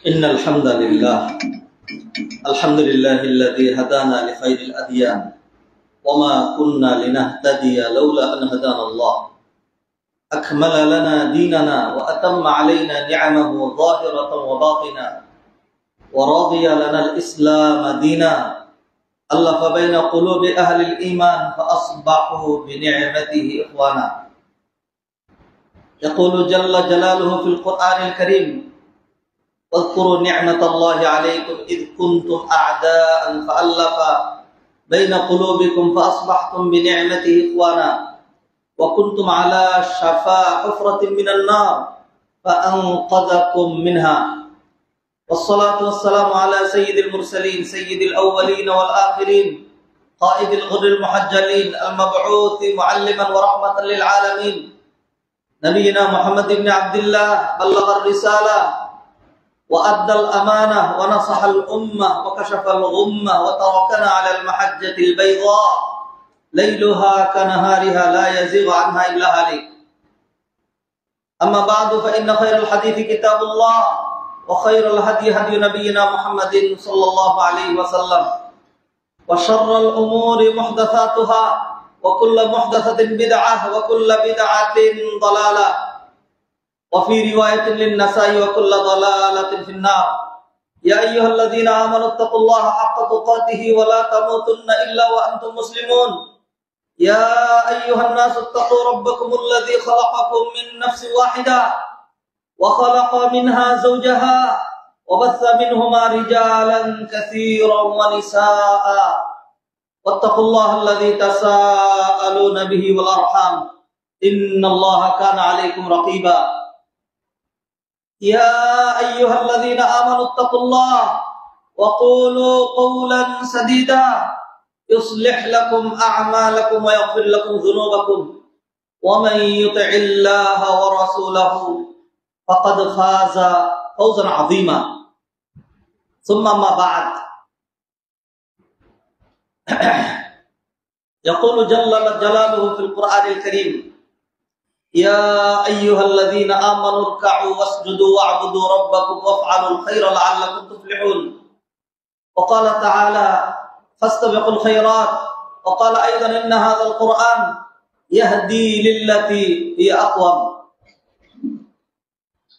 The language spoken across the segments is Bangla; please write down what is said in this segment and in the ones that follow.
إن الحمد لله الذي هدانا لخير الأديان وما كنا لنهتدي لولا أن هدانا الله أكمل لنا ديننا وأتم علينا نعمه ظاهرة وباطنة ورضي لنا الإسلام دينا ألف بين قلوب أهل الإيمان فأصبحوا بنعمته إخوانا. يقول جل جلاله في القرآن الكريم: واذكروا نعمة الله عليكم إذ كنتم أعداء فألف بين قلوبكم فأصبحتم بنعمته إخوانا وكنتم على شفا حفرة من النار فأنقذكم منها. والصلاة والسلام على سيد المرسلين سيد الأولين والآخرين قائد الغر المحجلين المبعوث معلما ورحمة للعالمين نبينا محمد بن عبد الله بلغ الرسالة وأدى الأمانة ونصح الأمة وكشف الغمة وتركنا على المحجة البيضاء ليلها كنهارها لا يزيغ عنها إلا هالك. أما بعد فإن خير الحديث كتاب الله وخير الهدي هدي نبينا محمد صلى الله عليه وسلم وشر الأمور محدثاتها وكل محدثة بدعة وكل بدعة ضلالة وفي رواية للنسائي وكل ضلالة في النار. يا أيها الذين آمنوا اتقوا الله حق تقاته ولا تموتن إلا وأنتم مسلمون. يا أيها الناس اتقوا ربكم الذي خلقكم من نفس واحدة وخلق منها زوجها وبث منهما رجالا كثيرا ونساء واتقوا الله الذي تساءلون به والأرحام إن الله كان عليكم رقيبا. يا أيها الذين آمنوا اتقوا الله وقولوا قولا سديدا يصلح لكم أعمالكم ويغفر لكم ذنوبكم ومن يطع الله ورسوله فقد فاز فوزا عظيما. ثم ما بعد يقول جل جلاله في القرآن الكريم: يا أيها الذين آمنوا اركعوا واسجدوا واعبدوا ربكم وافعلوا الخير لعلكم تفلحون. وقال تعالى: فاستبقوا الخيرات. وقال أيضا: إن هذا القرآن يهدي للتي هي أقوم.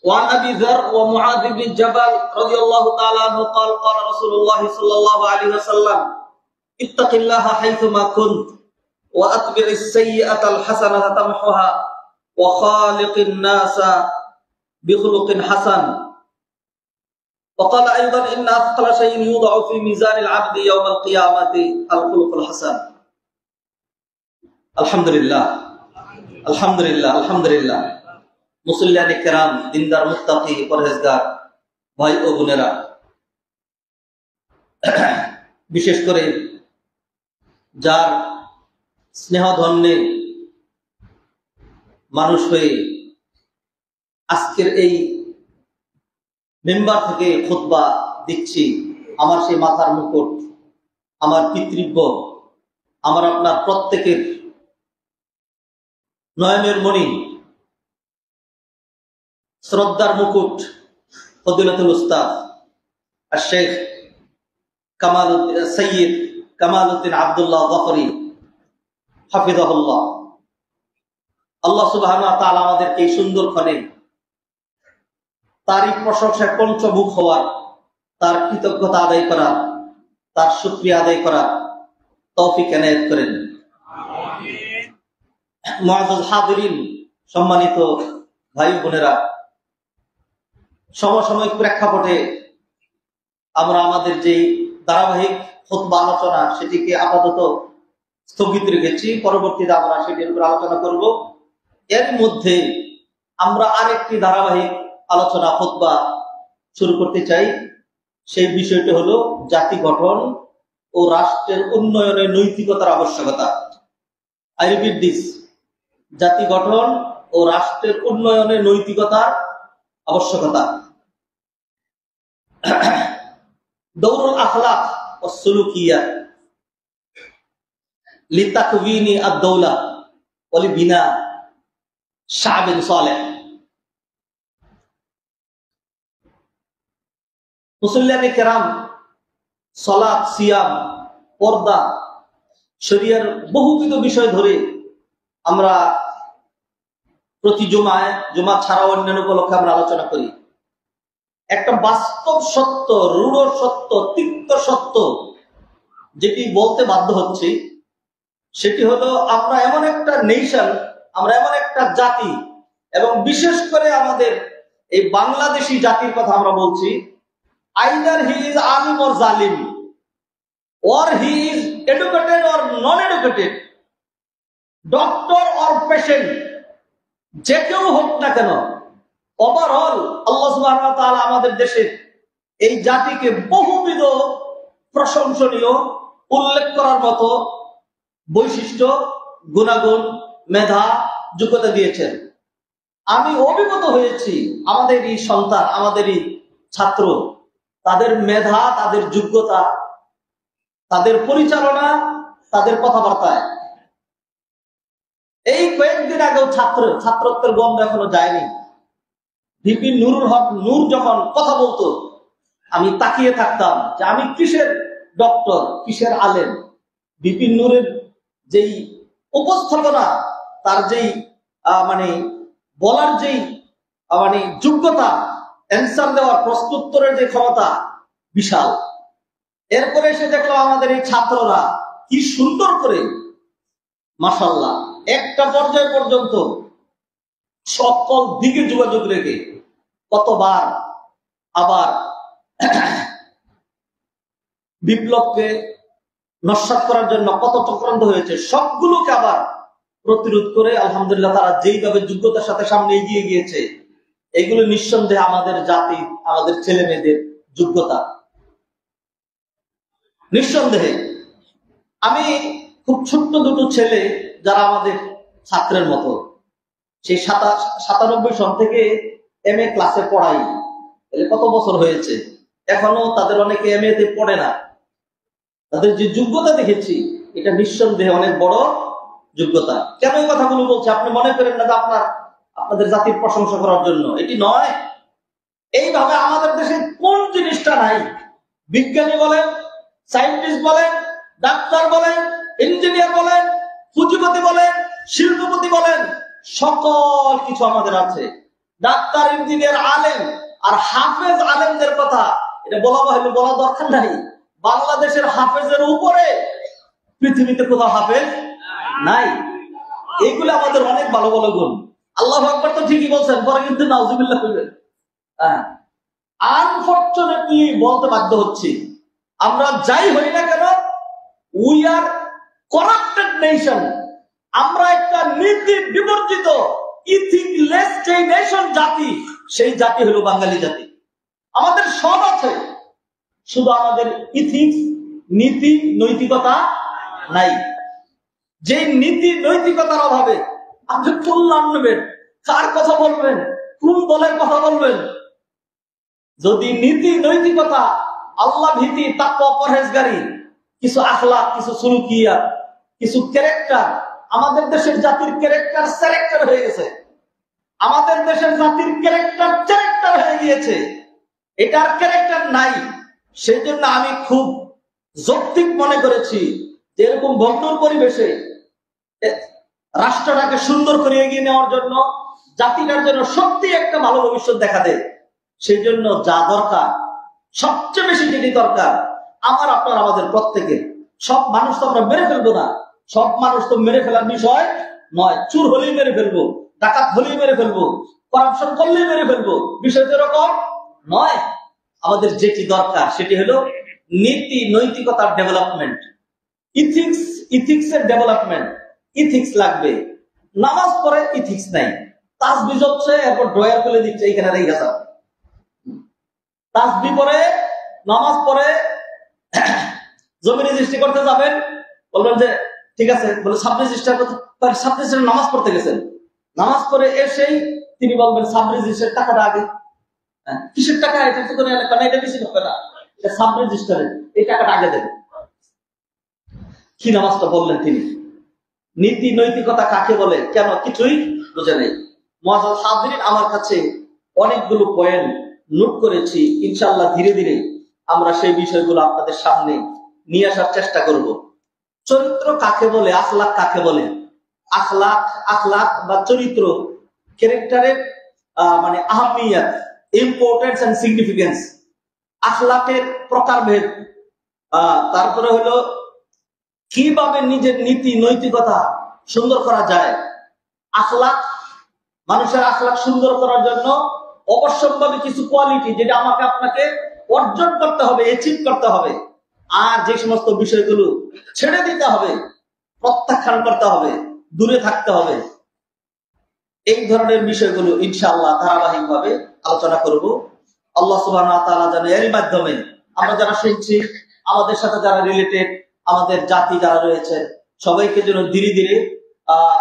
وعن أبي ذر ومعاذ بن جبل رضي الله تعالى عنه قال: قال رسول الله صلى الله عليه وسلم: اتق الله حيثما كنت وأتبع السيئة الحسنة تمحها وخالق الناس بخلق حسن. وقال أيضا: إن أثقل شيء يوضع في ميزان العبد يوم القيامة الخلق الحسن. الحمد لله الحمد لله الحمد لله। মুসল্লিয়ানে কেরাম, দিনদার, মুত্তাকি, পরহেজগার ভাই ও বোনেরা, বিশেষ করে যার স্নেহধন্যে মানুষ হয়ে আজকের এই মেম্বার থেকে খুতবা দিচ্ছি, আমার সেই মাথার মুকুট, আমার পিতৃব্য, আমার আপনার প্রত্যেকের নয়নের মণি, শ্রদ্ধার মুকুট ফজিলতুল উস্তাদ শেখ সৈয়দ কামালউদ্দিন আব্দুল্লাহ গফরি হাফিজাহুল্লাহ। আল্লাহ সুবহানাহু ওয়া তাআলা আমাদেরকে এই সুন্দর ক্ষণে তারই প্রশংসায় পঞ্চমুখ হওয়ার, তার কৃতজ্ঞতা আদায় করার, তার শুকরিয়া আদায় করার তৌফিক এনায়েত করেন। মুআজ্জাজ হাজিরিন, সম্মানিত ভাই বোনেরা, সমসাময়িক প্রেক্ষাপটে আমরা আমাদের যে ধারাবাহিক খুতবা আলোচনা সেটিকে আপাতত স্থগিত রেখেছি, পরবর্তীতে আমরা সেটির উপর আলোচনা করব। এর মধ্যে আমরা আরেকটি ধারাবাহিক আলোচনা খুতবা শুরু করতে চাই। সেই বিষয়টি হলো জাতি গঠন ও রাষ্ট্রের উন্নয়নে নৈতিকতার আবশ্যকতা। আই রিপিট দিস: জাতি গঠন ও রাষ্ট্রের উন্নয়নে নৈতিকতার আবশ্যকতা। দৌরুল আখলাক ও সুলুকিয়াত লিতাকওয়িনি আদ-দাওলা ওয়া লিবিনা শাহ বিন সালেহ। মুসল্লিয়ানে কেরাম সালাত, সিয়াম, পর্দা, শরিয়ার বহুবিধ বিষয় ধরে আমরা প্রতি জুমা ছাড়াও অন্যান্য উপলক্ষে আমরা আলোচনা করি। একটা বাস্তব সত্য, রূঢ় সত্য, তিক্ত সত্য যেটি বলতে বাধ্য হচ্ছি, সেটি হলো আমরা এমন একটা নেশন, আমরা এমন একটা জাতি, এবং বিশেষ করে আমাদের এই বাংলাদেশি জাতির কথা আমরা বলছি, either he is Alim or জালিম, or he is educated or non-educated, doctor or patient, যে কেউ হোক না কেন, ওভারঅল আল্লাহ সুবহানাহু ওয়া তাআলা আমাদের দেশের এই জাতিকে বহুবিধ প্রশংসনীয়, উল্লেখ করার মতো বৈশিষ্ট্য, গুণাগুণ, মেধা, যোগ্যতা দিয়েছেন। আমি অভিভূত হয়েছি আমাদের এই সন্তান, আমাদের এই ছাত্র, তাদের মেধা, তাদের যোগ্যতা, তাদের পরিচালনা, তাদের কথাবার্তায়। এই কয়েকদিন আগেও ছাত্রত্বের গন্ধ এখনো যায়নি। ভিপি নুরুল হক নূর যখন কথা বলতো, আমি তাকিয়ে থাকতাম যে আমি কিসের ডক্টর, কিসের আলেম। ভিপি নূরের যেই উপস্থাপনা, তার যেই মানে বলার যেই মানে যোগ্যতা, অ্যান্সার দেওয়ার, প্রশ্নোত্তরের যে ক্ষমতা, বিশাল। এরপরে এসে দেখলো আমাদের এই ছাত্ররা কি সুন্দর করে, মাশাআল্লাহ, একটা পর্যায় পর্যন্ত সকল দিকে যোগাযোগ রেখে কতবার আবার বিপ্লবকে নস্যাৎ করার জন্য কত চক্রান্ত হয়েছে, সবগুলোকে আবার প্রতিরোধ করে আলহামদুলিল্লাহ তারা যেইভাবে যোগ্যতার সাথে সামনে এগিয়ে গিয়েছে, এগুলো নিঃসন্দেহে আমাদের জাতি, আমাদের ছেলে মেয়েদের যোগ্যতা। নিঃসন্দেহে আমি খুব ছোট্ট দুটো ছেলে যারা আমাদের ছাত্রের মতো, সেই 97 সন থেকে MA ক্লাসে পড়াই, কত বছর হয়েছে, এখনো তাদের অনেকে MA তে পড়ে না। তাদের যে যোগ্যতা দেখেছি, এটা নিঃসন্দেহে অনেক বড় যোগ্যতা। কেন এই কথাগুলো বলছি? আপনি মনে করেন না যে আপনাদের জাতির প্রশংসা করার জন্য, এটি নয়। এইভাবে আমাদের দেশে কোন জিনিসটা নাই? বিজ্ঞানী বলেন, সায়েন্টিস্ট বলেন, ডাক্তার বলেন, ইঞ্জিনিয়ার বলেন, পুঁজিপতি বলেন, শিল্পপতি বলেন, সকল কিছু আমাদের আছে। ডাক্তার, ইঞ্জিনিয়ার, আলেম আর হাফেজ আলেমদের কথা এটা বলা দরকার নাই। বাংলাদেশের হাফেজের উপরে পৃথিবীতে কোথাও হাফেজ নাই। এইগুলো আমাদের অনেক ভালো ভালো গুণ। আল্লাহু আকবার তো ঠিকই বলছেন, পরে কিন্তু নাউজুবিল্লাহ কইবেন। আনফরচুনেটলি বলতে বাধ্য হচ্ছি, আমরা যাই হই না কেন, উই আর করাপ্টেড নেশন। আমরা একটা নীতি বিবর্জিত, ইথিকলেস যে নেশন, জাতি, সেই জাতি হলো বাঙালি জাতি। আমাদের সব আছে, শুধু আমাদের ইথিক্স, নীতি, নৈতিকতা নাই। যে নীতি নৈতিকতার অভাবে আপনি কোন নাম নেবেন, কার কথা বলবেন, কোন দলের কথা বলবেন? যদি নীতি নৈতিকতা, আল্লাহ ভীতি, তাকওয়া, পরহেজগারি, কিছু আখলাক, কিছু সুলুকিয়াত, কিছু ক্যারেক্টার, আমাদের দেশের জাতির ক্যারেক্টার হয়ে গেছে। আমাদের দেশের জাতির ক্যারেক্টার হয়ে গিয়েছে, এটার ক্যারেক্টার নাই। সেই জন্য আমি খুব যৌক্তিক মনে করেছি যে এরকম ভগ্নর পরিবেশে রাষ্ট্রটাকে সুন্দর করে এগিয়ে নেওয়ার জন্য, জাতিটার জন্য সত্যি একটা ভালো ভবিষ্যৎ দেখা দেয়, সেই জন্য যা দরকার, সবচেয়ে বেশি যেটি দরকার, আপনার আমাদের প্রত্যেকের, সব মানুষ তো আমরা মেরে ফেলবো না, সব মানুষ তো মেরে ফেলার বিষয় নয়। চুর হলেই মেরে ফেলবো, ডাকাত হলেই মেরে ফেলবো, করাপশন করলেই মেরে ফেলবো, বিষয়টা এরকম নয়। আমাদের যেটি দরকার সেটি হলো নীতি নৈতিকতার ডেভেলপমেন্ট, ইথিক্সের ডেভেলপমেন্ট। ইথিক্স লাগবে। নামাজ পড়ে ইথিক্স নাই, তাসবিহ হচ্ছে, এরপর ড্রয়ার খুলে দিচ্ছে, এইখানে রেখে যাও। তাসবিহ পড়ে, নামাজ পড়ে, জমি রেজিস্ট্রি করতে যাবেন, বলবেন যে ঠিক আছে, বলে সাব রেজিস্ট্রার নামাজ পড়তে গেছেন, নামাজ পড়ে এসেই তিনি বলবেন সাব রেজিস্ট্রার টাকাটা আগে। কিসের টাকা? এটা তো কোনো এলাকা না, এটা বেশি হবে না, এটা সাব রেজিস্ট্রারের, এই টাকাটা আগে দেন। কি নামাজটা বললেন তিনি? নীতি নৈতিকতা কাকে বলে, কেন, কিছুই বুঝে নেই। মুআজ্জাজ হাজিরিন, আমার কাছে অনেকগুলো পয়েন্ট নোট করেছি। ইনশাআল্লাহ ধীরে ধীরে আমরা সেই বিষয়গুলো আপনাদের সামনে নিয়ে আসার চেষ্টা করব। চরিত্র কাকে বলে, আখলাক কাকে বলে? আখলাক বা চরিত্র, ক্যারেক্টারের মানে আহমিয়ত, ইম্পর্টেন্স এন্ড সিগনিফিকেন্স, আখলাকের প্রকারভেদ, তারপরে হলো কিভাবে নিজের নীতি নৈতিকতা সুন্দর করা যায়। আখলাক, মানুষের আখলাক সুন্দর করার জন্য অবশ্যম্ভাবী কিছু কোয়ালিটি যেটা আমাকে আপনাকে অর্জন করতে হবে, অ্যাচিভ করতে হবে। আর যে সমস্ত বিষয়গুলো ছেড়ে দিতে হবে, প্রত্যাখ্যান করতে হবে, দূরে থাকতে হবে, এই ধরনের বিষয়গুলো ইনশাআল্লাহ ধারাবাহিকভাবে আলোচনা করব। আল্লাহ সুবহানাহু ওয়া তাআলা যেন এর মাধ্যমে আমরা যারা শুনছি, আমাদের সাথে যারা রিলেটেড, আমাদের জাতি যারা রয়েছে, সবাইকে যেন ধীরে ধীরে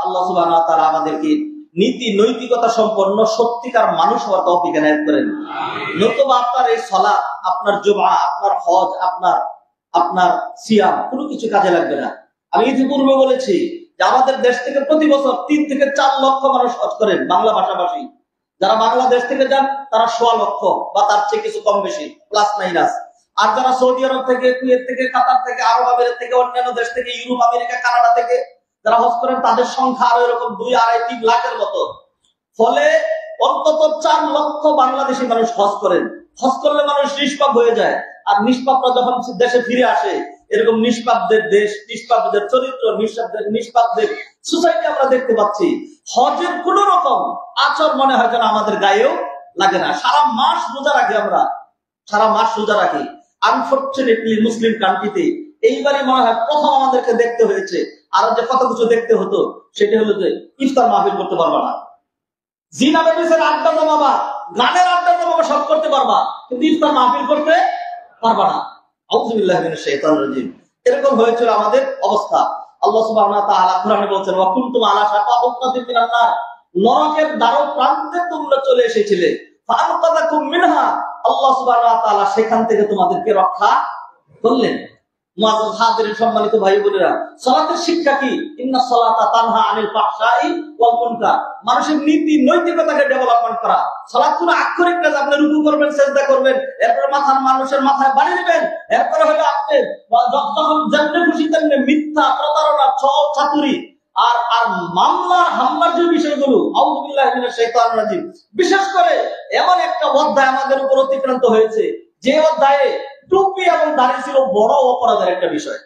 আল্লাহ সুবহানাহু ওয়া তাআলা আমাদেরকে নীতি নৈতিকতা সম্পন্ন সত্যিকার মানুষ হওয়ার তৌফিক এনায়েত করেন। নতুবা আপনার এই সালাত, আপনার জুমআ, আপনার হজ, আপনার সিয়াম কোনো কিছু কাজে লাগবে না। আমি ইতিপূর্বে বলেছি যে আমাদের দেশ থেকে প্রতি বছর 3 থেকে 4 লক্ষ মানুষ হজ করেন, বাংলা ভাষাভাষী। যারা বাংলাদেশ থেকে যান তারা 1.25 লক্ষ বা তার চেয়ে কিছু কম বেশি, প্লাস মাইনাস। আর যারা সৌদি আরব থেকে, কুয়েত থেকে, কাতার থেকে, আরব আমিরাত থেকে, অন্যান্য দেশ থেকে, ইউরোপ, আমেরিকা, কানাডা থেকে যারা হজ করেন, তাদের সংখ্যা আরো এরকম 2, 2.5, 3 লাখের মতো। ফলে অন্তত 4 লক্ষ বাংলাদেশি মানুষ হজ করেন। হজ করলে মানুষ নিষ্পাপ হয়ে যায়। আর নিষ্পাপরা যখন দেশে ফিরে আসে, এরকম নিষ্পাপদের দেশ, নিষ্পাপদের চরিত্র, নিষ্পাপদের সোসাইটি আমরা দেখতে পাচ্ছি। হজের কোন রকম আচর মনে হয় যেন আমাদের গায়েও লাগে না। সারা মাস রোজা রাখি আমরা, সারা মাস রোজা রাখি। আনফরচুনেটলি মুসলিম কান্ট্রিতে এইবারই মনে হয় প্রথম আমাদেরকে দেখতে হয়েছে। আর যে কত কিছু দেখতে হতো, সেটা হলো যে ইফতার মাহফিল করতে পারবা না, জিনা বেবিসের আড্ডা জমাবা, গানের আড্ডা জমাবা, সব করতে পারবা, কিন্তু ইফতার মাহফিল করতে পারবা না। আউযুবিল্লাহি মিনাশ শাইতানির রাজিম। এরকম হয়েছিল আমাদের অবস্থা। আল্লাহ সুবহানাহু ওয়া তাআলা কোরআনে বলেন, ওয়া কুনতুম আলা শাফা হুফরাতিন মিনান নার, নরকের দ্বার প্রান্তে তোমরা চলে এসেছিলে, ফাআনকাযাকুম মিনহা, আল্লাহ সুবহানাহু ওয়া তাআলা সেখান থেকে তোমাদেরকে রক্ষা করলেন। মুআজ্জাজ হাজিরিন, সম্মানিত ভাই বোনেরা, সালাতের শিক্ষা কি? ইন্নাস সালাতা তানহা আনিল ফাহশাই ওয়াল মুনকার। মানুষের নীতি নৈতিকতাকে ডেভেলপমেন্ট করা। সালাত কোনো আক্ষরিক কাজ, আপনি রুকু করবেন, সিজদা করবেন, এরপর মানুষের মাথায় বাড়ি দিবেন, এরপরে হলো আপনি যখন যেমনি খুশি তেমনি মিথ্যা, প্রতারণা, ছল চাতুরি আর মামলার হামলার যে বিষয়গুলো, আউযুবিল্লাহি মিনাশ শাইতানির রাজিম। বিশেষ করে এমন একটা অধ্যায় আমাদের উপর অতিক্রান্ত হয়েছে, যে অধ্যায়ে টুপি এবং দাড়ি ছিল বড় অপরাধের একটা বিষয়,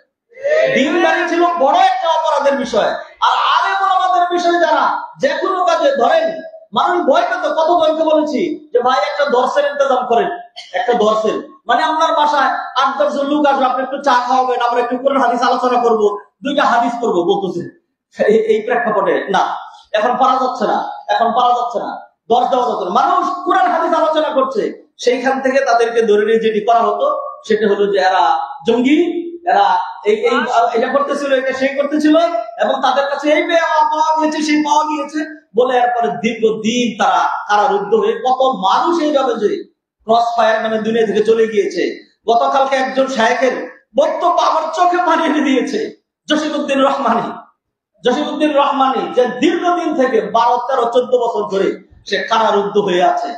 দিনদারি ছিল বড় একটা অপরাধের বিষয়। আর আলেম ওলামাদের বিষয় যারা যে কোনো কাজে ধরেন, মানুষ ভয় পেত। কতজনকে বলেছি যে ভাই একটা দর্শের ইন্তজাম করেন, একটা দর্শের মানে আপনার বাসায় 8-10 জন লোক আসবে, আপনি একটু চা খাওয়াবেন, আমরা একটু কোরআন হাদিস আলোচনা করবো, 2টা হাদিস করবো বলতেছে। এই প্রেক্ষাপটে না, এখন পারা যাচ্ছে না, দর্শ দেওয়া যাচ্ছে না। মানুষ কোরআন হাদিস আলোচনা করছে, সেইখান থেকে তাদেরকে ধরে নিয়ে যেটি করা হতো সেটা হলো যে এরা জঙ্গি, এরা এটা করতেছিল, এটা সেই করতেছিল, এবং তাদের কাছে এই পাওয়া গিয়েছে, সেই পাওয়া গিয়েছে বলে এরপরে দীর্ঘদিন তারা কারারুদ্ধ হয়ে কত মানুষ এইভাবে যে ক্রস ফায়ার নামে দুনিয়া থেকে চলে গিয়েছে। গতকালকে একজন শায়েখের বক্তব্য আমার চোখে পানি এনে দিয়েছে, জসিমউদ্দিন রহমানী, যে দীর্ঘদিন থেকে 12, 13, 14 বছর ধরে সে কারারুদ্ধ হয়ে আছে।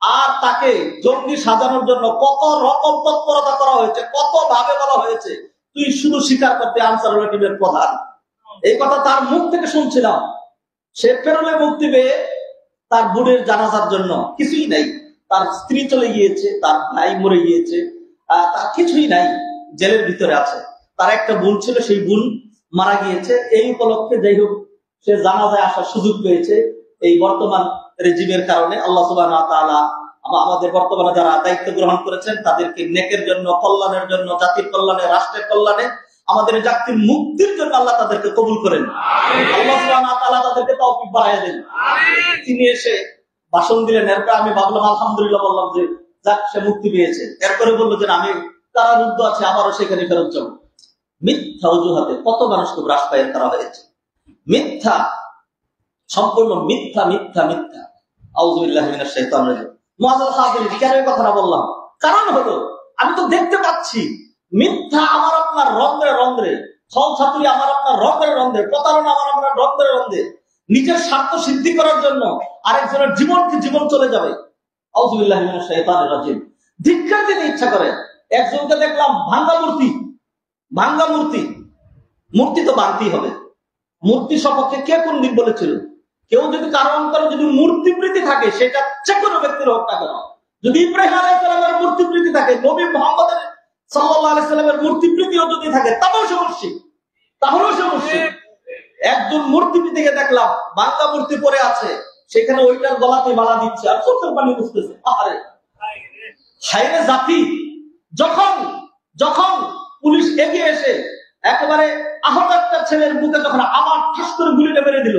আর তাকে জঙ্গি সাজানোর জন্য কত রকম তৎপরতা করা হয়েছে, কত ভাবে বলা হয়েছে, তুই শুধু স্বীকার করতে আনসারুল্লাহ টিমের প্রধান। এই কথা তার মুখ থেকে শুনছিলাম। সে পেরোলে মুক্তি পেয়ে তার বোনের জানাজার জন্য কিছুই নাই, তার স্ত্রী চলে গিয়েছে, তার ভাই মরে গিয়েছে, তার কিছুই নাই, জেলের ভিতরে আছে। তার একটা বোন ছিল, সেই বোন মারা গিয়েছে। এই উপলক্ষে যাই হোক সে জানাজায় আসার সুযোগ পেয়েছে। এই বর্তমান রেজিমের কারণে আল্লাহ সুবহানাহু ওয়া তাআলা আমাদের বর্তমানে যারা দায়িত্ব গ্রহণ করেছেন তাদেরকে নেকের জন্য, কল্যাণের জন্য, জাতির কল্যাণে, রাষ্ট্রের কল্যাণে, আমাদের জাতির মুক্তির জন্য আল্লাহ তাদেরকে কবুল করেন। আল্লাহ সুবহানাহু ওয়া তাআলা তাদেরকে তৌফিক বাড়াইয়া দেন। তিনি এসে ভাষণ দিলেন, এরপর আমি ভাবলাম আলহামদুলিল্লাহ, বললাম যে যাক সে মুক্তি পেয়েছে। এরপরে বললো যে আমি কারারুদ্ধ আছে, আবারও সেখানে ফেরত যাব। মিথ্যা অজুহাতে কত মানুষকে রাস্তায় করা হয়েছে, মিথ্যা, সম্পূর্ণ মিথ্যা মিথ্যা মিথ্যা। আউযুবিল্লাহি মিনাশ শাইতানির রাজিম। মুআজ্জাজ হাজিরিন, কেন এই কথাটা বললাম? কারণ হলো আমি তো দেখতে পাচ্ছি মিথ্যা আমার আপনার রন্ধ্রে রন্ধ্রে, ছল ছাতুরি আমার আপনার রন্ধ্রে রন্ধ্রে, প্রতারণা আমার আপনার রন্ধ্রে রন্ধ্রে, নিজের স্বার্থ সিদ্ধি করার জন্য আরেকজনের জীবনকে জীবন চলে যাবে। আউযুবিল্লাহি মিনাশ শাইতানির রাজিম। ধিক্কার দিতে ইচ্ছা করে। একজনকে দেখলাম ভাঙ্গা মূর্তি, মূর্তি তো বানতেই হবে। মূর্তি সপক্ষে কে কোন দিন বলেছিল? কেউ যদি কারো অন্তরে যদি মূর্তি প্রীতি থাকে, সেটা যে কোনো ব্যক্তির হোক না কেন, যদি ইব্রাহিম আলাইহিস সালামের মূর্তি প্রীতি থাকে, নবী মুহাম্মদের সাল্লাল্লাহু আলাইহি সাল্লামের মূর্তি প্রীতিও যদি থাকে, তাহলেও সে মুশরিক। একজন মূর্তি প্রীতিকে দেখলাম ভাঙ্গা মূর্তি পড়ে আছে, সেখানে ওইটার গলাতে মালা দিচ্ছে আর চোখের পানি বুঝতেছে। আরে হায়রে জাতি! যখন পুলিশ এগিয়ে এসে একেবারে আহত একটা ছেলের বুকে যখন আবার ঠাস করে গুলিটা মেরে দিল,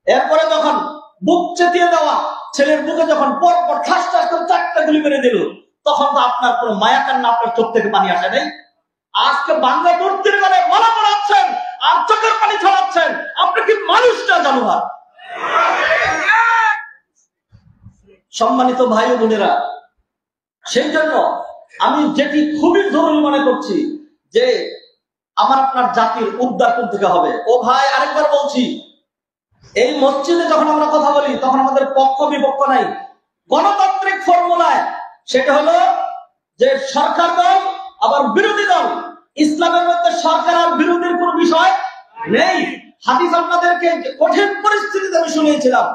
এরপরে যখন বুক চেতিয়ে দেওয়া ছেলের বুকে যখন পরপর ঠাস ঠাস করে 4টা গুলি মেরে দিল, তখন তো আপনার কোনো মায়া কান্না আপনার চোখ থেকে পানি আসে নাই? আজকে বাংলা মূর্তির গানে মালা পড়াচ্ছেন আর চোখের পানি ছড়াচ্ছেন, আপনি কি মানুষটা জানোয়ার? সম্মানিত ভাই ও বোনেরা, সেই জন্য আমি যেটি খুবই জরুরি মনে করছি যে আমার আপনার জাতির উদ্ধার কোন থেকে হবে। ও ভাই, আরেকবার বলছি, এই মসজিদে যখন আমরা কথা বলি তখন আমাদের পক্ষ বিপক্ষ নাই, গণতান্ত্রিক ফর্মুলায়। সেটা হলো যে সরকার দল আবার বিরোধী দল। ইসলামের মধ্যে সরকার আর বিরোধীর কোন বিষয় নেই। হাদিস আপনাদেরকে কঠিন পরিস্থিতিতে আমি শুনিয়েছিলাম।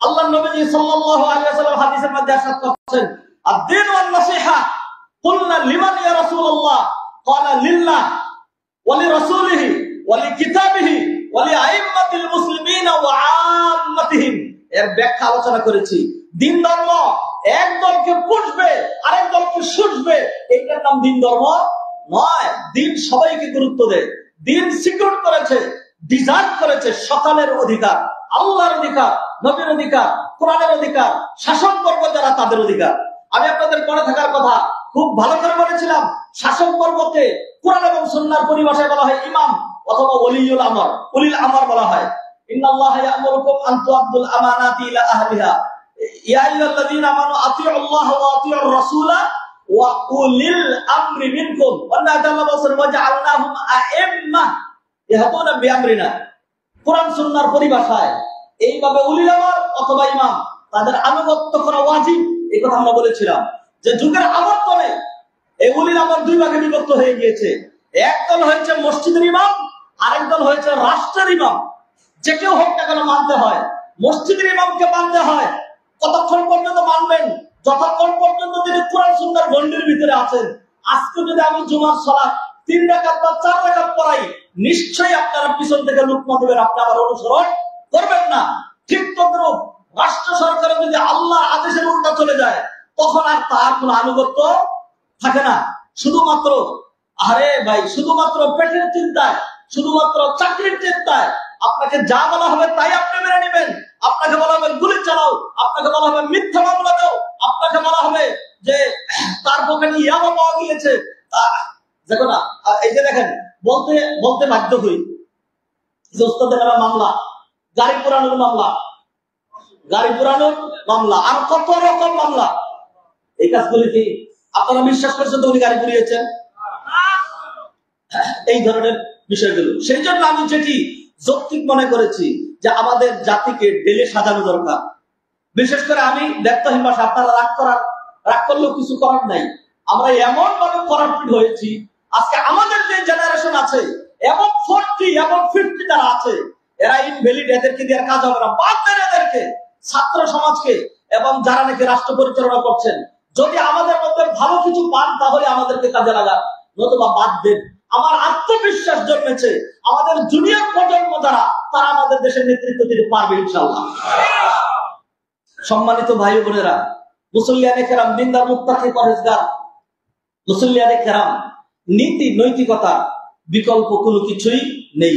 আল্লাহ নবী সাল্লাল্লাহু আলাইহি ওয়াসাল্লাম হাদিসের মধ্যে ইরশাদ করেছেন, আদ-দীন ওয়ান নাসিহা। কুলনা লিমান ইয়া রাসূলুল্লাহ? ক্বালা লিল্লাহ ওয়া লিরাসূলিহি ওয়া লিকিতাবিহি ওয়া লিআইম্মাতিল মুসলিমিনা ওয়া আম্মাতিহিম। এর ব্যাখ্যা আলোচনা করেছি। দিন ধর্ম এক দলকে পুষবে আরেক দলকে শুষবে, এটার নাম দিন ধর্ম নয়। দিন সবাইকে গুরুত্ব দেয়। দিন সিকিউর করেছে, ডিজার্ভ করেছে সকলের অধিকার, আল্লাহর অধিকার, নবীর অধিকার, কোরআনের অধিকার, শাসন পর্ব যারা তাদের অধিকার। আমি আপনাদের মনে থাকার কথা খুব ভালো করে বলেছিলাম, শাসন পর্বকে কোরআন এবং সুন্নাহর পরিভাষায় বলা হয় ইমাম অথবা ওলিউল আমর, উলিল আমর বলা হয়। ইন্নাল্লাহা ইয়া'মুরুকুম আন তু'আদ্দুল আমানাতি ইলা আহলিহা ইয়া আইয়ুহাল্লাযীনা আমানু আতিউল্লাহা ওয়া আতিউর রাসূলা ওয়া উলিল আমরি মিনকুম ওয়া জাআলনাহুম আ'iম্মাহ ইয়াহদুনা বিআমরিনা। কোরআন সুন্নাহর পরিভাষায় এইভাবে উলিল আমর অথবা ইমাম তাদের আনুগত্য করা ওয়াজিব। এই কথা আমরা বলেছিলাম যে যুগের আবর্তনে এই উলিল আমর দুই ভাগে বিভক্ত হয়ে গিয়েছে। এক দল হয়েছে মসজিদের ইমাম, আরেক দল হয়েছে রাষ্ট্রের ইমাম। যে কেউ হোক না কেন মানতে হয়, মসজিদের ইমামকে মানতে হয়। কতক্ষণ পর্যন্ত মানবেন? যতক্ষণ পর্যন্ত তিনি কোরআন সুন্নাহর গণ্ডির ভিতরে আছেন। আজকে যদি আমি জুমার সালাত 3 রাকাত বা 4 রাকাত পড়াই, নিশ্চয়ই আপনারা পিছন থেকে লুকমা দেবেন, আপনি আমার অনুসরণ করবেন না। ঠিক তদ্রূপ রাষ্ট্র সরকারে যদি আল্লাহর আদেশের উল্টা চলে যায়, তখন আর তার কোনো আনুগত্য থাকে না। শুধুমাত্র শুধুমাত্র পেটের চিন্তায়, শুধুমাত্র চাকরির চিন্তায় আপনাকে যা বলা হবে তাই আপনি মেনে নেবেন। আপনাকে বলা হবে গুলি চালাও, আপনাকে বলা হবে মিথ্যা মামলা দাও, আপনাকে বলা হবে যে তার পকেটে ইয়াবা পাওয়া গিয়েছে। দেখো না, এই যে দেখেন, বলতে বাধ্য হই যে ওস্তাদের মামলা, গাড়ি পোড়ানোর মামলা, আর কত রকম মামলা। এই কাজগুলি কি আপনারা বিশ্বাস করছেন তো উনি গাড়ি পুড়িয়েছেন? এই ধরনের বিষয়গুলো। সেই জন্য আমি যেটি যৌক্তিক মনে করেছি যে আমাদের জাতিকে ডেলে সাজানো দরকার। বিশেষ করে আমি দায়িত্বহীন ভাষা, আপনারা রাগ করলেও কিছু করার নাই। আমরা এমন ভাবে করাপ্টেড হয়েছি, আজকে আমাদের যে জেনারেশন আছে, এবং 40 এবং 50 যারা আছে, এরা ইনভ্যালিড, এদেরকে দিয়ে কাজ হবে না। বাদ দেন এদেরকে, ছাত্র সমাজকে এবং যারা নাকি রাষ্ট্র পরিচালনা করছেন, যদি আমাদের মধ্যে ভালো কিছু পান তাহলে আমাদেরকে কাজে লাগান, নতুবা বাদ দেন। আমার আত্মবিশ্বাস জন্মেছে আমাদের জুনিয়র প্রজন্ম যারা, তারা আমাদের দেশের নেতৃত্ব দিতে পারবে ইনশাআল্লাহ। সম্মানিত ভাই বোনেরা, মুসল্লিয়ানে কেরাম, দিনদার মুত্তাকি পরহেজগার মুসল্লিয়ানে কেরাম, নীতি নৈতিকতা বিকল্প কোনো কিছুই নেই।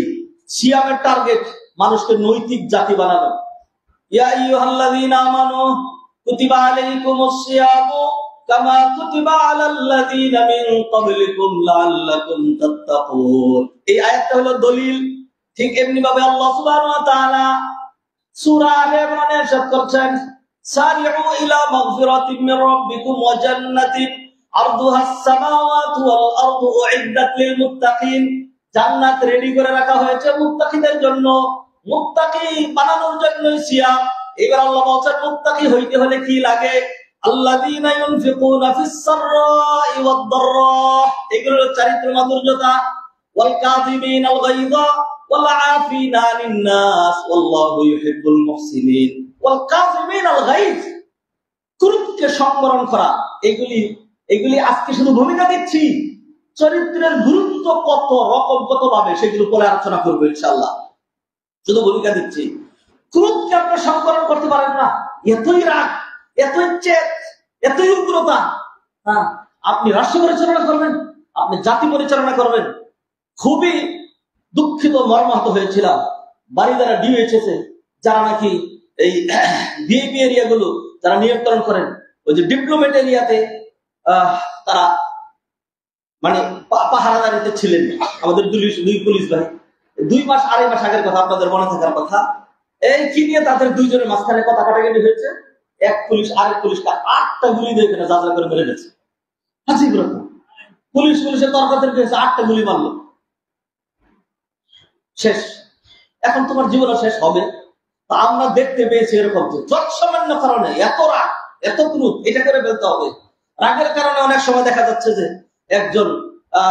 সিয়ামের টার্গেট মানুষকে নৈতিক জাতি বানানো। ইয়া আইয়ুহাল্লাযীনা আমানু কুতিবা আলাইকুমুস সিয়ামু কামা কুতিবা আলাল্লাযীনা মিন ক্বাবলিকুম লাআল্লাকুম তাত্তাকুন। এই আয়াতটা হলো দলিল। ঠিক এমনি ভাবে আল্লাহ সুবহানাহু ওয়া তাআলা সূরা আলে ইমরানে ইরশাদ করেছেন, সারিউ ইলা মাগফিরাতিম মির রাব্বিকুম ওয়া জান্নাতিন আরদুহাস সামাওয়াতু ওয়াল আরদু উইদ্দাত লিল মুত্তাকিন। জান্নাত রেডি করে রাখা হয়েছে মুত্তাকিদের জন্য। মুত্তাকি বানানোর জন্য সিয়াম, এবার আল্লাহ বলছেন মুত্তাকি হইতে হলে কি লাগে? আল্লাযীনা ইউনফিকুনা ফিস সাররাই ওয়াদ দাররা, এগুলো চরিত্র মাধুর্যতা। ওয়াল কাযিমিনাল গায়যা ওয়াল আফিনা আনিন নাস ওয়াল্লাহু ইউহিব্বুল মুহসিনিন। ওয়াল কাযিমিনাল গায়য, ক্রোধকে সংবরণ করা। এগুলি আজকে শুধু ভূমিকা দিচ্ছি, চরিত্রের গুরুত্ব কত রকম কত ভাবে সেগুলো পরে আলোচনা করবো ইনশাআল্লাহ। শুধু ভূমিকা দিচ্ছি। ক্রোধকে আপনি সংবরণ করতে পারেন না, এতই রাগ, এতই চেত, এতই উগ্রতা। হ্যাঁ, আপনি রাষ্ট্র পরিচালনা করবেন, আপনি জাতি পরিচালনা করবেন। খুবই দুঃখিত মর্মাহত হয়েছিলাম বাড়ি যারা ডিএইচএস যারা নাকি এই ভিআইপি এরিয়াগুলো যারা নিয়ন্ত্রণ করেন, ওই যে ডিপ্লোমেট এরিয়াতে তারা মানে পাহারাদারিতে ছিলেন আমাদের দুই পুলিশ ভাই। 2 মাস 2.5 মাস আগের কথা, আপনাদের মনে থাকার কথা। এই কি নিয়ে তাদের দুইজনের মাঝখানে কথা কাটাকাটি হয়েছে। এক পুলিশ আরেক পুলিশকে 8টা গুলি দিয়ে এখানে যাত্রা করে মেরে গেছে। হাসি রকম পুলিশের তরকারি হয়েছে, 8টা গুলি মারলো, শেষ। এখন তোমার জীবনও শেষ হবে। তা আমরা দেখতে পেয়েছি এরকম যে যৎসামান্য কারণে এত রাগ, এত ক্রোধ, এটা করে ফেলতে হবে। রাগের কারণে অনেক সময় দেখা যাচ্ছে যে একজন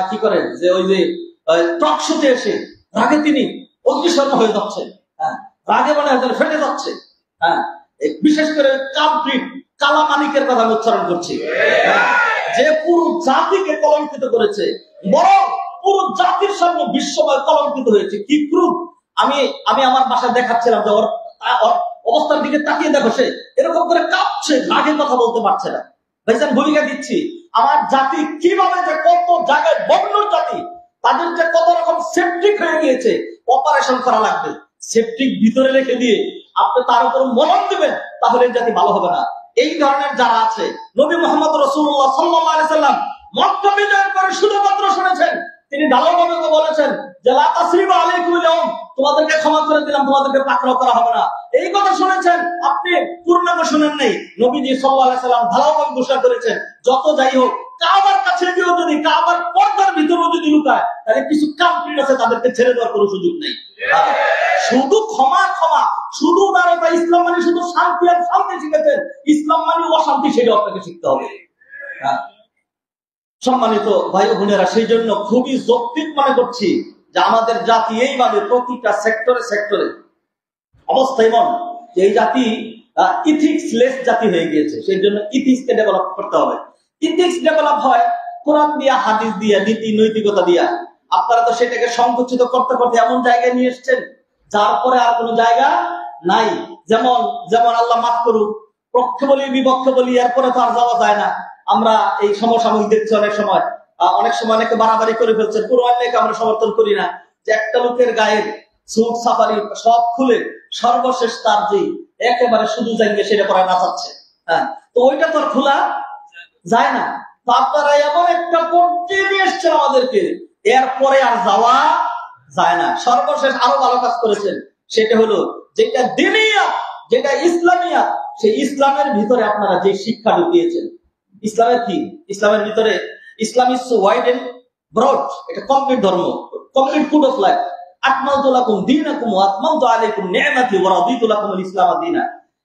কি করে যে ওই যে টক শোতে এসে রাগে তিনি অগ্নিশর্মা হয়ে যাচ্ছে। হ্যাঁ, রাগে মানে ফেটে যাচ্ছে। হ্যাঁ, বিশেষ করে কালপ্রিট কালা মানিকের কথা আমি উচ্চারণ করছি, যে পুরো জাতিকে কলঙ্কিত করেছে, বরং পুরো জাতির সামনে বিশ্বময় কলঙ্কিত হয়েছে। কি ক্রোধ! আমি আমার বাসায় দেখাচ্ছিলাম যে ওর অবস্থার দিকে তাকিয়ে দেখো, সে এরকম করে কাঁপছে, রাগে কথা বলতে পারছে না। ভাইজান, ভূমিকা দিচ্ছি আমার জাতি কিভাবে যে কত জায়গায় বন্য জাতি, তাদের যে কত রকম সেপটিক হয়ে গিয়েছে, অপারেশন করা লাগবে। সেপটিক ভিতরে রেখে দিয়ে আপনি তার উপর মলম দিবেন, তাহলে জাতি ভালো হবে না। এই ধরনের যারা আছে, নবী মুহাম্মদ রাসূলুল্লাহ সাল্লাল্লাহু আলাইহি সাল্লাম মক্কা বিজয়ের পরে শুধুমাত্র শুনেছেন, তিনি ঢালাওভাবে বলেছেন যে লা তাসরিবা আলাইকুমুল ইয়াউম, তোমাদেরকে ক্ষমা করে দিলাম, তোমাদেরকে পাকড়াও করা হবে না। এই কথা শুনেছেন, আপনি পূর্ণাঙ্গ শুনেন নাই। নবীজি সাল্লাল্লাহু আলাইহি সাল্লাম ঢালাওভাবে ঘোষণা করেছেন, যত যাই হোক কাবার কাছে গিয়েও যদি, কাবার পর্দার ভিতরেও যদি লুকায়, তাহলে কিছু কামপ্লিট আছে, তাদেরকে ছেড়ে দেওয়ার কোনো সুযোগ নেই। শুধু ক্ষমা, শুধু দাঁড়াতে। ইসলাম মানে শুধু শান্তি আর শান্তি শিখেছেন, ইসলাম মানে অশান্তি, সেটা আপনাকে শিখতে হবে। সম্মানিত ভাই ও বোনেরা, সেই জন্য খুবই যৌক্তিক মনে করছি যে আমাদের জাতি এইভাবে প্রতিটা সেক্টরে অবস্থা এমন যে এই জাতি ইথিক্সলেস জাতি হয়ে গিয়েছে। সেই জন্য ইথিক্সকে ডেভেলপ করতে হবে। ইথিক্স ডেভেলপ হয় কোরআন দিয়া, হাদিস দিয়া, নীতি নৈতিকতা দিয়া। আপনারা তো সেটাকে সংকুচিত করতে করতে এমন জায়গায় নিয়ে এসছেন যার পরে আর কোনো জায়গা নাই। যেমন আল্লাহ মাফ করুক, পক্ষে বলি বিপক্ষে বলি, এরপরে তো আর যাওয়া যায় না। আমরা এই সমসাময়িক দেখছি অনেক সময় অনেকে বাড়াবাড়ি করে ফেলছেন। পুরো অন্যকে আমরা সমর্থন করি না, যে একটা লোকের গায়ের সুট সাফারি সব খুলে সর্বশেষ তার যে একেবারে শুধু জায়গায় সেটা পরে নাচাচ্ছে। হ্যাঁ, তো ওইটা তো আর খোলা যায় না। তো আপনারা এমন একটা পর্যায়ে নিয়ে এসছেন আমাদেরকে, এরপরে আর যাওয়া যায় না। সর্বশেষ আরো ভালো কাজ করেছেন, সেটা হলো যেটা দিনিয়া, যেটা ইসলামিয়া, সেই ইসলামের ভিতরে আপনারা যে শিক্ষা ঢুকিয়েছেন। ইসলামের কি? ইসলামের ভিতরে ইসলাম ইজ ওয়াইড এন্ড ব্রড, এটা কমপ্লিট ধর্ম, কমপ্লিট ফুড অফ লাইফ। আকমালতু লাকুম দীনাকুম ওয়া আতমামতু আলাইকুম নি'মাতি ওয়া রাদিতু লাকুমুল ইসলাম দীনা।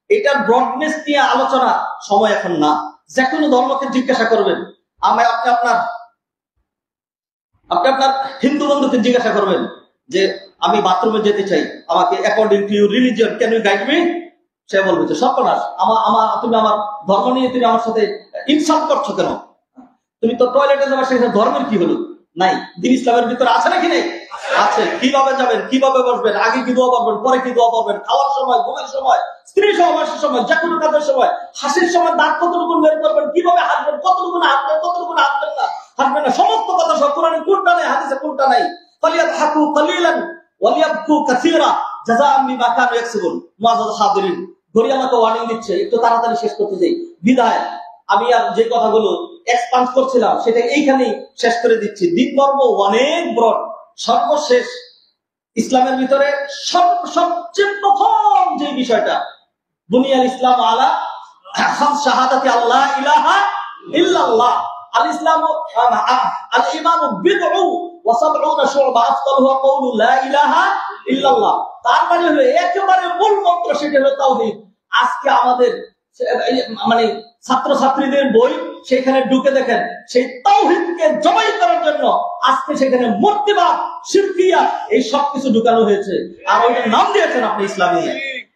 এটার ব্রডনেস নিয়ে আলোচনা সময় এখন না। যে কোনো ধর্মকে জিজ্ঞাসা করবেন, আপনি আপনার হিন্দু বন্ধুকে জিজ্ঞাসা করবেন যে আমি বাথরুমে যেতে চাই, আমাকে according to your religion can you guide me? সে বলবে যে সর্বনাশ, তুমি আমার ধর্ম নিয়ে তুমি আমার সাথে ইনসাল্ট করছো কেন? তুমি তো টয়লেটে যাবে, সেখানে ধর্মের কি হলো? নাই। দিন ইসলামের ভিতরে আছে নাকি নেই? আছে। কিভাবে যাবেন, কিভাবে বসবেন, আগে কি দোয়া করবেন, পরে কি দোয়া করবেন, খাওয়ার সময়, ঘুমের সময়, স্ত্রী সহবাসের সময়, যে কোনো কাজের সময়, হাসির সময় দাঁত কতটুকু বের করবেন, কিভাবে হাসবেন, কতটুকু হাসবেন, কতটুকু হাসবেন না, হাসবেন না, সমস্ত কথা সব কোরআনে কোনটা নেই, হাদিসে কোনটা নাই। ফালিয়াদহাকু কালিলান ওয়ালিয়াবকু কাসীরা জাযাআন বিমা কানু ইয়াকসিবুন। মুআজ্জাজ হাজিরিন, ঘড়ি আমাকে ওয়ার্নিং দিচ্ছে, একটু তাড়াতাড়ি শেষ করতে যাই। বিদায় আমি আর যে কথাগুলো এক্সপান্ড করছিলাম সেটা এইখানেই শেষ করে দিচ্ছি। দিন ধর্ম অনেক ব্রড। সর্বশেষ ইসলামের ভিতরে সবচেয়ে প্রথম যে বিষয়টা, বুনিয়াল ইসলাম আলা খামস শাহাদাতি আল্লাহ ইলাহা ইল্লাল্লাহ, আল ইসলাম আল ঈমান বিদউ ওয়া সাবউনা শু'বা আফদালুহা কাউলু লা ইলাহা ইল্লাল্লাহ। তার মানে হলো একেবারে মূল মন্ত্র, সেটা হলো তাওহীদ। আজকে আমাদের মানে ছাত্রছাত্রীদের বই সেখানে ঢুকে দেখেন, সেই তাওহীদকে জবাই করার জন্য আজকে সেখানে মূর্তিবাদ, শিরকিয়াত এই সব কিছু ঢুকানো হয়েছে, আর ওইটার নাম দিয়েছেন আপনি ইসলামী।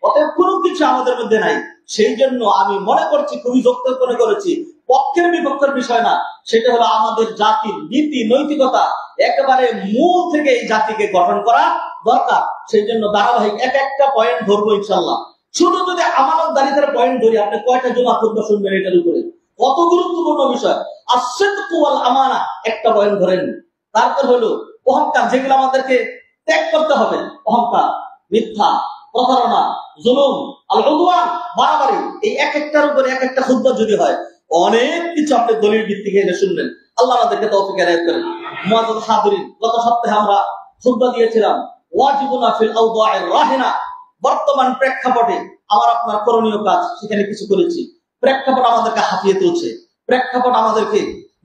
অতএব কোনো কিছু আমাদের মধ্যে নাই। সেই জন্য আমি মনে করছি, খুবই যৌক্তিক মনে করেছি, পক্ষের বিপক্ষের বিষয় না, সেটা হলো আমাদের জাতির নীতি নৈতিকতা একেবারে মূল থেকে এই জাতিকে গঠন করা দরকার। সেই জন্য ধারাবাহিক এক একটা পয়েন্ট ধরবো ইনশাল্লাহ। শুধু যদি আমানতদারিতার পয়েন্ট ধরি, আপনি কয়টা জমা খুতবা শুনবেন এটার উপরে, কত গুরুত্বপূর্ণ বিষয়। আস-সিদকু ওয়াল আমানা একটা পয়েন্ট ধরেন। তারপর হলো অহংকার, যেগুলো আমাদেরকে ত্যাগ করতে হবে। অহংকার, মিথ্যা, প্রতারণা, জুলুম, আল-উদওয়ান, বাড়াবাড়ি, এই এক একটার উপরে এক একটা খুতবা যদি হয়, অনেক কিছু আপনি দলিল ভিত্তিক এনে শুনবেন। আল্লাহ আমাদেরকে তৌফিক এনায়েত করেন। মুআজ্জাজ হাজিরিন, গত সপ্তাহে আমরা খুতবা দিয়েছিলাম ওয়াজিবুনা ফিল আওদাইর রাহিনা। বর্তমান প্রেক্ষাপটে আমার আপনার করণীয় কাজ, সেখানে কিছু করেছি। প্রেক্ষাপট আমাদেরকে হাঁপিয়ে তুলছে, প্রেক্ষাপট আমাদেরকে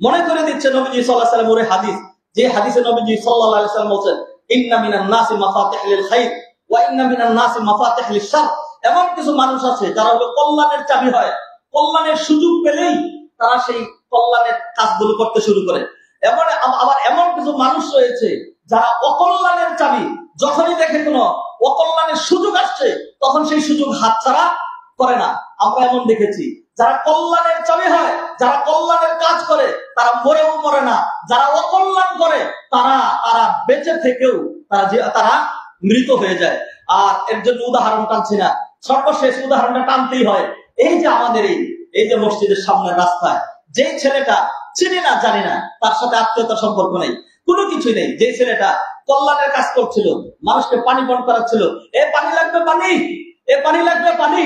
মনে করে দিচ্ছে নবীজি সাল্লাল্লাহু আলাইহি ওয়াসাল্লামের হাদিস, যে হাদিসে নবীজি সাল্লাল্লাহু আলাইহি ওয়াসাল্লাম বলেছেন, ইন্না মিনান নাসি মাফাতিহুল খায়র ওয়া ইন্না মিনান নাসি মাফাতিহুশ শার। এমন কিছু মানুষ আছে যারা হলো কল্যাণের চাবি হয়, কল্যাণের সুযোগ পেলেই তারা সেই কল্যাণের কাজগুলো করতে শুরু করে। আবার এমন কিছু মানুষ রয়েছে যারা অকল্যাণের চাবি, যখনই দেখে কোনো অকল্যাণের সুযোগ আসছে তখন সেই সুযোগ হাতছাড়া করে না। আমরা এমন দেখেছি, যারা কল্যাণের চাবি হয়, যারা কল্যাণের কাজ করে, তারা মরেও মরে না। যারা অকল্যাণ করে তারা বেঁচে থেকেও তারা মৃত হয়ে যায়। আর এর জন্য উদাহরণ টানছি না, সর্বশেষ উদাহরণটা টানতেই হয়। এই যে আমাদের এই যে মসজিদের সামনের রাস্তায় যে ছেলেটা চিনি না জানি না, তার সাথে আত্মীয়তার সম্পর্ক নেই, কোনো কিছুই নেই, যে ছেলেটা কল্যাণের কাজ করছিল, মানুষকে পানি পান করাচ্ছিল, এ পানি লাগবে পানি, এ পানি লাগবে পানি,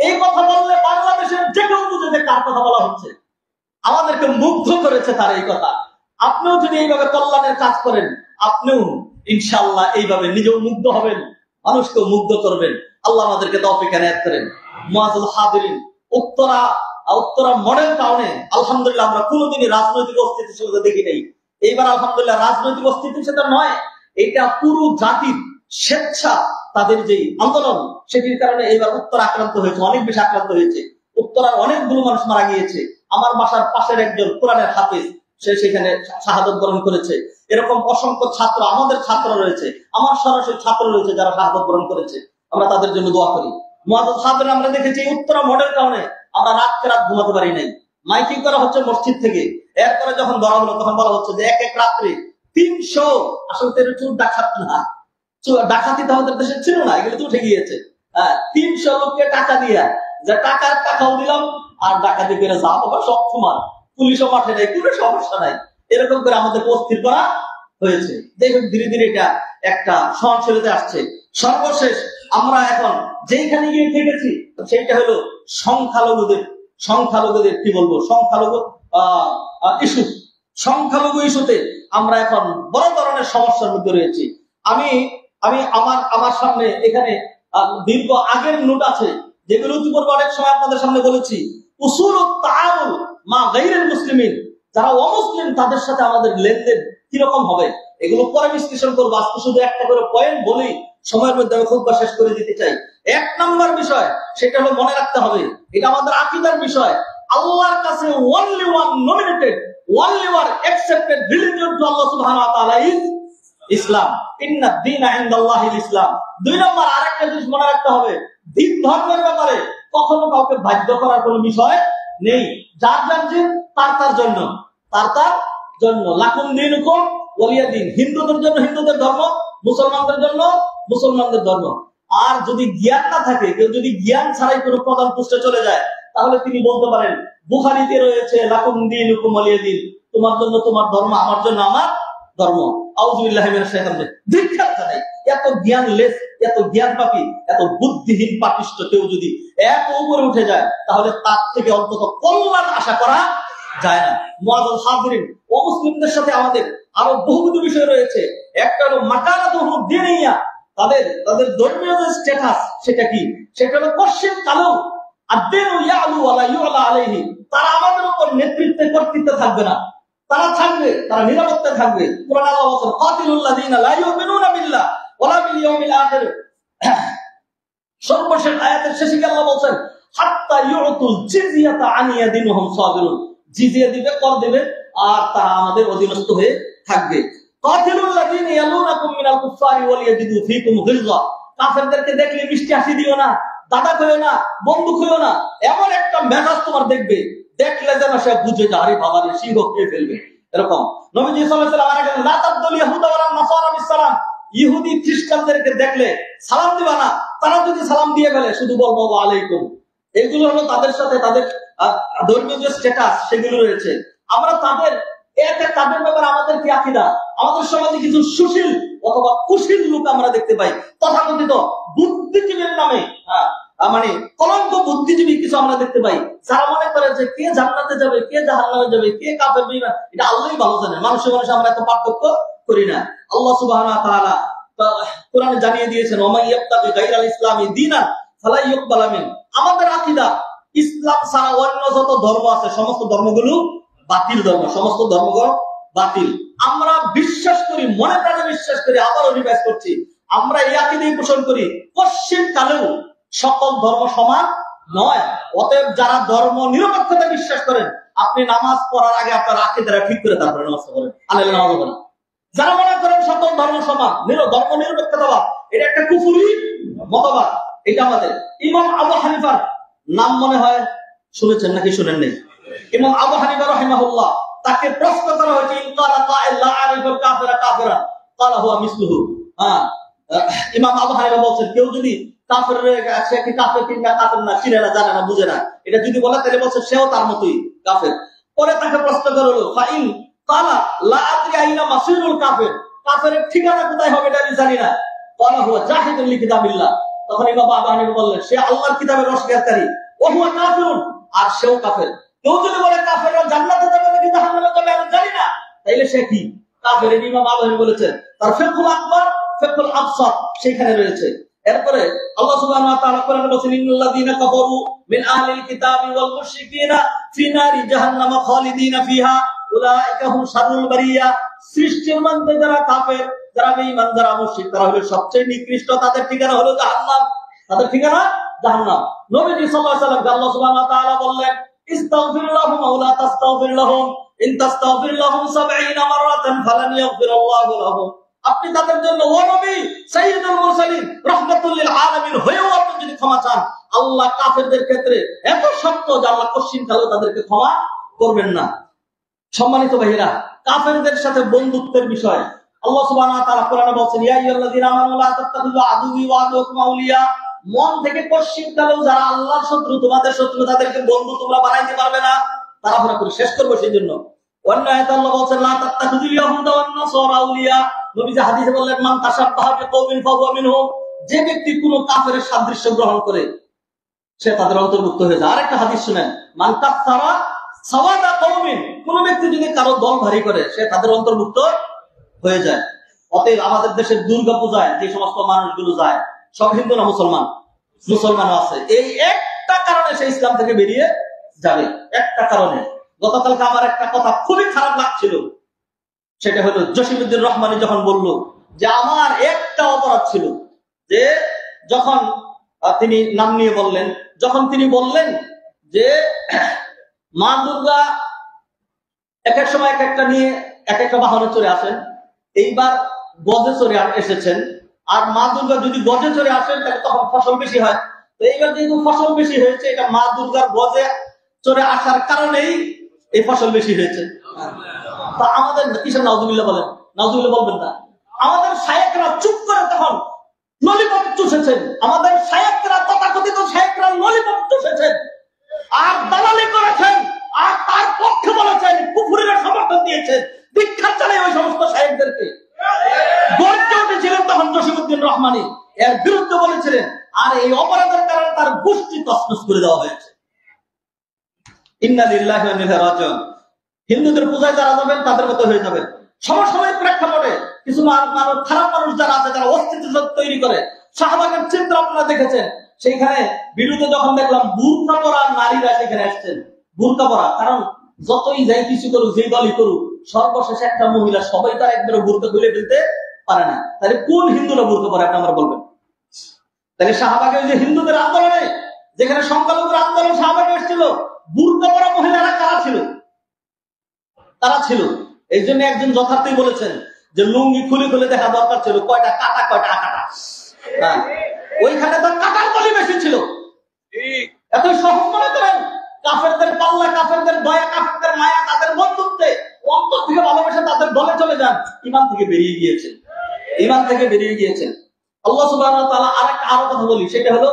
এই কথা বললে বাংলাদেশের যে কেউ বুঝে যে কার কথা বলা হচ্ছে। আমাদেরকে মুগ্ধ করেছে তার এই কথা। আপনিও যদি এইভাবে কল্যাণের কাজ করেন, আপনিও ইনশাআল্লাহ এইভাবে নিজেও মুগ্ধ হবেন, মানুষকেও মুগ্ধ করবেন। আল্লাহ আমাদেরকে তৌফিক এনায়েত করেন। মুআজ্জাজ হাজিরিন, উত্তরা মডেল টাউনে আলহামদুলিল্লাহ আমরা কোনোদিনই রাজনৈতিক অস্থিতিশীলতা দেখি নাই। এইবার আলহামদুলিল্লাহ রাজনৈতিক অস্থিতিশীলতা নয়, এটা পুরো জাতির স্বেচ্ছা, তাদের যে আন্দোলন, সেটির কারণে এইবার উত্তর আক্রান্ত হয়েছে, অনেক বেশি আক্রান্ত হয়েছে। উত্তরার অনেকগুলো মানুষ মারা গিয়েছে। আমার বাসার পাশের একজন কোরআনের হাফেজ, সে সেখানে শাহাদত বরণ করেছে। এরকম অসংখ্য ছাত্র, আমাদের ছাত্র রয়েছে, আমার সরাসরি ছাত্র রয়েছে যারা শাহাদত বরণ করেছে। আমরা তাদের জন্য দোয়া করি। মুআজ্জাজ হাজিরিন, আমরা দেখেছি উত্তরা মডেল টাউনে আমরা রাত ঘুমাতে পারি নাই। মাইকিং করা হচ্ছে মসজিদ থেকে। এরপরে যখন ধরা হলো তখন বলা হচ্ছে যে এক রাত্রে 300, আসলে চোর ডাকাত না, ডাকাতি তো আমাদের দেশে ছিল না, এগুলো তো উঠে গিয়েছে। 300 লোককে টাকা দিয়ে, যে টাকার টাকাও দিলাম আর ডাকাতি করে যা বাবা সব সমান, পুলিশও মাঠে নাই, কোনো সমস্যা নাই, এরকম করে আমাদের অস্থির করা হয়েছে। যাই হোক, ধীরে ধীরে এটা একটা সহনশীলতা আসছে। সর্বশেষ আমরা এখন যেখানে গিয়ে থেকেছি সেটা হলো সংখ্যালঘুদের কি বলবো, সংখ্যালঘু ইস্যুতে আমরা এখন বড় ধরনের সমস্যার মধ্যে রয়েছি। আমি আমার সামনে এখানে দীর্ঘ আগের নোট আছে, যেগুলো ইতিপূর্বে অনেক সময় আপনাদের সামনে বলেছি। উসুলুত তাআমুল মা গায়রিল মুসলিমিন, যারা অমুসলিম তাদের সাথে আমাদের লেনদেন কিরকম হবে, এগুলো পরে বিশ্লেষণ করবো। আজকে শুধু একটা করে পয়েন্ট বলি, সময়ের মধ্যে আমি খুব শেষ করে দিতে চাই। 1 নম্বর বিষয়, সেটা হলো মনে রাখতে হবে, এটা আমাদের আকীদার বিষয়। আল্লাহর কাছে only one nominated, only one accepted religion to Allah subhanahu wa ta'ala is ইসলাম। ইন্না দীনা ইনদাল্লাহিল ইসলাম। 2 নম্বর আরেকটা জিনিস মনে রাখতে হবে, দিন ধর্মের ব্যাপারে কখনো কাউকে বাধ্য করার কোনো বিষয় নেই। যার যার দিন তার জন্য, লাকুম দীনুকুম ওয়ালিয়া দিন। হিন্দুদের জন্য হিন্দুদের ধর্ম, মুসলমানদের জন্য মুসলমানদের ধর্ম। আর যদি জ্ঞান না থাকে, কেউ যদি জ্ঞান ছাড়াই কোনো প্রধান পোস্টে চলে যায়, তাহলে তিনি বলতে পারেন বুখারীতে রয়েছে লাকুম দীনুকুম ওয়ালিয়া দিন, তোমার জন্য তোমার ধর্ম, আমার জন্য আমার ধর্ম। আউযুবিল্লাহি মিনাশ শাইতানির রাজিম। ধিক্কার জানাই, এত জ্ঞানলেস, এত জ্ঞান পাপী, এত বুদ্ধিহীন পাপিষ্ঠ কেউ যদি এত উপরে উঠে যায়, তাহলে তার থেকে অন্তত কল্যাণ আশা করা যায় না। মুআজ্জাজ হাজিরিন, অমুসলিমদের সাথে আমাদের আরো বহুবিধ বিষয় রয়েছে। একটা হলো মাকানাতুহু দীনিয়া, তাদের ধর্মীয় যে স্ট্যাটাস, সেটা কি? সেটা হলো পশ্চিম কালো আদ-দীনু ইয়ালু ওয়া লা ইউলা আলাইহি। তারা আমাদের উপর নেতৃত্বে কর্তৃত্ব থাকবে না, তারা থাকবে, তারা নিরাপত্তা থাকবে। কোরআন আল্লাহ বলেন কাতিলুল লাযিনা লা ইউমিনুনা বিল্লাহ ওয়া লা বিল ইয়াউমিল আখির। সর্বশেষ আয়াতের শেষে কি আল্লাহ বলছেন হাত্তা ইউতুল জিজিয়াতা আন ইয়াদিন ওয়া হুম সাগিরুন, জিজিয়া দিবে, কর দিবে, আর তারা আমাদের অধীনস্থ হয়ে থাকবে। কাতিলুল লাযিনা ইয়ালুনাকুম মিনাল কুফফারি ওয়া লিয়াজিদু ফীকুম গিলযা, কাফেরদেরকে দেখলে মিষ্টি হাসি দিও না, দাদা কইও না, বন্ধু কইও না, এমন একটা মেজাজ তোমার দেখবে, দেখলে যেন সে বুঝে যায় আরে বাবা রে সিংহ খেয়ে ফেলবে। এরকম নবীজি সাল্লাল্লাহু আলাইহি ওয়াসাল্লাম বলেন লা তাবদুল ইয়াহুদা ওয়ালা নাসারা বিসসালাম, ইহুদি খ্রিস্টানদেরকে দেখলে সালাম দিবা না, তারা যদি সালাম দিয়ে ফেলে শুধু বলবো ওয়া আলাইকুম। এগুলো হলো তাদের সাথে তাদের ধর্মীয় যে স্ট্যাটাস সেগুলো রয়েছে। আমরা তাদের ব্যাপারে আমাদের কি আকীদা, আমাদের সমাজে কিছু সুশীল অথবা কুশীল লোক আমরা দেখতে পাই, তথাকথিত বুদ্ধিজীবীর নামে মানে কলঙ্ক বুদ্ধিজীবী কিছু আমরা দেখতে পাই, যারা মনে করে যে কে জান্নাতে যাবে, কে জাহান্নামে যাবে, কে কাফের বেঈমান, এটা আল্লাহই ভালো জানেন। মানুষে আমরা এত পার্থক্য করি না। আল্লাহ সুবহানাহু ওয়া তাআলা কোরআনে জানিয়ে দিয়েছেন ওয়া মাইয়াবতাগি গায়রাল ইসলামি দীনান ফালা ইউকবালা মিন। আমাদের আকীদা ইসলাম ছাড়া অন্য যত ধর্ম আছে সমস্ত ধর্মগুলো বাতিল ধর্ম, সমস্ত ধর্মগুলো বাতিল। আমরা বিশ্বাস করি, মনে প্রাণে বিশ্বাস করি, আবারও রিভাইজ করছি, আমরা এই আকীদাই পোষণ করি পশ্চিম কালেও সকল ধর্ম সমান নয়। অতএব যারা ধর্ম নিরপেক্ষতা বিশ্বাস করেন, আপনি নামাজ পড়ার আগে আপনার আকীদাটা ঠিক করে তারপরে নামাজ পড়েন, আল্লাহ নামাজ পড়েন। যারা মনে করেন সকল ধর্ম সমান, ধর্ম নিরপেক্ষতাবাদ, এটা একটা কুফরি মতবাদ। এটা আমাদের ইমাম আবু হানিফার নাম মনে হয় শুনেছেন নাকি শুনেন নেই? ইমাম আবু হানিফা রাহিমাহুল্লাহ, তাকে প্রশ্ন করা হয়েছে ইন ক্বালা কাইল লা আরিফুল কাফিরা কাফিরা ক্বালা হুয়া মিসলুহু। ইমাম আবু হানিফা বলছেন কেউ যদি কাফের সে কি কাফের কিংবা কাফের না, চিনে না, জানে না, বুঝে না, এটা যদি বলে তাহলে বলছে সেও তার মতোই কাফের। পরে তাকে প্রশ্ন করা হলো ফাইন ক্বালা লা আদরি আইনা মাসিরুল কাফির, কাফেরের ঠিকানা কোথায় হবে এটা আমি জানি না, ক্বালা হুয়া জাহিদুল লিকিতাবিল্লাহ। তখন ইমাম আবু হানিফা বললেন সে আল্লাহর কিতাবের অস্বীকারী, ওয়া হুয়া কাফিরুন, আর সেও কাফের। কেউ যদি বলে কাফেররা জান্নাতে যাবে নাকি জাহান্নামে যাবে আমি জানি না, তাইলে সে কি কাফের। ইমাম আবু হানিফা বলেছেন তার ফিকহুল আকবার ফিকহুল আবসার সেখানে রয়েছে। এরপরে আল্লাহ সুবহানাহু ওয়া তাআলা কোরআনে বলেছেন ইন্নাল্লাযীনা কাফারু মিন আহলিল কিতাবি ওয়াল মুশরিকিনা ফি নারি জাহান্নাম খালিদিনা ফিহা উলাইকা হুম শাররুল বারিয়া। সৃষ্টির মধ্যে যারা কাফের, যারা বেঈমান, যারা মুশরিক, তারা হলো সবচেয়ে নিকৃষ্ট, তাদের ঠিকানা হলো জাহান্নাম, তাদের ঠিকানা জাহান্নাম। নবীজি সাল্লাল্লাহু আলাইহি ওয়াসাল্লাম আল্লাহ সুবহানাহু ওয়া তাআলা বললেন ইস্তাগফির লাহুম আও লা তাস্তাগফির লাহুম ইন তাস্তাগফির লাহুম 70 মাররাতান ফালান ইয়াগফিরাল্লাহু লাহুম। আপনি তাদের জন্য ও নবী সাইয়্যিদুল মুরসালিন রাহমাতুল লিল আলামিন হয়েও আপনি যদি ক্ষমা চান, আল্লাহ কাফেরদের ক্ষেত্রে এত শক্ত যে আল্লাহ কোশ্চিন কালেও তাদেরকে ক্ষমা করবেন না। সম্মানিত ভাইরা, কাফেরদের সাথে বন্ধুত্বের বিষয় আল্লাহ সুবহানাহু ওয়া তাআলা কোরআনে বলেন ইয়া আইয়ুহাল্লাযীনা আমানু লা তাত্তাখিযু আদুওয়ি ওয়া আদুওয়াকুম আউলিয়া। মন থেকে কোশ্চিন কালেও যারা আল্লাহর শত্রু, তোমাদের শত্রু, তাদেরকে বন্ধু তোমরা বানাইতে পারবে না, তাড়াহুড়া করে শেষ করবে। সেই জন্য অন্য আয়াতে আল্লাহ বলেন লা তাত্তাখিযুল ইয়াহুদা ওয়ান নাসারা আউলিয়া। নবীজি হাদিসে বললেন মান তাশাব্বাহা বিকওমিন ফাহুয়া মিনহুম। যে ব্যক্তি কোন কাফেরের সাদৃশ্য গ্রহণ করে সে তাদের অন্তর্ভুক্ত হয়ে যায়। আরেকটা হাদিস শুনেন মান কাফারা সাওয়াদা কওমিন, কোন ব্যক্তি যদি কারো দল ভারী করে সে তাদের অন্তর্ভুক্ত হয়ে যায়। অতএব আমাদের দেশের দুর্গা পূজায় যে সমস্ত মানুষগুলো যায় সব হিন্দু না মুসলমান? মুসলমানও আছে। এই একটা কারণে সে ইসলাম থেকে বেরিয়ে যাবে, একটা কারণে। গতকালকে আমার একটা কথা খুবই খারাপ লাগছিল, সেটা হলো জসিমউদ্দিন রহমানী যখন বলল যে আমার একটা অপরাধ ছিল, যে যখন তিনি নাম নিয়ে বললেন, যখন তিনি বললেন যে মা দুর্গা এক এক সময় এক একটা নিয়ে এক একটা বাহনে চড়ে আসেন, এইবার গজে চড়ে এসেছেন, আর মা দুর্গা যদি গজে চড়ে আসেন তাহলে তখন ফসল বেশি হয়। তো এইবার যেহেতু ফসল বেশি হয়েছে, এটা মা দুর্গার গজে চড়ে আসার কারণেই এই ফসল বেশি হয়েছে। তা আমাদের কিসের নাউজুবিল্লাহ বলেন? নাউজুবিল্লাহ বলবেন না। আমাদের শায়েখরা চুপ করে তখন ললিপপ চুষেছেন, আমাদের শায়েখরা তথাকথিত শায়েখরা ললিপপ চুষেছেন আর দালালি করেছেন, আর তার পক্ষে বলেছেন, কুফরির সমর্থন দিয়েছেন, দীক্ষা চালায় ওই সমস্ত শায়েখদেরকে। গর্জে উঠেছিলেন তখন জসিমউদ্দিন রহমানী, এর বিরুদ্ধে বলেছিলেন, আর এই অপরাধের কারণে তার গোষ্ঠী তছনছ করে দেওয়া হয়েছে। ইন্না লিল্লাহি ওয়া ইন্না ইলাইহি রাজিউন। হিন্দুদের পূজায় যারা যাবেন তাদের মতো হয়ে যাবেন। সমসাময়িক প্রেক্ষাপটে কিছু খারাপ মানুষ যারা আছে, যারা অস্তিত্ব তৈরি করে, শাহবাগের চিত্র আপনারা দেখেছেন, সেইখানে ভিডিওতে যখন দেখলাম বুরকা পরা নারীরা সেখানে আসছেন, বুরকা পরা। কারণ যতই যাই কিছু করুক, যেই দলই করুক, সর্বশেষে একটা মহিলা সবাই তার একবারে বুরকা খুলে ফেলতে পারে না। তাহলে কোন হিন্দুরা বুরকা পরে আপনি আমরা বলবেন? তাহলে শাহবাগে ওই যে হিন্দুদের আন্দোলনে যেখানে সংখ্যালঘুর আন্দোলন শাহবাগে এসেছিল, বুরকা পরা মহিলারা কারা ছিল? তারা ছিল। এই জন্য একজন যথার্থই বলেছেন যে লুঙ্গি খুলে খুলে দেখা দরকার ছিল কয়টা কাটা কয়টা আকাটা। হ্যাঁ, ওইখানে তো কাটার বলি বেশি ছিল। এত সহজ মনে করেন? কাফেরদের পাল্লা, কাফেরদের দয়া, কাফেরদের মায়া, তাদের বন্ধুত্বে অন্তর থেকে ভালোবেসে তাদের দলে চলে যান, ইমান থেকে বেরিয়ে গিয়েছেন, ইমান থেকে বেরিয়ে গিয়েছেন। আল্লাহ সুবহানাহু ওয়া তাআলা আরো কথা বলি, সেটা হলো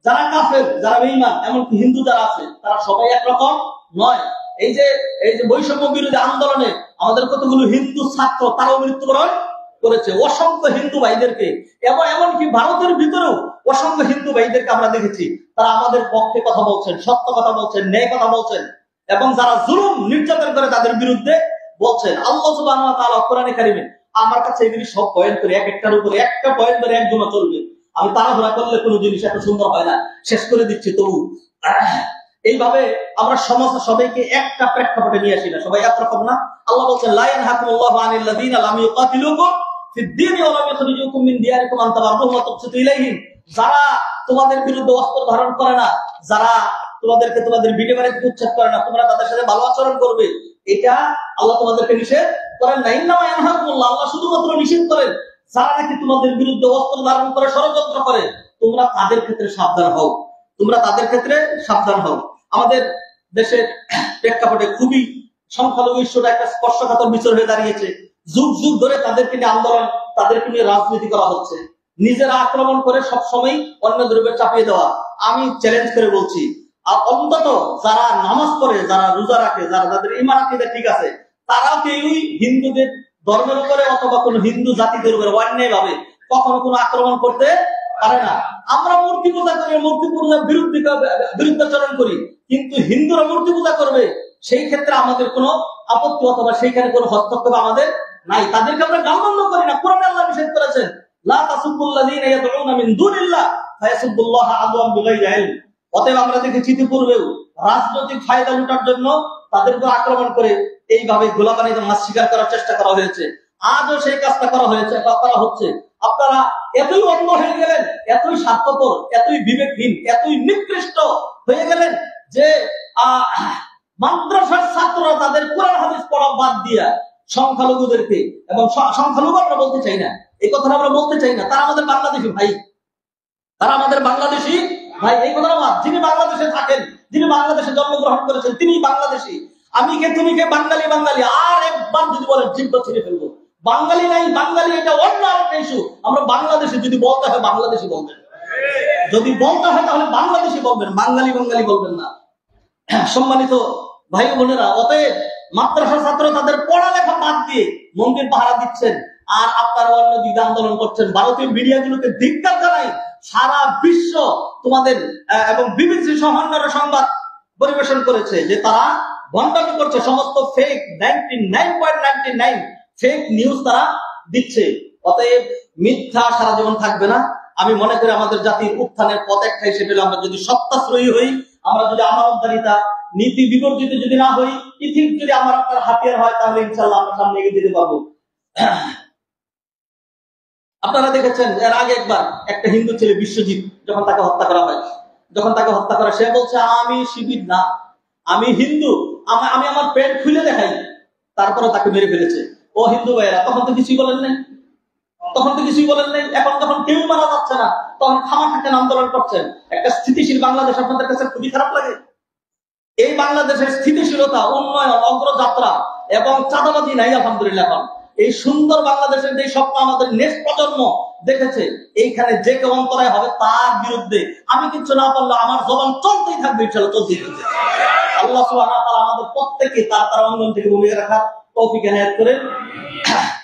যারা কাফের, যারা বেঈমান, এমনকি হিন্দু যারা আছে, তারা সবাই একরকম নয়। এই যে বৈষম্য বিরোধী আন্দোলনে আমাদের কতগুলো হিন্দু ছাত্র তারাও মৃত্যুবরণ করেছে, অসংখ্য হিন্দু ভাইদেরকে, এবং এমনকি ভারতের ভিতরেও অসংখ্য হিন্দু ভাইদেরকে আমরা দেখেছি, তারা আমাদের পক্ষে কথা বলছেন, সত্য কথা বলছেন, ন্যায় কথা বলছেন, এবং যারা জুলুম নির্যাতন করে তাদের বিরুদ্ধে বলছেন। আল্লাহ সুবহানাহু ওয়া তাআলা কোরআনে কারিমে, আমার কাছে এগুলি সব পয়েন্ট করে এক একটার উপরে একটা পয়েন্ট করে একজনও চলবে, আমি তাড়াহুড়া করলে কোনো জিনিস এত সুন্দর হয় না, শেষ করে দিচ্ছি। তবু এইভাবে আমরা সমাজ সবাইকে একটা প্রেক্ষাপটে নিয়ে আসি না, সবাই একরকম না। আল্লাহ বলছেন লা ইয়ানহাকুমুল্লাহু আনিল লাযিনা লাম ইউকাতিলুকুম ফিদ-দীনি ওয়া লাম ইখরিজুকুম মিন দিয়ারিকুম আন তাবাররুহুম ওয়া তুকসিতু ইলাইহিম। যারা তোমাদের বিরুদ্ধে অস্ত্র ধারণ করে না, যারা তোমাদেরকে তোমাদের ভিটে বাড়ি থেকে উচ্ছেদ করে না, তোমরা তাদের সাথে ভালো আচরণ করবে, এটা আল্লাহ তোমাদেরকে নিষেধ করেন না। ইন্নামা ইয়ানহাকুমুল্লাহ, আল্লাহ শুধুমাত্র নিষেধ করেন যারা নাকি তোমাদের বিরুদ্ধে অস্ত্র ধারণ করে ষড়যন্ত্র করে, তোমরা তাদের ক্ষেত্রে সাবধান হও, তোমরা তাদের ক্ষেত্রে সাবধান হও। আমাদের দেশের প্রেক্ষাপটে খুবই সংখ্যালঘু ইস্যুটা একটা স্পর্শকাতর বিষয় হয়ে দাঁড়িয়েছে। যুগ যুগ ধরে তাদেরকে নিয়ে আন্দোলন, তাদেরকে নিয়ে রাজনীতি করা হচ্ছে, নিজেরা আক্রমণ করে সবসময় অন্যদের উপর চাপিয়ে দেওয়া। আমি চ্যালেঞ্জ করে বলছি, আর অন্তত যারা নামাজ পড়ে, যারা রোজা রাখে, যারা যাদের ঈমান আকীদা ঠিক আছে, তারাও কেউই হিন্দুদের ধর্মের উপরে অথবা কোনো হিন্দু জাতিদের উপরে অন্যায় ভাবে কখনো কোনো আক্রমণ করতে পারে না। আমরা মূর্তি পূজা করি, মূর্তি পূজার বিরুদ্ধাচরণ করি, কিন্তু হিন্দুরা মূর্তি পূজা করবে, সেই ক্ষেত্রে আমাদের কোনো আপত্তি অথবা সেইখানে কোনো হস্তক্ষেপ আমাদের নাই। তাদেরকে আমরা গালমন্দ করি না। কোরআনে আল্লাহ নিষেধ করেছেন লা তাসুবুল্লাযীনা ইয়াদউনা মিন দুনিল্লাহ ফায়াসুবুল্লাহ আদওয়ান বিগাইরি ইলম। অতএব আমরা দেখেছি ইতিপূর্বেও রাজনৈতিক ফায়দা লুটার জন্য তাদের উপর আক্রমণ করে এইভাবে গোলাবানিতে মাছ শিকার করার চেষ্টা করা হয়েছে। আজও সেই কাজটা করা হয়েছে বা করা হচ্ছে। আপনারা এতই অন্ধ হয়ে গেলেন, এতই স্বার্থপর, এতই বিবেকহীন, এতই নিকৃষ্ট হয়ে গেলেন যে মাদ্রাসার ছাত্ররা তাদের কোরআন হাদিস পড়া বাদ দিয়া সংখ্যালঘুদেরকে, এবং সংখ্যালঘু আমরা বলতে চাই না, এই কথাটা আমরা বলতে চাই না, তারা আমাদের বাংলাদেশি ভাই, তারা আমাদের বাংলাদেশি ভাই। এই কথাটা বাদ, যিনি বাংলাদেশে থাকেন, যিনি বাংলাদেশে জন্মগ্রহণ করেছেন, তিনি বাংলাদেশি। আমি কে তুমি কে, বাঙালি বাঙালি, আর একবার যদি বলেন জিব্বা ছিঁড়ে ফেলবো। বাঙালি নাই, বাঙালি এটা অন্য আরেকটা ইস্যু। আমরা বাংলাদেশে যদি বলতে হয় বাংলাদেশি বলবেন, যদি বলতে হয় তাহলে বাংলাদেশি বলবেন, বাঙালি বাঙালি বলবেন না। সম্মানিত ভাই বোনেরা, অতএব মাদ্রাসা ছাত্র তাদের পড়ালেখা বাদ দিয়ে মন্দির পাহারা দিচ্ছেন, আর আপনারা অন্য দিকে আন্দোলন করছেন। ভারতীয় মিডিয়াগুলোকে ধিক্কার জানাই, সারা বিশ্ব তোমাদের এবং বিবিসি সহ অন্যান্য সংবাদ পরিবেশন করেছে যে তারা ভণ্ডামি করছে, সমস্ত ফেক 99.99 ফেক নিউজ তারা দিচ্ছে। অতএব মিথ্যা সারা জীবন থাকবে না। আমি মনে করি আমাদের জাতির উত্থানের পথ একটাই, সেটা হলো আমরা যদি সত্যাশ্রয়ী হই, আমরা যদি আমানতদারিতা, নীতি বিবর্জিত যদি না হই, ইথিক যদি আমার আপনার হাতিয়ার হয়, তাহলে ইনশাআল্লাহ আমরা সামনে এগিয়ে যেতে পারবো। আপনারা দেখেছেন এর আগে একবার একটা হিন্দু ছেলে বিশ্বজিৎ, যখন তাকে হত্যা করা হয়, সে বলছে আমি শিবির না, আমি হিন্দু, আমি আমার পেট খুলে দেখাই, তারপরে তাকে মেরে ফেলেছে। ও হিন্দু ভাইয়েরা, তখন তো কিছুই বলেন নাই, এখন যখন কেউ মারা যাচ্ছে না, তখন খামাখাটেন আন্দোলন করছেন। একটা স্থিতিশীল বাংলাদেশ আপনাদের কাছে খুবই খারাপ লাগে? এই বাংলাদেশের স্থিতিশীলতা, উন্নয়ন, অগ্রযাত্রা এবং চাঁদাবাজি নাই আলহামদুলিল্লাহ। এখন এই সুন্দর বাংলাদেশের যে স্বপ্ন আমাদের নেক্সট প্রজন্ম দেখেছে, এইখানে যে কেউ অন্তরায় হবে তার বিরুদ্ধে আমি কিছু না পারলে আমার জবান চলতেই থাকবে, চলতেই থাকবে। আল্লাহ সুবহানাহু ওয়া তাআলা আমাদের প্রত্যেককে তার অঙ্গন থেকে ভূমিকা রাখার তৌফিক এনায়েত করেন।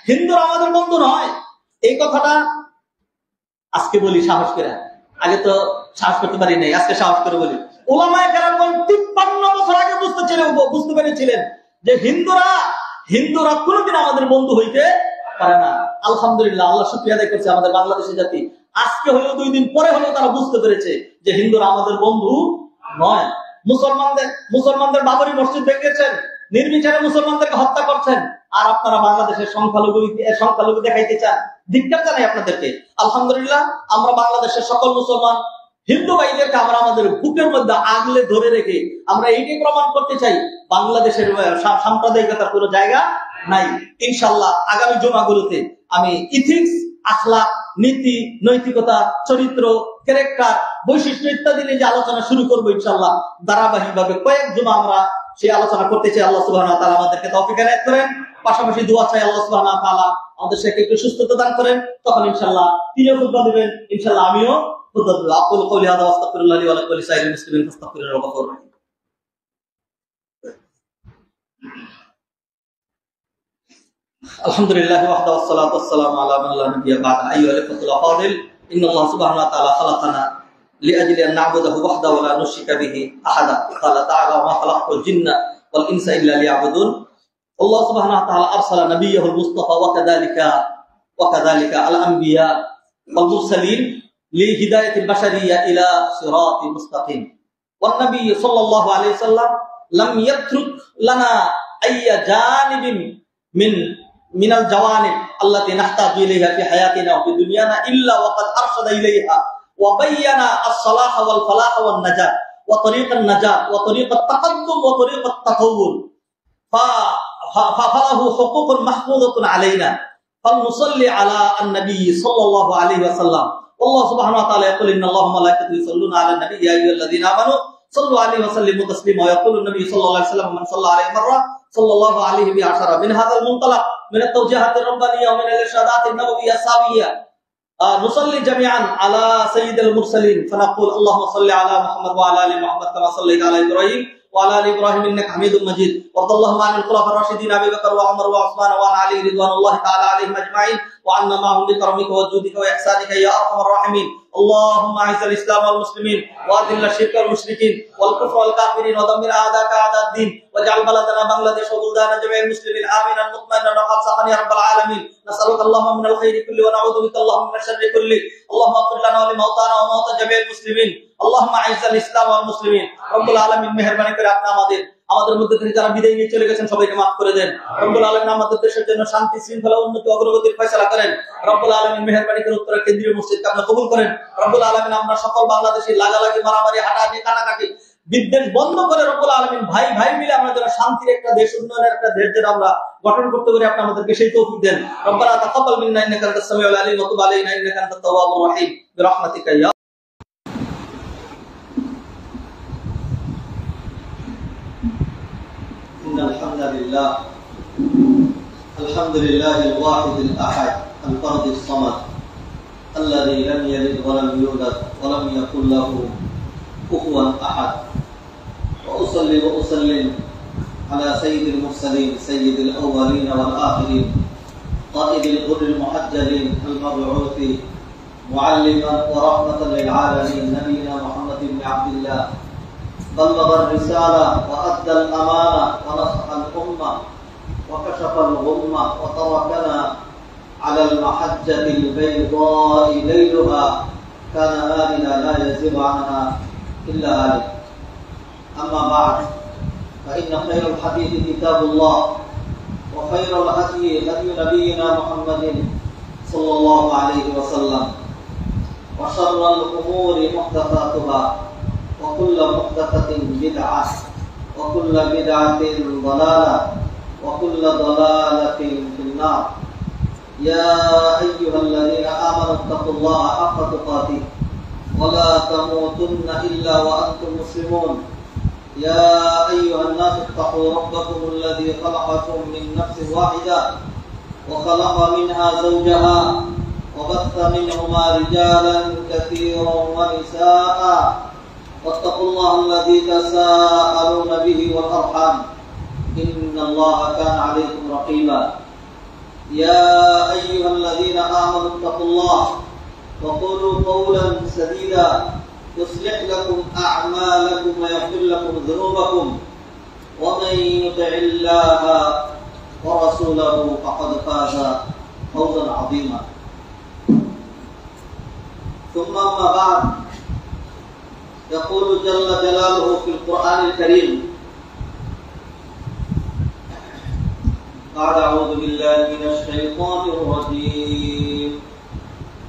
হিন্দুরা আমাদের বন্ধু নয়, এই কথাটা আজকে বলি সাহস করে, আগে তো সাহস করতে পারি নাই, আজকে সাহস করে বলি। উলামায়ে কেরামগণ 53 বছর আগে বুঝতে পেরেছিলেন যে হিন্দুরা কোনোদিন আমাদের বন্ধু হইতে পারে না। আলহামদুলিল্লাহ, আল্লাহ শুকরিয়া আদায় করছে আমাদের বাংলাদেশের জাতি আজকে হলেও 2 দিন পরে হলেও তারা বুঝতে পেরেছে যে হিন্দুরা আমাদের বন্ধু নয়। মুসলমানদের বাবরি মসজিদ ভেঙেছেন, নির্বিচারে মুসলমানদেরকে হত্যা করছেন, আর আপনারা বাংলাদেশের সংখ্যালঘু দেখাইতে চান। ধিক্কার জানাই আপনাদেরকে। আলহামদুলিল্লাহ আমরা বাংলাদেশের সকল মুসলমান হিন্দু ভাইদেরকে আমরা আমাদের বুকের মধ্যে আগলে ধরে রেখে আমরা এইটাই প্রমাণ করতে চাই বাংলাদেশের সাম্প্রদায়িকতার কোনো জায়গা নাই। ইনশাআল্লাহ আগামী জুমাগুলোতে আমি ইথিক্স, আখলাক, নীতি, নৈতিকতা, চরিত্র, ক্যারেক্টার, বৈশিষ্ট্য ইত্যাদি নিয়ে যে আলোচনা শুরু করবো ইনশাআল্লাহ ধারাবাহিকভাবে কয়েক জুমা আমরা সেই আলোচনা করতে চাই। আল্লাহ সুবহানাহু ওয়া তাআলা আমাদেরকে তৌফিক এনায়েত করেন। পাশাপাশি দোয়া চাই আল্লাহ সুবহানাহু ওয়া তাআলা আমাদের সাথে একটু সুস্থতা দান করেন। তখন ইনশাআল্লাহ তিনিও খুতবা দিবেন, ইনশাআল্লাহ আমিও খুতবা দেব। আকুলু কওলি হাযা ওয়া আস্তাগফিরুল্লাহ লি ওয়া লাকুম ওয়া লিসাইরিল মুসলিমিন ফাস্তাগফিরুহু ইন্নাহু গফুরুর রাহিম। আলহামদুলিল্লাহ ওয়াহদাহু ওয়াসসালাতু ওয়াসসালামু আলা মান লা নাবিয়্যা বা'দা। আইয়ুহাল ইখওয়াতুল আফাদিল, ইন্নাল্লাহ সুবহানাহু ওয়া তাআলা খালাকানা লিআজলি আন না'বুদাহু ওয়াহদাহু ওয়া লা নুশরিকা বিহি আহাদা। ক্বালা তাআলা মা খালাকতুল জিন্না ওয়াল ইনসা ইল্লা লিয়া'বুদুন। আল্লাহ সুবহানাহু ওয়া তাআলা আরসালা নাবিয়্যাহুল মুস্তাফা ওয়া কাযালিকা আল আমবিয়া ওয়াল মুরসালিন লিহিদায়াতিল বাশারিয়্যা ইলা সিরাতিল মুস্তাকিম। ওয়ান নাবিয়্য সাল্লাল্লাহু আলাইহি ওয়াসাল্লাম লাম ইয়াতরুক লানা আইয়া জানিবিন মিনাল জাওয়ানিব আল্লাতী নাহতাজু ইলাইহা ফি হায়াতিনা ওয়া ফি দুনিয়ানা ইল্লা ওয়া কাদ আরশাদা ইলাইহা ওয়া বায়্যানা আস-সালাহ ওয়াল ফালাহ ওয়ান নাজাত ওয়া তরিকান নাজাত ওয়া তরিকাত তাকাদ্দুম ওয়া তরিকাত তাতাওউর ফালাহু হুকুকুন মাহফুযাতুন আলাইনা ফালনুসাল্লি আলা আন-নবী সাল্লাল্লাহু আলাইহি ওয়াসাল্লাম। আল্লাহ সুবহানাহু ওয়া তাআলা ইয়াকুল ইন্নাল্লাহা ওয়া মালাইকাতাহু ইউসাল্লুনা আলান নবী ইয়া আইয়ুহাল্লাযীনা আমানু সাল্লু আলাইহি ওয়া সাল্লিমু তাসলিমা। ওয়া ইয়াকুলু an-নবী সাল্লাল্লাহু আলাইহি ওয়াসাল্লাম মান সাল্লা আলাইহি মাররা সাল্লাল্লাহু আলাইহি বি'আশারা। মিন হাযাল মুনতালাক মিন আত-তাওজিহাত আর-রাব্বানিyyah ওয়া মিন al-irshādat an-nabawiyyah as-sabiyyah নুসাল্লি জামিআন আলা সাইয়্যিদিল মুরসালিন ফানাকুল আল্লাহুম্মা সাল্লি আলা মুহাম্মাদ ওয়া আলা আলি মুহাম্মাদ কামা সাল্লাইতা আলা ইব্রাহিম وعلى آل إبراهيم إنك حميد مجيد. وارض اللهم عن الخلفاء الراشدين أبي بكر وعمر وعثمان وعن علي رضوان الله تعالى عليهم أجمعين وعنا معهم بكرمك وجودك وإحسانك يا أرحم الراحمين. اللهم أعز الإسلام والمسلمين وأذل الشرك والمشركين والكفر والكافرين ودمر أعداءك أعداء الدين واجعل بلدنا بنغلاديش وبلدان جميع المسلمين آمنا مطمئنا وخالصا يا رب العالمين. نسألك اللهم من الخير كله ونعوذ بك اللهم من الشر كله. اللهم اغفر لنا ولموتانا وموتى جميع المسلمين. اللهم أعز الإسلام والمسلمين. رب العالمين মেহেরবানি করে আপনি আমাদের মধ্যে থেকে যারা বিদায় নিয়ে চলে গেছেন সবাইকে মাফ করে দেন। রব্বুল আলামিন আমাদের দেশের জন্য শান্তি, শৃঙ্খলা, উন্নতি, অগ্রগতির ফয়সালা করেন। রব্বুল আলামিন মেহেরবানি করে উত্তরা কেন্দ্রীয় মসজিদকে আপনি কবুল করেন। রব্বুল আলামিন আমরা সকল বাংলাদেশী লাগালাগি, মারামারি, হাঁটাহাঁটি, কাটাকাটি, বিদ্বেষ বন্ধ করে রব্বুল আলামিন ভাই ভাই মিলে আমরা যারা শান্তির একটা দেশ, উন্নয়নের একটা দেশ যেটা আমরা গঠন করতে পারি আপনি আমাদেরকে সেই তৌফিক দেন। রব্বানা তাকাব্বাল মিন্না ইন্নাকা আনতাস সামিউল আলিম ওয়া তুব আলাইনা ইন্নাকা আনতাত তাওয়াবুর রহিম বিরহমাতিকা ইয়া الحمد لله الواحد الأحد الفرد الصمد الذي لم يلد ولم يولد ولم يكن له كفوا أحد. وأصلي وأسلم على سيد المرسلين سيد الأولين والآخرين قائد الغر المحجلين المبعوث معلما ورحمة للعالمين نبينا محمد بن عبد الله بلغ الرسالة وأدى الأمانة ونصح الأمة وكشف الغمة وتركنا على المحجة البيضاء ليلها كنهارها لا يزيغ عنها إلا هالك. أما بعد فإن خير الحديث كتاب الله وخير الهدي هدي نبينا محمد صلى الله عليه وسلم وشر الأمور محدثاتها وكل محدثة بدعة وكل بدعة ضلالة وكل ضلالة في النار. يا أيها الذين آمنوا اتقوا الله حق تقاته ولا تموتن إلا وأنتم مسلمون. يا أيها الناس اتقوا ربكم الذي خلقكم من نفس واحدة وخلق منها زوجها وبث منهما رجالا كثيرا ونساء واتقوا الله الذي تساءلون به والأرحام إن الله كان عليكم رقيبا. يا أيها الذين آمنوا اتقوا الله وقولوا قولا سديدا يصلح لكم أعمالكم ويغفر لكم ذنوبكم ومن يطع الله ورسوله فقد فاز فوزا عظيما. ثم أما بعد يقول جل جلاله في القرآن الكريم بعد أعوذ بالله من الشيطان الرجيم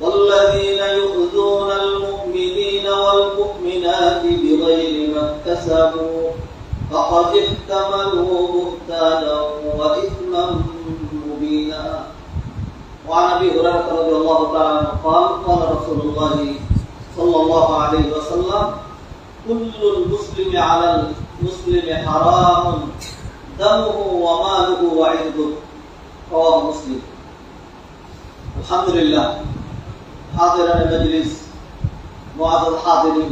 والذين يؤذون المؤمنين والمؤمنات بغير ما اكتسبوا فقد احتملوا بهتانا وإثما مبينا. وعن أبي هريرة رضي الله تعالى عنه قال قال رسول الله صلى الله عليه وسلم كل المسلم على المسلم حرام دمه وماله وعرضه رواه مسلم. الحمد لله. হাজিরান মজলিস, মুআজ্জাজ হাজিরিন,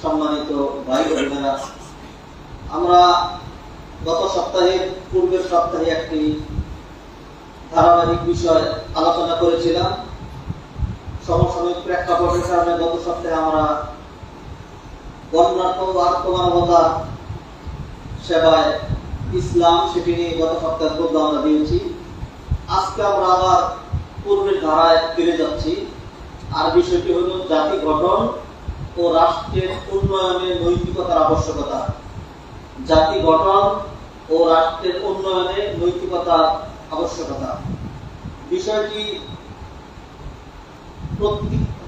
সম্মানিত ভাই বোনেরা, আমরা গত সপ্তাহে পূর্বের সপ্তাহে একটি ধারাবাহিক বিষয় আলোচনা করেছিলাম। সমসাময়িক প্রেক্ষাপটের কারণে গত সপ্তাহে আমরা বর্ণাঢ্য আত্মমানবতা সেবায় ইসলাম সেটি নিয়ে গত সপ্তাহে প্রোগ্রাম আমরা দিয়েছি। আজকে আমরা আবার পূর্বের ধারায় ফিরে যাচ্ছি। আর বিষয়টি হল জাতি গঠন ও রাষ্ট্রের উন্নয়নে নৈতিকতার আবশ্যকতা। জাতি গঠন ও রাষ্ট্রের উন্নয়নে নৈতিকতার আবশ্যকতা বিষয়টি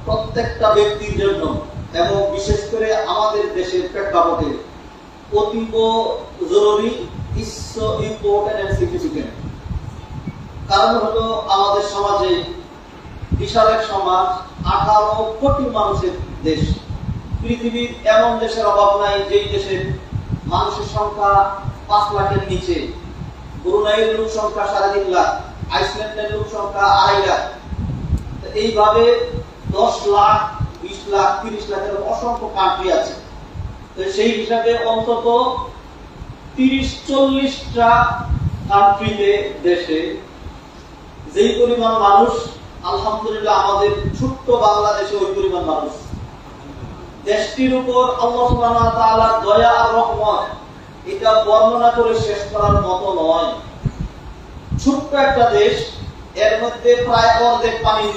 প্রত্যেকটা ব্যক্তির জন্য এবং বিশেষ করে আমাদের দেশের প্রেক্ষাপটে অতীব জরুরি, ইম্পর্টেন্ট এন্ড সিগনিফিকেন্ট। কারণ হলো আমাদের সমাজে বিশাল এক সমাজ, 18 কোটি মানুষের দেশ। পৃথিবীর এমন দেশের অভাব নাই যেই দেশের মানুষের সংখ্যা 5 লাখের নিচে। ব্রুনাইয়ের লোক সংখ্যা 3.5 লাখ, আইসল্যান্ডের লোক সংখ্যা 2.5 লাখ। এইভাবে 10 লাখ, 20 লাখ, 30 লাখের অসংখ্য কান্ট্রি আছে। তো সেই হিসাবে অন্তত 30-40টা কান্ট্রিতে দেশে যেই পরিমাণ মানুষ, আলহামদুলিল্লাহ আমাদের ছোট্ট বাংলাদেশে ওই পরিমাণ মানুষ। দেশটির উপর আল্লাহ সুবহানাহু ওয়া তাআলার দয়া আর রহমত এটা বর্ণনা করে শেষ করার মতো নয়। ছোট্ট একটা দেশ, এর মধ্যে প্রায় অর্ধেক পানির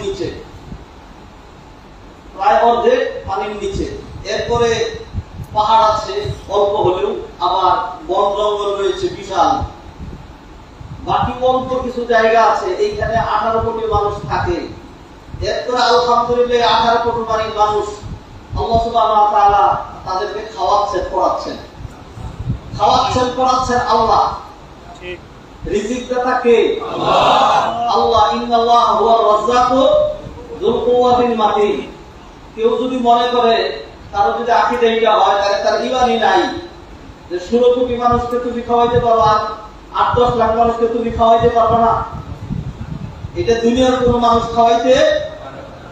নিচে, এরপরে পাহাড় আছে অল্প হলেও, আবার বন জঙ্গল রয়েছে বিশাল। বাকি অল্প কিছু জায়গা আছে, এইখানে 18 কোটি মানুষ থাকে। এরপরে আলহামদুলিল্লাহ 18 কোটি মানুষ আল্লাহ সুবহানাহু ওয়া তাআলা তাদেরকে খাওয়াচ্ছেন পড়াচ্ছেন আল্লাহ। রিজিক দাতা কে? আল্লাহ। ইন্নাল্লাহ হুয়ার রাজ্জাকু যুল কুওয়াতিল মাতিন। কেউ যদি মনে করে, কারো যদি আকীদা এটা হয়, তাহলে তার ঈমানই নাই যে 16 কোটি মানুষকে তুমি খাওয়াইতে পারো আর 8-10 লাখ মানুষকে তুমি খাওয়াইতে পারবে না। এটা দুনিয়ার কোনো মানুষ খাওয়াইতে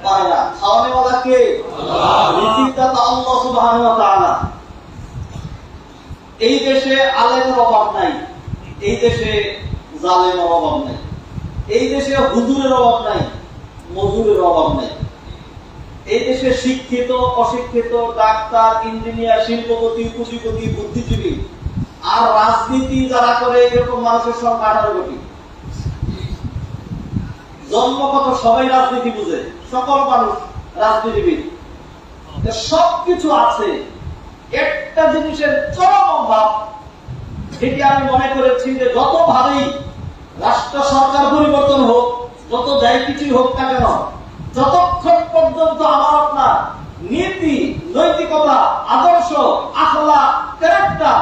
পারে না। খাওয়ানেওয়ালা কে? আল্লাহ। রিজিক দাতা আল্লাহ সুবহানাহু ওয়া তাআলা। এই দেশে আলেমের অভাব নাই, এই দেশে জালেমের অভাব নাই, এই দেশে হুজুরের অভাব নাই, মজুরের অভাব নাই। এই দেশে শিক্ষিত, অশিক্ষিত, ডাক্তার, ইঞ্জিনিয়ার, শিল্পপতি, পুঁজিপতি, বুদ্ধিজীবী আর রাজনীতি যারা করে এরকম মানুষের সংখ্যা 18 কোটি। জন্মগত সবাই রাজনীতি বুঝে, সকল মানুষ রাজনীতিবিদ। সবকিছু আছে, একটা জিনিসের চরম অভাব। এটি আমি মনে করেছি যে যত ভাবেই রাষ্ট্র সরকার পরিবর্তন হোক, যত যাই কিছুই হোক না কেন, যতক্ষণ পর্যন্ত আমার আপনার নীতি, নৈতিকতা, আদর্শ, আখলাক, ক্যারেক্টার,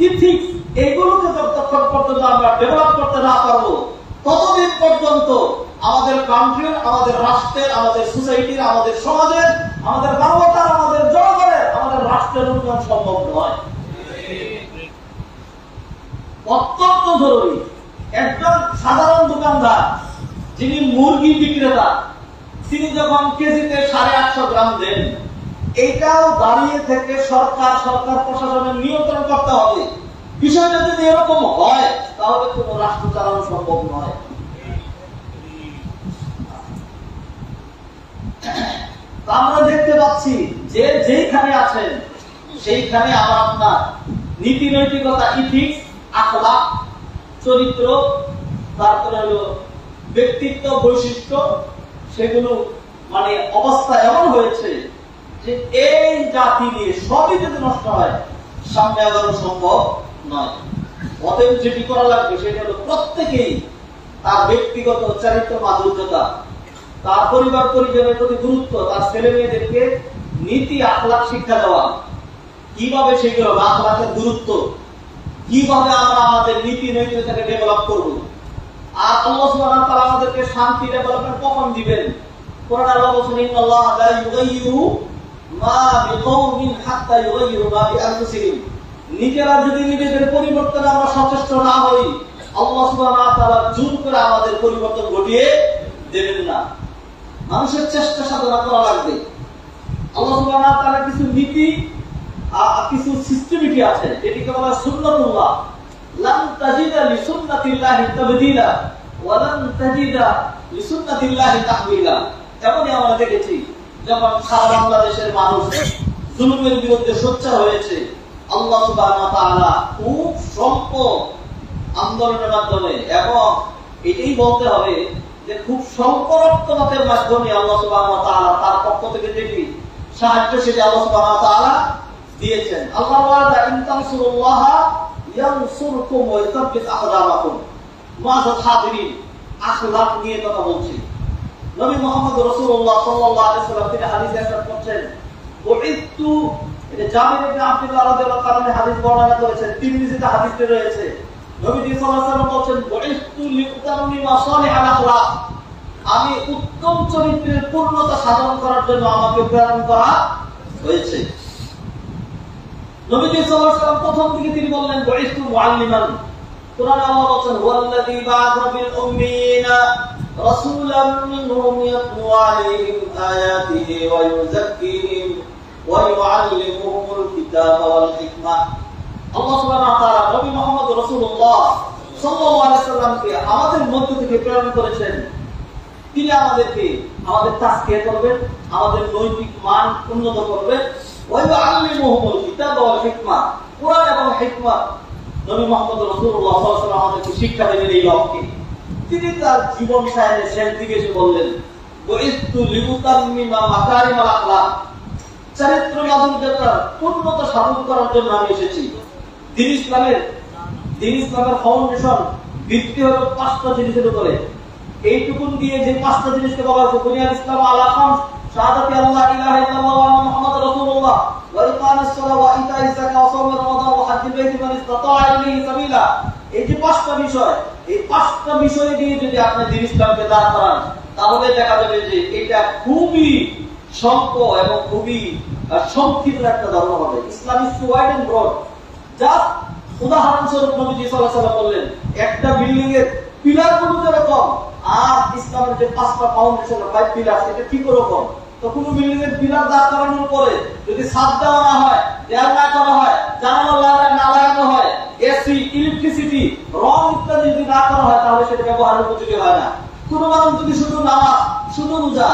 ইথিক্স এগুলোকে যতক্ষণ পর্যন্ত আমরা ডেভেলপ করতে না পারবো, ততদিন পর্যন্ত আমাদের কান্ট্রির, আমাদের রাষ্ট্রের, আমাদের সোসাইটির, আমাদের সমাজের, আমাদের মানবতার, আমাদের জনগণের, আমাদের রাষ্ট্রের উন্নয়ন সম্ভব নয়। অত্যন্ত জরুরি। একজন সাধারণ দোকানদার যিনি মুরগি বিক্রেতা, তিনি যখন কেজিতে 850 গ্রাম দেন, এইটাও দাঁড়িয়ে থেকে সরকার প্রশাসনের নিয়ন্ত্রণ করতে হবে। বিষয়টা যদি এরকম হয় তাহলে কোন রাষ্ট্র চালানো সম্ভব নয়। আমরা দেখতে পাচ্ছি যে যেইখানে আছেন সেইখানে আমার আপনার নীতি, নৈতিকতা, ইথিক্স, আখলাক, চরিত্র, তারপরে হলো ব্যক্তিত্ব, বৈশিষ্ট্য, সেগুলো মানে অবস্থা এমন হয়েছে যে এই জাতি নিয়ে সবই যদি নষ্ট হয়, সামনে আগানো সম্ভব নয়। অতএব যেটি করা লাগবে সেটা হলো প্রত্যেকেই তার ব্যক্তিগত চরিত্র মাধুর্যতা, তার পরিবার পরিজনের প্রতি গুরুত্ব, তার ছেলে মেয়েদেরকে নীতি আখলাক শিক্ষা দেওয়া, কিভাবে সেগুলো আখলাকের গুরুত্ব, কিভাবে আমরা আমাদের নীতি নৈতিকতাকে ডেভেলপ করব। আর আল্লাহ সুবহানাহু ওয়া তাআলা আমাদেরকে শান্তি ডেভেলপমেন্ট কখন দিবেন? কোরআন আল্লাহ বলেন ইন্নাল্লাহ লা ইউগাইয়িরু মা বিকাওমিন হাত্তা ইউগাইয়িরু মা বিআনফুসিহিম। নিজেরা যদি নিজেদের পরিবর্তনে আমরা সচেষ্ট না হই, আল্লাহ সুবহানাহু ওয়া তাআলা জোর করে আমাদের পরিবর্তন ঘটিয়ে দেবেন না। মানুষের চেষ্টা সাধনা করা লাগবে। আল্লাহ সুবহানাহু ওয়া তাআলা কিছু নীতি কিছু সিস্টেমিটি আছে, এটিকে বলা হয় সুন্নাতুল্লাহ। লান তাজিদা লিসুন্নাতিল্লাহি তাবদীলা ওয়া লান তাজিদা লিসুন্নাতিল্লাহি তাহওয়িলা। এমনই আমরা দেখেছি যখন সারা বাংলাদেশের মানুষ জুলুমের বিরুদ্ধে সোচ্চার হয়েছে, আল্লাহ সুবহানাহু ওয়া তাআলা খুব স্বল্প আন্দোলনের মাধ্যমে, এবং এটাই বলতে হবে যে খুব স্বল্প রক্তপাতের মাধ্যমে আল্লাহ সুবহানাহু ওয়া তাআলা তার পক্ষ থেকে যেটি সাহায্য সেটা আল্লাহ সুবহানাহু ওয়া তাআলা দিয়েছেন। আল্লাহ ওয়াদা ইন তানসুরুল্লাহ ইয়ানসুরকুম ওয়া ইসাব্বিত আকদামাকুম। মুআজ্জাজ হাজিরিন, আখলাক নিয়ে কথা বলছি। নবী মুহাম্মদ রাসূলুল্লাহ সাল্লাল্লাহু আলাইহি ওয়াসাল্লাম তিনি হাদিসে ইরশাদ করছেন, বুইতু, এটা জাবির ইবনে আব্দুল্লাহ রাদিয়াল্লাহু তাআলা হাদিস বর্ণনা করেছেন, তিরমিজিতে হাদিসটি রয়েছে। নবীজি সাল্লাল্লাহু আলাইহি ওয়াসাল্লাম বলেন, বুইতু লিউতাম্মিমা সালিহাল আখলাক, আমি উত্তম চরিত্রের পূর্ণতা সাধন করার জন্য আমাকে প্রেরণ করা হয়েছে। নবীজি সাল্লাল্লাহু আলাইহি ওয়াসাল্লাম প্রথম দিকে তিনি বললেন বুইতু মুআল্লিমান। কুরআনে আল্লাহ বলেন, হুয়াল্লাযী বা'আথা বিল উম্মিয়িনা রাসূলাম মিনহুম ইয়াতলু আলাইহিম আয়াতিহি ওয়া ইউযাক্কিহিম ওয়া ইউআল্লিমুহুমুল কিতাবা ওয়াল হিকমা। আল্লাহ সুবহানাহু ওয়া তাআলা নবী মুহাম্মদ রাসূলুল্লাহ সাল্লাল্লাহু আলাইহি ওয়াসাল্লামকে আমাদের মধ্য থেকে প্রেরণ করেছেন। তিনি আমাদেরকে আমাদের তাজকিয়া করবেন, আমাদের নৈতিক মান উন্নত করবেন। ওয়া ইউআল্লিমুহুমুল কিতাবা ওয়াল হিকমা, কুরআন এবং হিকমত নবী মুহাম্মদ রাসূলুল্লাহ সাল্লাল্লাহু আলাইহি ওয়াসাল্লাম আমাদেরকে শিক্ষা দেবেন এই লক্ষ্যে। তিনি তার জীবন সায়নের শেষ দিকে এসে বললেন, বুইতু লিউতাম্মিমা মাকারিমাল আখলাক, চরিত্র মাধুর্যতার পূর্ণতা সাধন করার জন্য আমি এসেছি। দ্বীন ইসলামের ফাউন্ডেশন ভিত্তি হলো 5টা জিনিসের উপরে। এইটুকুন দিয়ে যে 5টা জিনিসকে বলা হয়েছে, বুনিয়াল ইসলাম আলা খামস, শাহাদাতি আল্লাহ ইলাহা ইল্লাল্লাহ ওয়া আন্না মুহাম্মাদার রাসূলুল্লাহ ওয়া ইকামিস সালাহ ওয়া ইতাইজ যাকাত ওয়া সাওম রমাদান ওয়া হজ্জুল বাইতি মান ইসতাতাআ ইলাইহি সাবিলা। এই যে 5টা বিষয়, এই 5টা বিষয় দিয়ে যদি আপনি দ্বীন ইসলামকে দাঁড় করান, তাহলে দেখা যাবে যে এটা খুবই স্বল্প এবং খুবই সংক্ষিপ্ত একটা ধর্ম হবে। Islam is wide and broad. Just উদাহরণস্বরূপ নবীজি সাল্লাল্লাহু আলাইহি ওয়াসাল্লাম বললেন, একটা বিল্ডিং এর পিলার গুলো যেরকম আর ইসলামের যে 5টা ফাউন্ডেশন 5 পিলার সেটা ঠিক ওরকম। তো কোন বিল্ডিং এর পিলার দাঁড় করানোর পরে যদি ছাদ দেওয়া না হয়, দেয়াল না করা হয়, জানালা না লাগানো হয়, এসি, ইলেকট্রিসিটি, রং ইত্যাদি যদি না করা হয়, তাহলে সেটা ব্যবহারের উপযোগী হয় না। কোন মানুষ যদি শুধু নামাজ, শুধু রোজা,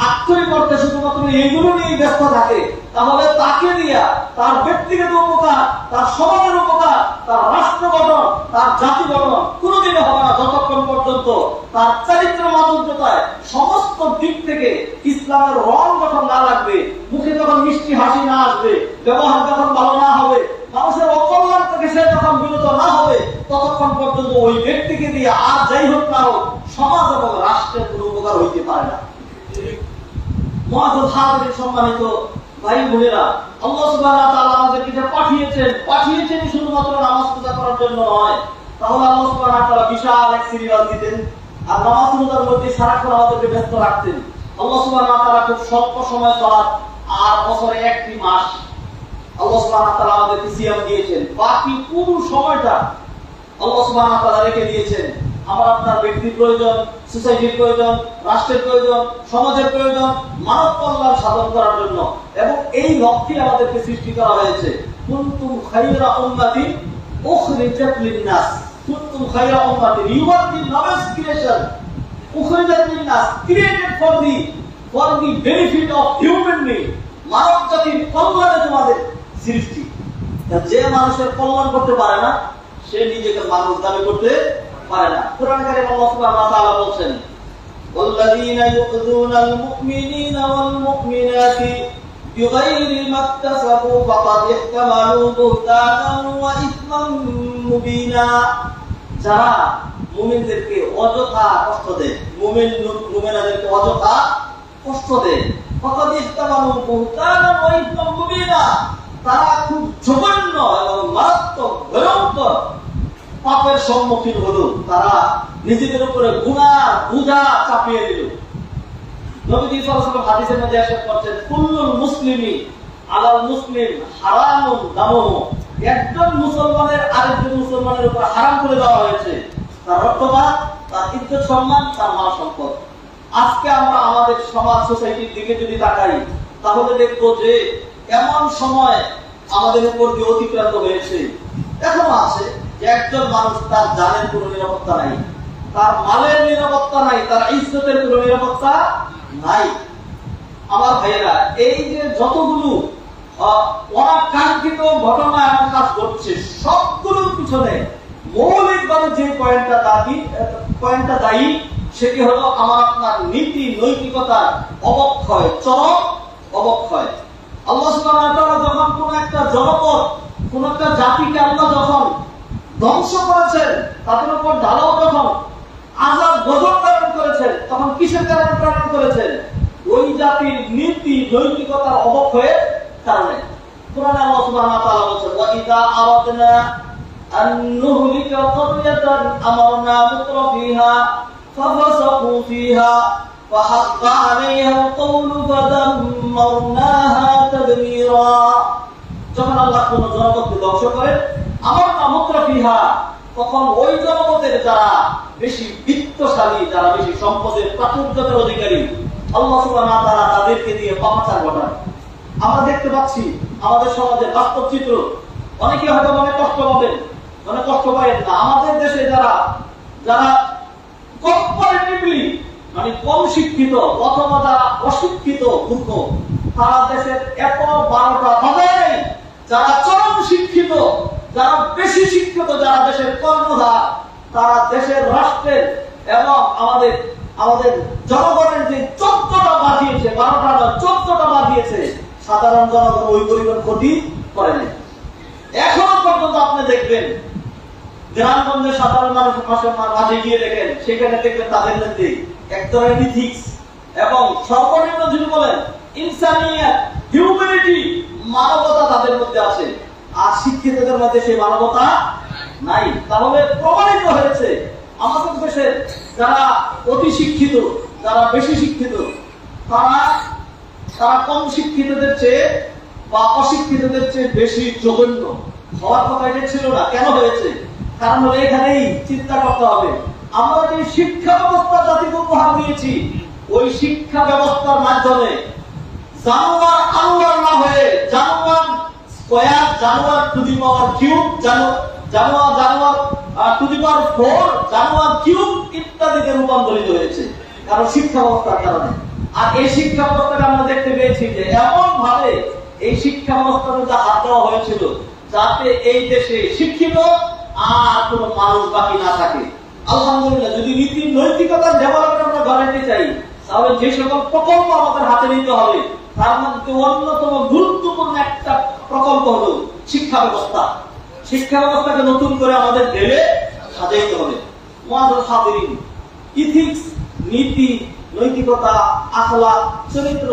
আক্ষরিক অর্থে শুধুমাত্র এইগুলো নিয়ে ব্যস্ত থাকে, তাহলে তাকে দিয়া তার ব্যক্তিগত উপকার, তার সমাজের উপকার, তার রাষ্ট্র গঠন, তার জাতি গঠন কোনোদিনই হবে না, যতক্ষণ পর্যন্ত তার চরিত্র মাধুর্যতায় সমস্ত দিক থেকে ইসলামের রং গঠন না লাগবে, মুখে যখন মিষ্টি হাসি না আসবে, ব্যবহার যখন ভালো না হবে, মানুষের অকল্যাণ থেকে সে যখন বিরত না হবে, ততক্ষণ পর্যন্ত ওই ব্যক্তিকে দিয়ে আর যাই হোক না হোক সমাজ এবং রাষ্ট্রের কোনো উপকার হইতে পারে না। মুআজ্জাজ হাজিরিন, সম্মানিত ভাই বোনেরা, আল্লাহ সুবহানাহু ওয়া তাআলা আমাদেরকে যে পাঠিয়েছেন শুধুমাত্র নামাজ পূজা করার জন্য নয়, তাহলে আল্লাহ সুবহানাহু ওয়া তাআলা বিশাল এক সিরিয়াল দিতেন আর নামাজ পূজার মধ্যে সারাক্ষণ আমাদেরকে ব্যস্ত রাখতেন। আল্লাহ সুবহানাহু ওয়া তাআলা খুব স্বল্প সময় সালাত আর বছরে একটি মাস আল্লাহ সুবহানাহু ওয়া তাআলা আমাদেরকে সিয়াম দিয়েছেন। বাকি পুরো সময়টা আল্লাহ সুবহানাহু ওয়া তাআলা রেখে দিয়েছেন আমার আপনার ব্যক্তির প্রয়োজন, সোসাইটির প্রয়োজন, রাষ্ট্রের প্রয়োজন, সমাজের প্রয়োজন, মানব কল্যাণ সাধন করার জন্য। এবং এই লক্ষ্যে আমাদেরকে সৃষ্টি করা হয়েছে। কুনতুম খায়রা উম্মাতিন উখরিজাত লিন-নাস, কুনতুম খায়রা উম্মাতিন, you are the noblest creation, উখরিজাত লিন-নাস, created for the benefit of human being, মানব জাতির কল্যাণে তোমাদের সৃষ্টি। যে মানুষের কল্যাণ করতে পারে না, সে নিজেকে মানুষ দাবি করতে পারে না। কুরআন কারীম আল্লাহ সুবহানাহু ওয়া তাআলা বলেন, ওয়াল্লাযীনা ইউযুনাল মুমিনিনা ওয়াল মুমিনাতি بغير ما اكتسبوا فقد احتملوا بهتانا وإثما مبينا যারা মুমিনদেরকে অযথা কষ্ট দেয়, মুমিনাদেরকে অযথা কষ্ট দেয়, فقد احتملوا بهتانا وإثما مبينا তারা খুব জঘন্য এবং মারাত্মক ভয়ঙ্কর পাপের সম্মুখীন হলো। তারা নিজেদের উপরে গুনাহ বোঝা চাপিয়ে দিল। নবীজি সাল্লাল্লাহু আলাইহি ওয়াসাল্লাম হাদিসের মধ্যে ইরশাদ করেছেন, কুল্লুল মুসলিমি আলাল মুসলিম হারামুন দামুহু, একজন মুসলমানের আরেকজন মুসলমানের উপর হারাম করে দেওয়া হয়েছে তার রক্তপাত, তার ইজ্জত সম্মান, তার মাল সম্পদ। আজকে আমরা আমাদের সমাজ সোসাইটির দিকে যদি তাকাই তাহলে দেখবো যে এমন সময় আমাদের উপর দিয়ে অতিক্রান্ত হয়েছে, এখনো আছে, যে একজন মানুষ তার জানের কোনো নিরাপত্তা নাই, তার মালের নিরাপত্তা নাই, তার ইজ্জতের কোনো নিরাপত্তা নাই। আমার ভাইয়েরা, এই যে যতগুলো অনাকাঙ্ক্ষিত ঘটনা এবং কাজ ঘটছে সবগুলোর পিছনে মৌলিকভাবে যে পয়েন্টটা দায়ী সেটি হলো আমার আপনার নীতি নৈতিকতার অবক্ষয়, চরম অবক্ষয়। আল্লাহ সুবহানাহু ওয়া তাআলা যখন কোন একটা জনপদ, কোন একটা জাতিকে আল্লাহ যখন ধ্বংস করেছেন, তাদের উপর ঢালাও যখন আযাব গজব প্রেরণ করেছেন, তখন কিসের কারণে প্রেরণ করেছেন? ওই জাতির নীতি নৈতিকতার অবক্ষয়ের কারণে। কোরআনে আল্লাহ সুবহানাহু ওয়া তাআলা বলেছেন, ওয়া ইযা আরাদনা আন নুহলিকা ক্বরিয়াতান আমারনা মুত্রাফিহা ফাফাসাকু ফিহা ফাহাক্কা আলাইহা আল-কওলু ফাদাম্মারনাহা তাদমীরা। যখন আল্লাহ কোন জনপদকে ধ্বংস করেন, আমারনা মুত্রাফিহা, তখন ওই জনপদের যারা বেশি বিত্তশালী, যারা বেশি সম্পদের প্রাচুর্যের অধিকারী, আল্লাহ সুবহানাহু ওয়া তাআলা তাদেরকে দিয়ে পাপাচার ঘটান। আমরা দেখতে পাচ্ছি আমাদের সমাজের বাস্তব চিত্র। অনেকে হয়তো মনে কষ্ট পাবেন, মনে কষ্ট পাবেন না। আমাদের দেশে যারা কম্পারেটিভলি মানে কম শিক্ষিত অথবা যারা অশিক্ষিত মূর্খ, তারা দেশের এত 12টা বাজায় নেই। যারা চরম শিক্ষিত, যারা বেশি শিক্ষিত, যারা দেশের কর্ণধার, তারা দেশের রাষ্ট্রের এবং আমাদের জনগণের যে 14টা বাঁধিয়েছে, 12টা না 14টা বাঁধিয়েছে, সাধারণ জনগণ ওই পরিমাণ ক্ষতি করে নাই। এখনো পর্যন্ত আপনি দেখবেন গ্রামগঞ্জে সাধারণ মানুষের মাঝে গিয়ে দেখেন, সেখানে দেখবেন তাদের মধ্যে এক ধরনের ইথিক্স এবং সর্বনিম্ন যদি বলেন ইনসানিয়াত, হিউম্যানিটি, মানবতা তাদের মধ্যে আছে। আর শিক্ষিতদের মধ্যে সেই মানবতা নাই। তাহলে প্রমাণিত হয়েছে আমাদের দেশের যারা অতি শিক্ষিত, যারা বেশি শিক্ষিত, তারা কম শিক্ষিতদের চেয়ে বা অশিক্ষিতদের চেয়ে বেশি জঘন্য হওয়ার কথা এটা ছিল না। কেন হয়েছে? কারণ হলো এখানেই চিন্তা করতে হবে, আমরা যে শিক্ষা ব্যবস্থা জাতিকে উপহার দিয়েছি, ওই শিক্ষা ব্যবস্থার মাধ্যমে জানোয়ার আল্লাহর না হয়ে জানোয়ার স্কয়ার, জানোয়ার টু দি পাওয়ার কিউব, জানোয়ার টু দি পাওয়ার 4, জানোয়ার কিউব ইত্যাদিতে রূপান্তরিত হয়েছে, কারণ শিক্ষা ব্যবস্থার কারণে। আর এই শিক্ষা ব্যবস্থাকে আমরা দেখতে পেয়েছি যে এমন ভাবে এই শিক্ষা ব্যবস্থার মধ্যে হাত দেওয়া হয়েছিল যাতে এই দেশে শিক্ষিত আর কোন মানুষ বাকি না থাকে। আলহামদুলিল্লাহ, যদি নীতি নৈতিকতার ডেভেলপমেন্ট আমরা গড়াতে চাই, তাহলে যে সকল প্রকল্প আমাদের হাতে নিতে হবে তার মধ্যে অন্যতম গুরুত্বপূর্ণ একটা প্রকল্প হলো শিক্ষা ব্যবস্থা। শিক্ষা ব্যবস্থাকে নতুন করে আমাদের ভেবে সাজাইতে হবে। মুআজ্জাল হাদিরিন, ইথিক্স, নীতি নৈতিকতা, আখলাক, চরিত্র,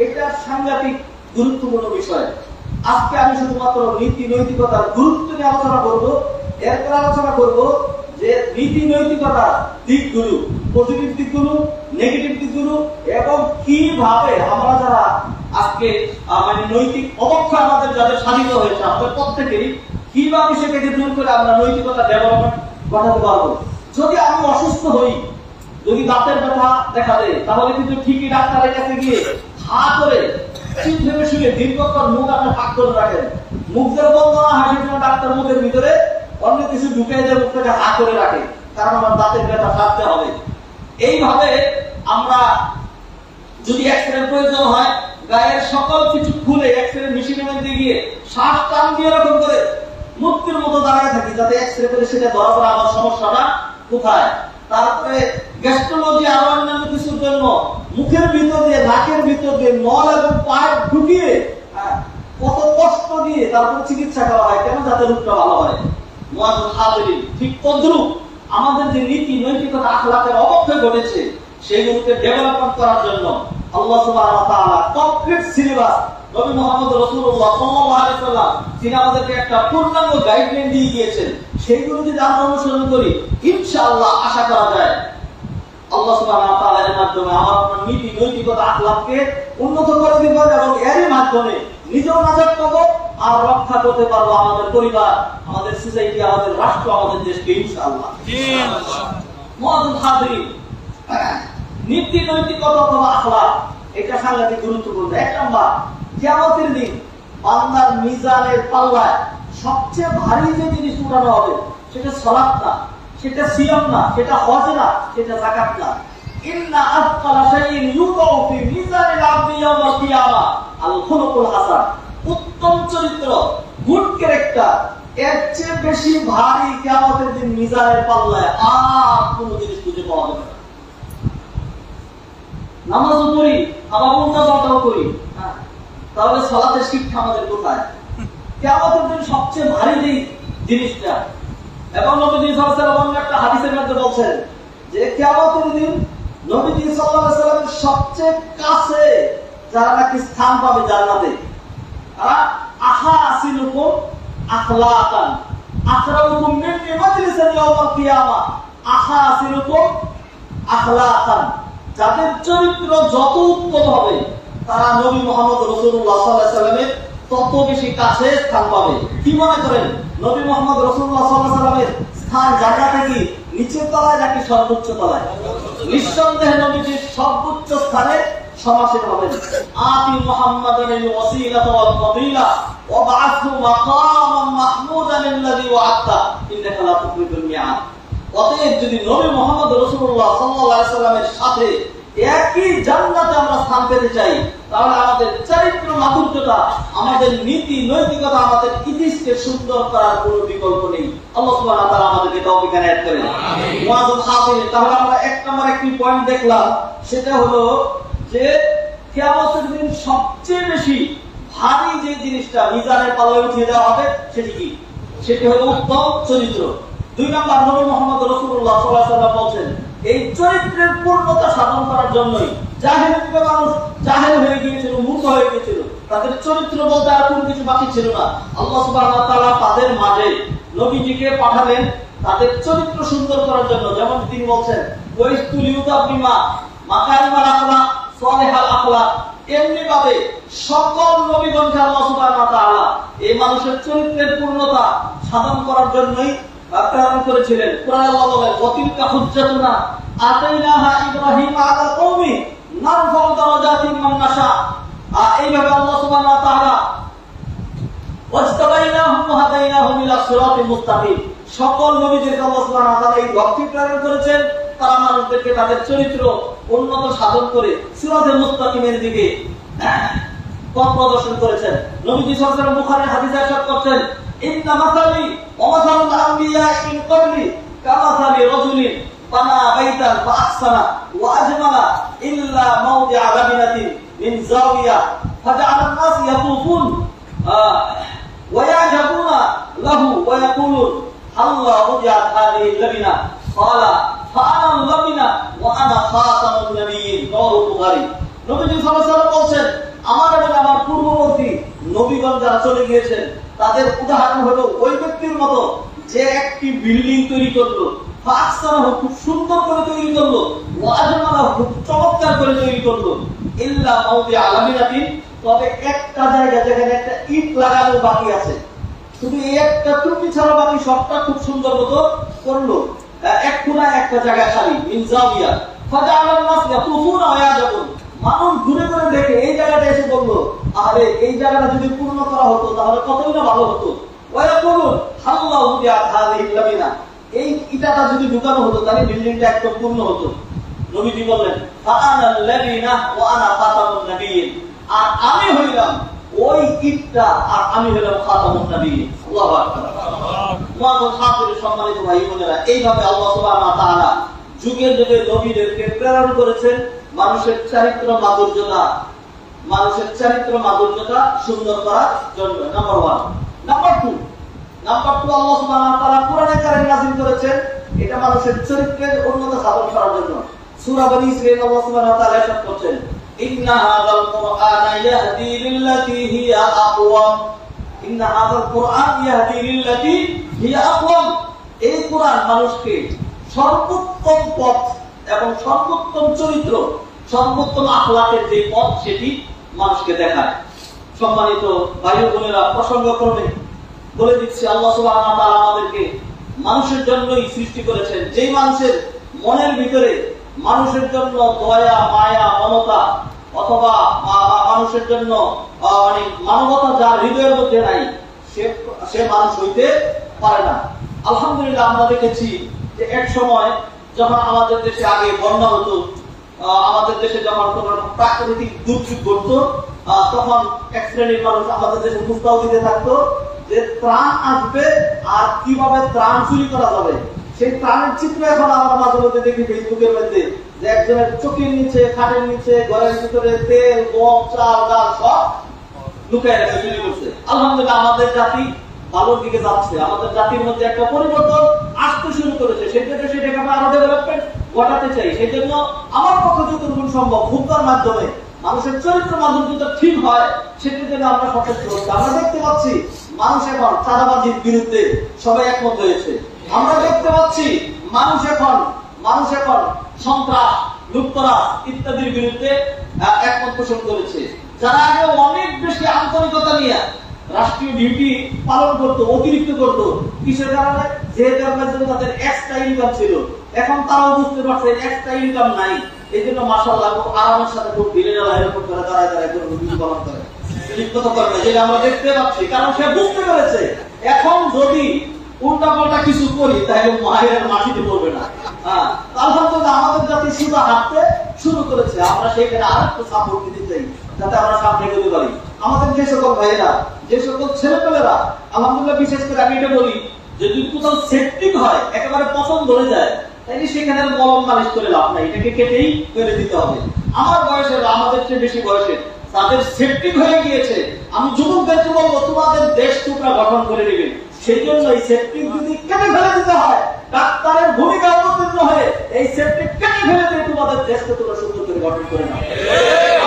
এটা সাংঘাতিক গুরুত্বপূর্ণ বিষয়। আজকে আমি শুধুমাত্র নীতি নৈতিকতার গুরুত্ব নিয়ে আলোচনা করব। এরপর আলোচনা করব যে নীতি নৈতিকতার দিকগুলো, পজিটিভ দিকগুলো, নেগেটিভ দিকগুলো, এবং কিভাবে আমরা যারা আজকে মানে নৈতিক অবক্ষয় আমাদের যাদের সাধিত হয়েছে, আমাদের প্রত্যেকেরই কিভাবে সেটাকে দূর করে আমরা নৈতিকতা ডেভেলপমেন্ট ঘটাতে পারবো। যদি আমি অসুস্থ হই, যদি দাঁতের ব্যথা দেখা দেয়, তাহলে কিন্তু ঠিকই ডাক্তারের কাছে গিয়ে হা করে চিন্তা শুয়ে দীর্ঘক্ষণ মুখ আপনি ফাঁক করে রাখেন। মুখ যেন বন্ধ না হয় সেজন্য ডাক্তার মুখের ভিতরে অন্য কিছু ঢুকে যায়, মুখটাকে হা করে রাখে, কারণ আমার দাঁতের ব্যথা সারতে হবে। এইভাবে আমরা যদি এক্সরে প্রয়োজন হয়, গায়ের সকল কিছু খুলে এক্সরে মেশিনের মধ্যে গিয়ে শ্বাস টান দিয়ে এরকম করে মূর্তির মতো দাঁড়ায় থাকি, যাতে এক্সরে করে সেটা ধরা পড়া আমার সমস্যাটা কোথায়। তারপরে গ্যাস্ট্রোলজি আর অন্যান্য কিছুর জন্য মুখের ভিতর দিয়ে নাকের ভিতর দিয়ে নল এবং পাইপ ঢুকিয়ে কত কষ্ট দিয়ে তারপর চিকিৎসা করা হয় কেন, যাতে রোগটা ভালো হয়। মুআজ্জাল হাজিরিন, ঠিক তদ্রূপ আমাদের যে নীতি নৈতিকতা আখলাকের অবক্ষয় ঘটেছে সেইগুলোকে ডেভেলপমেন্ট করার জন্য আল্লাহ সুবহানাহু ওয়া তাআলা কমপ্লিট সিলেবাস নবী মুহাম্মদ রাসূলুল্লাহ সাল্লাল্লাহু আলাইহি ওয়াসাল্লাম তিনি আমাদেরকে একটা পূর্ণাঙ্গ গাইডলাইন দিয়ে গিয়েছেন। সেইগুলো যদি আমরা অনুসরণ করি ইনশাআল্লাহ আশা করা যায় আল্লাহ সুবহানাহু ওয়া তাআলা এর মাধ্যমে আমার নীতি নৈতিকতা আখলাককে উন্নত করে দিবেন এবং এর মাধ্যমে নিজেও নাজাত পাবো আর রক্ষা করতে পারবো আমাদের পরিবার, আমাদের সোসাইটি, আমাদের রাষ্ট্র, আমাদের দেশকে ইনশাআল্লাহ। মুআজ্জাল হাজিরিন, নীতি নৈতিকতা অথবা আখলাক এটা সাংঘাতিক গুরুত্বপূর্ণ। এক নাম্বার, কিয়ামতের দিন বান্দার মিজানের পাল্লায় সবচেয়ে ভারী যে জিনিস উঠানো হবে সেটা সালাত না, সেটা সিয়াম না, সেটা হজ না, সেটা যাকাত না। ইন্না আথকালা শাইইন ইউদাউ ফি মিজানিল আবদি ইয়াওমাল কিয়ামা আল খুলুকুল হাসান। উত্তম চরিত্র, গুড ক্যারেক্টার এর চেয়ে বেশি ভারী কিয়ামতের দিন মিজানের পাল্লায় আর কোনো জিনিস খুঁজে পাওয়া যাবে না। নামাজও পড়ি আবার উল্টা পাল্টাও করি, তাহলে সালাতের শিক্ষা আমাদের কোথায়? কিয়ামতের দিন সবচেয়ে ভারী যে জিনিসটা, এবং নবীজি সাল্লাল্লাহু আলাইহি ওয়াসাল্লাম একটা হাদিসের মধ্যে বলেন যে কিয়ামতের দিন নবীজি সাল্লাল্লাহু আলাইহি ওয়াসাল্লামের সবচেয়ে কাছে যারা নাকি স্থান পাবে জান্নাতে, আহাসিনুকুম আখলাকান আকরামুকুম মিন মাজলিসিল ইয়াউমাল কিয়ামা আহাসিনুকুম আখলাকান। যাদের চরিত্র যত উত্তম হবে তারা নবী মুহাম্মদ রাসূলুল্লাহ সাল্লাল্লাহু আলাইহি ওয়াসাল্লামের তত বেশি কাছে স্থান পাবে। কি মনে করেন নবী মুহাম্মদ রাসূলুল্লাহ সাল্লাল্লাহু আলাইহি ওয়াসাল্লামের স্থান জান্নাতে কি নিচের তলায় নাকি সর্বোচ্চ তলায়? নিঃসন্দেহে নবীজির সর্বোচ্চ স্থানে সমাসীন হবেন। আতি মুহাম্মাদানিল ওয়াসিলাতা ওয়াল ফাদিলা ওয়া বা'আথহু মাকামান মাহমুদান আল্লাযী ওয়া'আদতা ইন্নাকা লা তুখলিফুল মি'আদ। অতএব যদি নবী মুহাম্মদ রাসূলুল্লাহ সাল্লাল্লাহু আলাইহি ওয়াসাল্লামের সাথে একই জান্নাতে আমরা স্থান পেতে চাই, তাহলে আমাদের চরিত্র মাধুর্যতা, আমাদের নীতি নৈতিকতা, আমাদের ইতিহাসকে সুন্দর করার কোনো বিকল্প নেই। আল্লাহ সুবহানাহু ওয়া তাআলা আমাদেরকে তৌফিক এনায়েত করেন। মুআজ্জাল হাজিরিন, তাহলে আমরা এক নম্বর একটি পয়েন্ট দেখলাম, সেটা হলো যে কিয়ামতের দিন সবচেয়ে বেশি ভারী যে জিনিসটা মিজানের পাল্লায় উঠিয়ে দেওয়া হবে সেটি কি? সেটি হলো উত্তম চরিত্র। দুই নম্বর, নবী মুহাম্মদ রাসূলুল্লাহ সাল্লাল্লাহু আলাইহি ওয়াসাল্লাম বলেন এই চরিত্রের পূর্ণতা সাধন করার জন্যই জাহেল যুগের মানুষ জাহেল হয়ে গিয়েছিল, মূর্খ হয়ে গিয়েছিল, তাদের চরিত্র বলতে আর কোনো কিছু বাকি ছিল না। আল্লাহ সুবহানাহু ওয়া তাআলা তাদের মাঝে নবীজিকে পাঠালেন তাদের চরিত্র সুন্দর করার জন্য। যেমন তিনি বলছেন ওয়াইস্তুল ইউতাবিমা মাকারিমাল আখলাক সালিহাল আখলাক, এমনি ভাবে সকল নবীগণকে আল্লাহ সুবহানাহু ওয়া তাআলা এই মানুষের চরিত্রের পূর্ণতা সাধন করার জন্যই প্রেরণ করেছিলেন। কোরআনে আল্লাহ বলেন ওয়াতিলকা হুজ্জাতুনা আতাইনাহা ইব্রাহিম আলা কওমি নারফাউ দারাজাতিন মান নাশা। এইভাবে আল্লাহ সুবহানাহু ওয়া তাআলা ওয়াজতাবাইনাহুম ওয়া হাদাইনাহুম ইলা সিরাতিল মুস্তাকিম, সকল নবীদেরকে আল্লাহ সুবহানাহু ওয়া তাআলা এই লক্ষ্যে প্রেরণ করেছেন তারা মানুষদেরকে তাদের চরিত্র উন্নত সাধন করে সিরাতুল মুস্তাকিমের দিকে পথ প্রদর্শন করেছেন। নবীজি সাল্লাল্লাহু আলাইহি ওয়াসাল্লাম বুখারীর হাদিসে ইরশাদ করছেন ইন্না মাসালি ওয়া মাসালুল আমবিয়া মিন ক্বাবলি কামাসালি রাজুলিন বানা বাইতান ফাআহসানা ওয়া আজমালা ইল্লা মাওদিআ লাবিনাতিন মিন যাওিয়া ফাজআলা আন-নাস ইয়াতুফুন ওয়া ইয়াজাবুনা লাহু ওয়া ইয়াকুলুন আল্লাহ উদিআত হাযিহি লাবিনা ক্বালা ফাআনা লাবিনা ওয়া আনা খাতামুন নাবিয়্যিন। রাওয়াহু বুখারী। নবীজি সাল্লাল্লাহু আলাইহি ওয়াসাল্লাম বলেন আমার এবং আমার পূর্ববর্তী নবীগণ যারা চলে গিয়েছেন তাদের উদাহরণ হলো ওই ব্যক্তির মতো যে একটি বিল্ডিং তৈরি করলো, ফাহসানাহু খুব সুন্দর করে তৈরি করলো, ওয়া আজমালাহু খুব চমৎকার করে তৈরি করলো, ইল্লা মাওদিআ লাবিনাতিন, তবে একটা জায়গা যেখানে একটা ইট লাগানো বাকি আছে, শুধু এই একটা টুকরি ছাড়া বাকি সবটা খুব সুন্দর মতো করলো, এক কোণায় একটা জায়গা খালি, মিন যাওিয়া ফাজআলা আন-নাস ইয়াতুফুনা ওয়া ইয়াজাবুন, মানুষ ঘুরে ঘুরে দেখে এই জায়গাটা এসে বললো আরে এই জায়গাটা যদি পূর্ণ করা হতো তাহলে কতই না ভালো হতো। ওয়া বলুন আল্লাহ উদিআত হাযিহি লাবিনা, এই ইটাটা যদি ঢুকানো হতো তাহলে বিল্ডিংটা একদম পূর্ণ হতো। নবীজি বললেন ফাআনা লাবিনা ওয়া আনা খাতামুন নাবিয়্যিন, আর আমি হইলাম ওই ইটটা আর আমি হইলাম খাতামুন নাবিয়্যিন। আল্লাহু আকবার। মুআজ্জাল হাজির সম্মানিত ভাই বোনেরা, এইভাবে আল্লাহ সুবহানাহু ওয়া তাআলা যুগে যুগে নবীদেরকে প্রেরণ করেছেন মানুষের চারিত্র মাধুর্যতা সুন্দর করার জন্য। নাম্বার 1। নাম্বার 2 আল্লাহ সুবহানাহু ওয়া তাআলা কোরআনে কারীম নাযিল করেছেন এটা মানুষের চরিত্রের উন্নত সাধন করার জন্য। সূরা বনী ইসরাঈল আল্লাহ সুবহানাহু ওয়া তাআলা ইরশাদ করছেন, ইন্না হাযাল কুরআনা ইয়াহদি লিল্লাতী হিয়া আকওয়াম। ইন্না হাযাল কুরআন ইয়াহদি লিল্লাতী হিয়া আকওয়াম। এই কোরআন মানুষকে সর্বোত্তম পথ এবং সর্বোত্তম চরিত্র, সর্বোত্তম আখলাকের যে পথ সেটি মানুষকে দেখায়। সম্মানিত ভাই ও বোনেরা, প্রসঙ্গক্রমে বলে দিচ্ছি, আল্লাহ সুবহানাহু ওয়া তাআলা আমাদেরকে মানুষের জন্যই সৃষ্টি করেছেন। যেই মানুষের মনের ভিতরে মানুষের জন্য দয়া, মায়া, মমতা অথবা মানুষের জন্য মানে মানবতা যার হৃদয়ের মধ্যে নাই, সে মানুষ হইতে পারে না। আলহামদুলিল্লাহ, আমরা দেখেছি যে এক সময় যখন আমাদের দেশে আগে বন্যা হতো, আমাদের দেশে যখন কোনো প্রাকৃতিক দুর্যোগ ঘটতো, তখন এক শ্রেণীর মানুষ আমাদের দেশে প্রস্তাব দিতে থাকতো যে ত্রাণ আসবে আর কিভাবে ত্রাণ চুরি করা যাবে। সেই ত্রাণের চিত্র এখন আমরা মাঝে মধ্যে দেখি ফেসবুকের মধ্যে, যে একজনের চোখের নিচে, খাটের নিচে, ঘরের ভিতরে তেল, গম, চাল, ডাল সব লুকায় রেখে চুরি করছে। আলহামদুলিল্লাহ, আমাদের জাতি ভালোর দিকে যাচ্ছে, আমাদের জাতির মধ্যে একটা পরিবর্তন আসতে শুরু করেছে। সেক্ষেত্রে সেটাকে আমরা আরো ডেভেলপমেন্ট ঘটাতে চাই। সেই জন্য আমার পক্ষে যতটুকু সম্ভব খুতবার মাধ্যমে মানুষের চরিত্র মাধুর্যতা ঠিক হয় সেটার জন্য আমরা সচেতন হচ্ছি। আমরা দেখতে পাচ্ছি মানুষ এখন চাঁদাবাজির বিরুদ্ধে সবাই একমত হয়েছে। আমরা দেখতে পাচ্ছি মানুষ এখন সন্ত্রাস, লুটতরাজ ইত্যাদির বিরুদ্ধে একমত পোষণ করেছে। যারা আগে অনেক বেশি আন্তরিকতা নিয়ে রাষ্ট্রীয় ডিউটি পালন করতো, অতিরিক্ত করতো, কিসের কারণে? যেহেতু তাদের এক্সট্রা ইনকাম ছিল। এখন তারাও বুঝতে পারছে এক্সট্রা ইনকাম নাই, এই জন্য মাশাআল্লাহ খুব আরামের সাথে খুব দিনের বেলা এরকম করে দাঁড়ায় ডিউটি পালন করে, লিপ্ততা করে, যেটা আমরা দেখতে পাচ্ছি। কারণ সে বুঝতে পেরেছে এখন যদি উল্টা পাল্টা কিছু করি তাহলে মায়ের মাটিতে পড়বে না। আলহামদুলিল্লাহ, আমাদের জাতি সুদা হাঁটতে শুরু করেছে। আমরা সেইখানে আরেকটু সাপোর্ট দিতে চাই যাতে আমরা সামনে এগোতে পারি। আমাদের যে সকল ভাইয়েরা, যে সকল ছেলেপেলেরা, আলহামদুলিল্লাহ, বিশেষ করে আমি এটা বলি যে যদি কোথাও সেপটিক হয়, একেবারে পছন্দ ধরে যায়, তাইলে সেখানে মলম মালিশ করে লাভ নাই, এটাকে কেটেই ফেলে দিতে হবে। আমার বয়সের, আমাদের চেয়ে বেশি বয়সের তাদের সেপটিক হয়ে গিয়েছে, আমি যুবকদেরকে বলবো তোমাদের দেশ তোমরা গঠন করে নেবে। সেই জন্য এই সেপটিক যদি কেটে ফেলে দিতে হয়, ডাক্তারের ভূমিকা অবতীর্ণ হয়ে এই সেপটিক কেটে ফেলে দিয়ে তোমাদের দেশকে তোমরা সুন্দর করে গঠন করে নাও।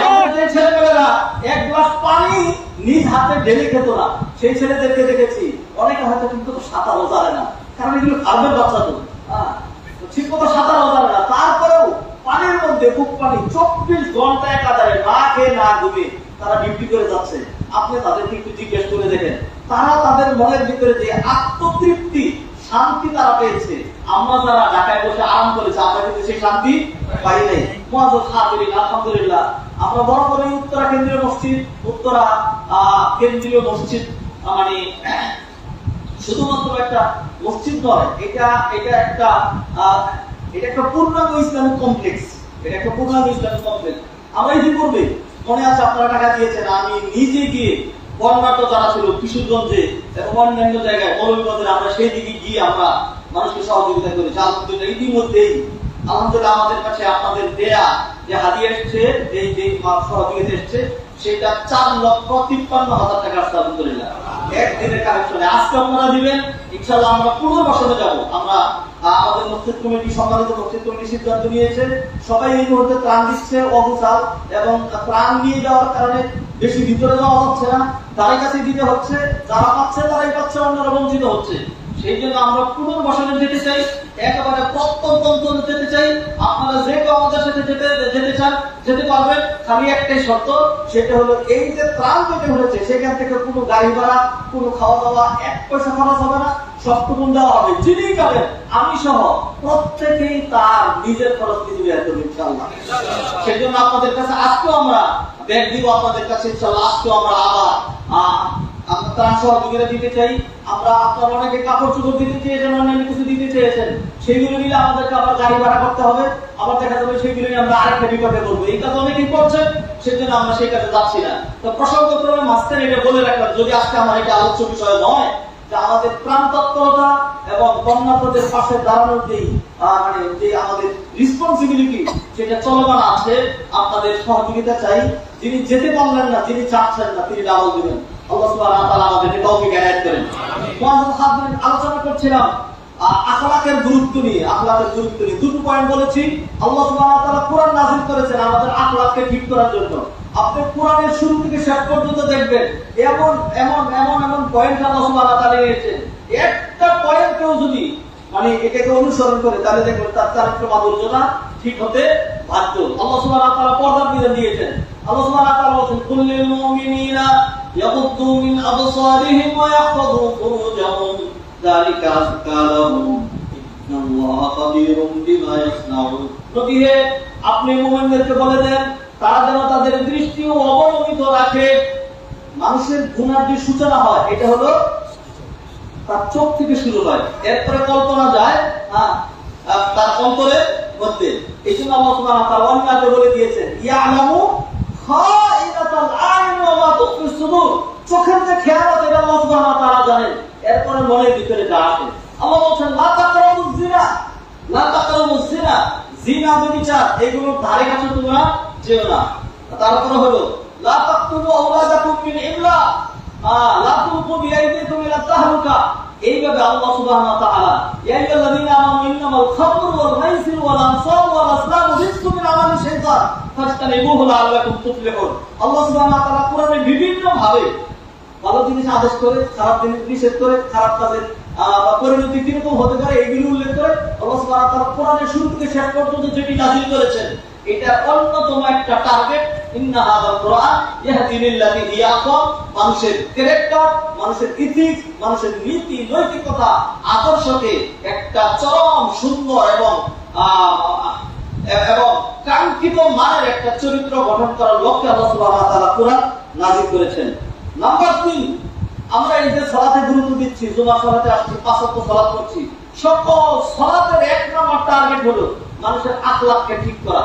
আমাদের ছেলেমেয়েরা এক গ্লাস পানি নিজ হাতে ঢেলে খেত না, সেই ছেলেদেরকে দেখেছি অনেকে হয়তো কিন্তু সাঁতারও জানে না, কারণ এগুলো ফার্মের বাচ্চা তো ঠিক মতো সাঁতারও জানে না, তারপরেও পানির মধ্যে বুক পানি 24 ঘন্টা একাধারে না খেয়ে না ঘুমিয়ে তারা ডিউটি করে যাচ্ছে। আপনি তাদেরকে একটু জিজ্ঞেস করে দেখেন, তারা তাদের মনের ভিতরে যে আত্মতৃপ্তি, শান্তি তারা পেয়েছে, আমরা যারা ঢাকায় বসে আরাম করেছি আমরা কিন্তু সেই শান্তি পাই নাই। আলহামদুলিল্লাহ, আমরা বড় বড় উত্তরা কেন্দ্রীয় মসজিদ মানে শুধুমাত্র একটা মসজিদ নয়, এটা একটা পূর্ণাঙ্গ ইসলামিক কমপ্লেক্স। আমরা ইতিপূর্বে মনে আছে আপনারা টাকা দিয়েছেন, আমি নিজে গিয়ে বন্যার্ত যারা ছিল কিশোরগঞ্জে এবং অন্যান্য জায়গায় মৌলভীবাজারে, আমরা সেই দিকে গিয়ে আমরা মানুষকে সহযোগিতা করেছি। আলহামদুলিল্লাহ, ইতিমধ্যেই আলহামদুলিল্লাহ আমাদের কাছে আপনাদের দেয়া যে হাদিয়া এসছে, এই যে সহযোগিতা এসছে, সেটা 4,53,000 টাকা আসছে। আলহামদুলিল্লাহ, একদিনের কালেকশনে আজকে আপনারা দিবেন, ইনশাআল্লাহ আমরা পুনর্বাসনে যাব। আমরা আমাদের মসজিদ কমিটি, সম্মানিত মসজিদ কমিটি সিদ্ধান্ত নিয়েছে সবাই এই মুহূর্তে ত্রাণ দিচ্ছে অবসাল, এবং ত্রাণ নিয়ে যাওয়ার কারণে বেশি ভিতরে যাওয়া হচ্ছে না, তাদের কাছে দিতে হচ্ছে, যারা পাচ্ছে তারাই পাচ্ছে, অন্যরা বঞ্চিত হচ্ছে। সেই জন্য আমরা পুনর্বাসনে যেতে চাই, একেবারে প্রত্যন্ত অঞ্চলে যেতে চাই। আপনারা যে কেউ আমাদের সাথে যেতে চান যেতে পারবেন, খালি একটাই শর্ত, সেটা হলো এই যে ত্রাণ যেটা হয়েছে সেখান থেকে কোনো গাড়ি ভাড়া, কোনো খাওয়া দাওয়া, 1 পয়সা খরচ হবে না, সবটুকু দেওয়া হবে। যিনি যাবেন, আমি সহ প্রত্যেকেই তার নিজের খরচ নিজে বের করবে ইনশাআল্লাহ। সেই জন্য আপনাদের কাছে আজকেও আমরা ব্যাগ দিব, আপনাদের কাছে ইনশাআল্লাহ আজকেও আমরা আবার ত্রাণ সহযোগিতা দিতে চাই। আমরা আপনারা অনেকে কাপড় চোপড় দিতে চেয়েছেন, অন্যান্য কিছু দিতে চেয়েছেন, সেইগুলো নিলে আমাদেরকে আবার গাড়ি ভাড়া করতে হবে, আবার দেখা যাবে সেইগুলো নিয়ে আমরা আরেকটা বিপদে পড়বো। এই কাজ অনেকেই করছেন, সেই জন্য আমরা সেই কাজে যাচ্ছি না। তো প্রসঙ্গক্রমে মাঝখানে এটা বলে রাখলাম, যদি আজকে আমার এটা আলোচ্য বিষয় নয়, যে আমাদের প্রাণতত্ত্বতা এবং বন্যার্থদের পাশে দাঁড়ানোর যে আমাদের রেসপন্সিবিলিটি সেটা চলমান আছে। আপনাদের সহযোগিতা চাই। যিনি যেতে পারলেন না, যিনি চাচ্ছেন না, তিনি ডাবল দিবেন। আল্লাহ সুবহানাহু ওয়া তাআলা আমাদেরকে তৌফিক এনায়েত করেন। আলোচনা করছিলাম আখলাকের গুরুত্ব নিয়ে। দুটো পয়েন্ট বলেছি। আল্লাহ সুবহানাহু ওয়া তাআলা কোরআন নাযিল করেছেন আমাদের আখলাককে ঠিক করার জন্য। আপনি কোরআনের শুরু থেকে শেষ পর্যন্ত দেখবেন এমন এমন এমন এমন পয়েন্ট আল্লাহ সুবহানাহু ওয়া তাআলা দিয়েছেন। একটা পয়েন্টও যদি এটাকে অনুসরণ করে তাহলে দেখবেন তার চারিত্র মাধুর্যটা ঠিক হতে বাধ্য। আল্লাহ সুবহানাহু ওয়া তাআলা পর্দার বিধান দিয়েছেন। আল্লাহ সুবহানাহু ওয়া তাআলা বলেছেন কুল্লিল মুমিনিনা ইয়াগুদ্দু মিন আবসারিহিম ওয়া ইয়াহফাযু ফুরুজাহুম যালিকা আযকা লাহুম ইন্নাল্লাহা খাবীরুম বিমা ইয়াসনাউন। নবী হে, আপনি মুমিনদেরকে বলে দেন তারা যেন তাদের দৃষ্টি অবনমিত রাখে। মানুষের গুনার যে সূচনা হয় এটা হলো তার চোখ থেকে শুরু হয়, এরপরে কল্পনা যায় তার অন্তরের মধ্যে। এই জন্য আল্লাহ সুবহানাহু ওয়া তাআলা অন্যতে বলে দিয়েছেন ইয়ালামু খাইনাতাল আইন ওয়া মা তুখফি সুদূর। চোখের যে খেয়ানত এটা আল্লাহ সুবহানাহু ওয়া তাআলা জানেন। এরপরে মনের ভিতরে যা আসে আল্লাহ বলেন লা তাকরাবুজ জিনা, লা তাকরাবুজ জিনা, জিনা ব্যভিচার এগুলোর ধারে কাছে তোমরা যেও না। তারপরে হলো লা তাকতুলু আওলাদাকুম মিন ইমলাক, লা তুলকু বিআইদিকুম ইলা তাহলুকা। এইভাবে আল্লাহ সুবহানাহু ওয়া তাআলা ইয়া আইয়ুহাল্লাযীনা আমানু ইন্নামাল খামরু ওয়াল মাইসিরু ওয়াল আনসাবু ওয়াল আসলামু রিজকুম মিন আমালি শাইতান ফাজতানিবুহু লাআল্লাকুম তুফলিহুন। আল্লাহ সুবহানাহু ওয়া তাআলা কোরআনে বিভিন্ন ভাবে ভালো জিনিস আদেশ করে, খারাপ জিনিস নিষেধ করে, খারাপ কাজের পরিণতি কিরকম হতে পারে এগুলো উল্লেখ করে আল্লাহ সুবহানাহু ওয়া তাআলা কোরআনের শুরু থেকে শেষ পর্যন্ত যেটি নাযিল করেছেন এটা অন্যতম একটা টার্গেট। ইন্না হাযাল কুরআন ইয়াহদি লিল্লাযী হিয়া আকওয়াম। মানুষের ক্যারেক্টার, মানুষের ইথিক্স, মানুষের নীতি নৈতিকতা আদর্শকে একটা চরম সুন্দর এবং কাঙ্ক্ষিত মানের একটা চরিত্র গঠন করার লক্ষ্যে আল্লাহ সুবহানাহু ওয়া তাআলা কোরআন নাযিল করেছেন। নাম্বার 3, আমরা এই যে সালাতে গুরুত্ব দিচ্ছি, জুমার সালাতে আসছি, 5 ওয়াক্ত সালাত করছি, সকল সালাতের এক নম্বর টার্গেট হলো মানুষের আখলাককে ঠিক করা।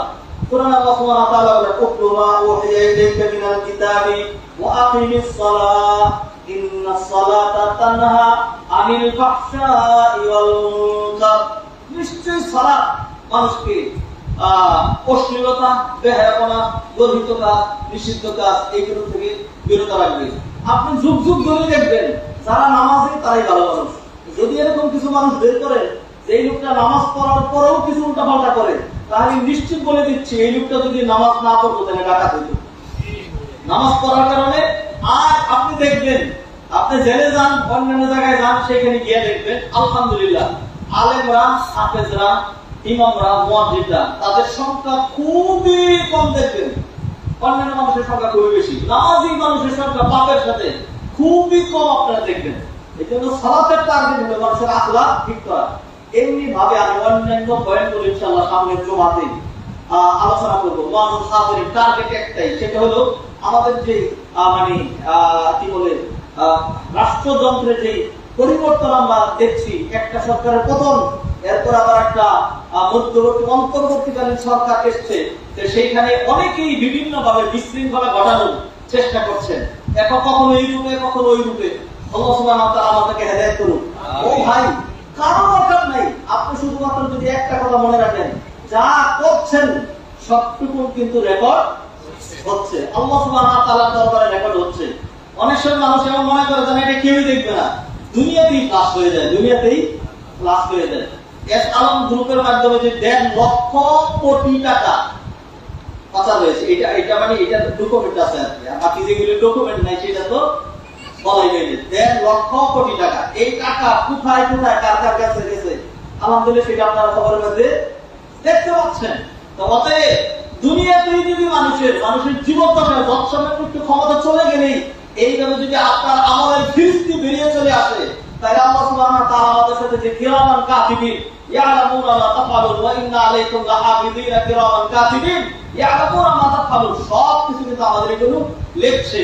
কোরআন আল্লাহ সুবহানাহু ওয়া তাআলা বলে উতলু মা উহিয়া ইলাইকা মিনাল কিতাবি ওয়া আকিমিস সালাহ ইন্নাস সালাতা তানহা আনিল ফাহশাই ওয়াল মুনকার। নিশ্চয়ই সালাত মানুষকে অশ্লীলতা, বেহায়াপনা, গর্হিত কাজ, নিষিদ্ধ কাজ এগুলো থেকে বিরত রাখবে। আপনি যুগ যুগ ধরে দেখবেন যারা নামাজি তারাই ভালো মানুষ। যদি এরকম কিছু মানুষ বের করেন যে এই লোকটা নামাজ পড়ার পরেও কিছু উল্টাপাল্টা করে, তাহলে নিশ্চিত বলে দিচ্ছি এই লোকটা যদি নামাজ না পড়তো তাহলে ডাকাত হইতো নামাজ পড়ার কারণে। আর আপনি দেখবেন, আপনি জেলে যান, অন্যান্য জায়গায় যান, সেখানে গিয়ে দেখবেন আলহামদুলিল্লাহ আলেমরা, হাফেজরা, ইমামরা, মুয়াজ্জিনরা তাদের সংখ্যা খুবই কম দেখবেন। অন্যান্য মানুষের সংখ্যা খুবই বেশি, নামাজি মানুষের সংখ্যা পাপের সাথে খুবই কম আপনারা দেখবেন। এই জন্য সালাতের টার্গেট হলো মানুষের আখলাক ঠিক করা। এমনি ভাবে আমি অন্যান্য পয়েন্টগুলো ইনশাআল্লাহ সামনের জুমাতে আলোচনা করবো। মুআজ্জিন হাজিরের টার্গেট একটাই, সেটা হলো আমাদের যে কি বলে রাষ্ট্রযন্ত্রের যে পরিবর্তন আমরা দেখছি, একটা সরকারের পতন, এরপর আবার একটা মধ্যবর্তী অন্তর্বর্তীকালীন সরকার এসছে, সেইখানে অনেকেই বিভিন্ন ভাবে বিশৃঙ্খলা ঘটানোর চেষ্টা করছেন, এখন কখনো এই রূপে কখনো ওই রূপে। আল্লাহ সুবহানাহু ওয়া তাআলা আমাদেরকে হেদায়েত করুন। ও ভাই, কারো দরকার নাই, আপনি শুধুমাত্র যদি একটা কথা মনে রাখেন, যা করছেন সবটুকু কিন্তু রেকর্ড হচ্ছে, আল্লাহ সুবহানাহু ওয়া তাআলার দরবারে রেকর্ড হচ্ছে। অনেক সময় মানুষ এমন মনে করে যে এটা কেউই দেখবে না, দুনিয়াতেই ক্লাস হয়ে যায়, দুনিয়াতেই ক্লাস হয়ে যায়। এস আলম গ্রুপের মাধ্যমে যে 1.5 লক্ষ কোটি টাকা পাচার হয়েছে, এটা ডকুমেন্ট আছে আর কি, বাকি যেগুলো ডকুমেন্ট নাই সেটা তো বলাই হয়নি। 1.5 লক্ষ কোটি টাকা, এই টাকা কোথায় কোথায় কার কার কাছে গেছে আলহামদুলিল্লাহ সেটা আপনারা খবরের মধ্যে দেখতে পাচ্ছেন। তো অতএব দুনিয়াতেই যদি মানুষের জীবদ্দশায় যৎসামান্য একটু ক্ষমতা চলে গেলেই এইভাবে যদি আপনার আমলের ফিরিস্তি বেরিয়ে চলে আসে, তাহলে আল্লাহ সুবহানাহু ওয়া তাআলা আমাদের সাথে যে কিরামান কাতিবিন ইয়ালামুনা মা তাফআলুন ওয়া ইন্না আলাইকুম লাহাফিযিনা কিরামান কাতিবিন ইয়ালামুনা মা তাফআলুন, সব কিছু কিন্তু আমাদের এগুলো লিখছে।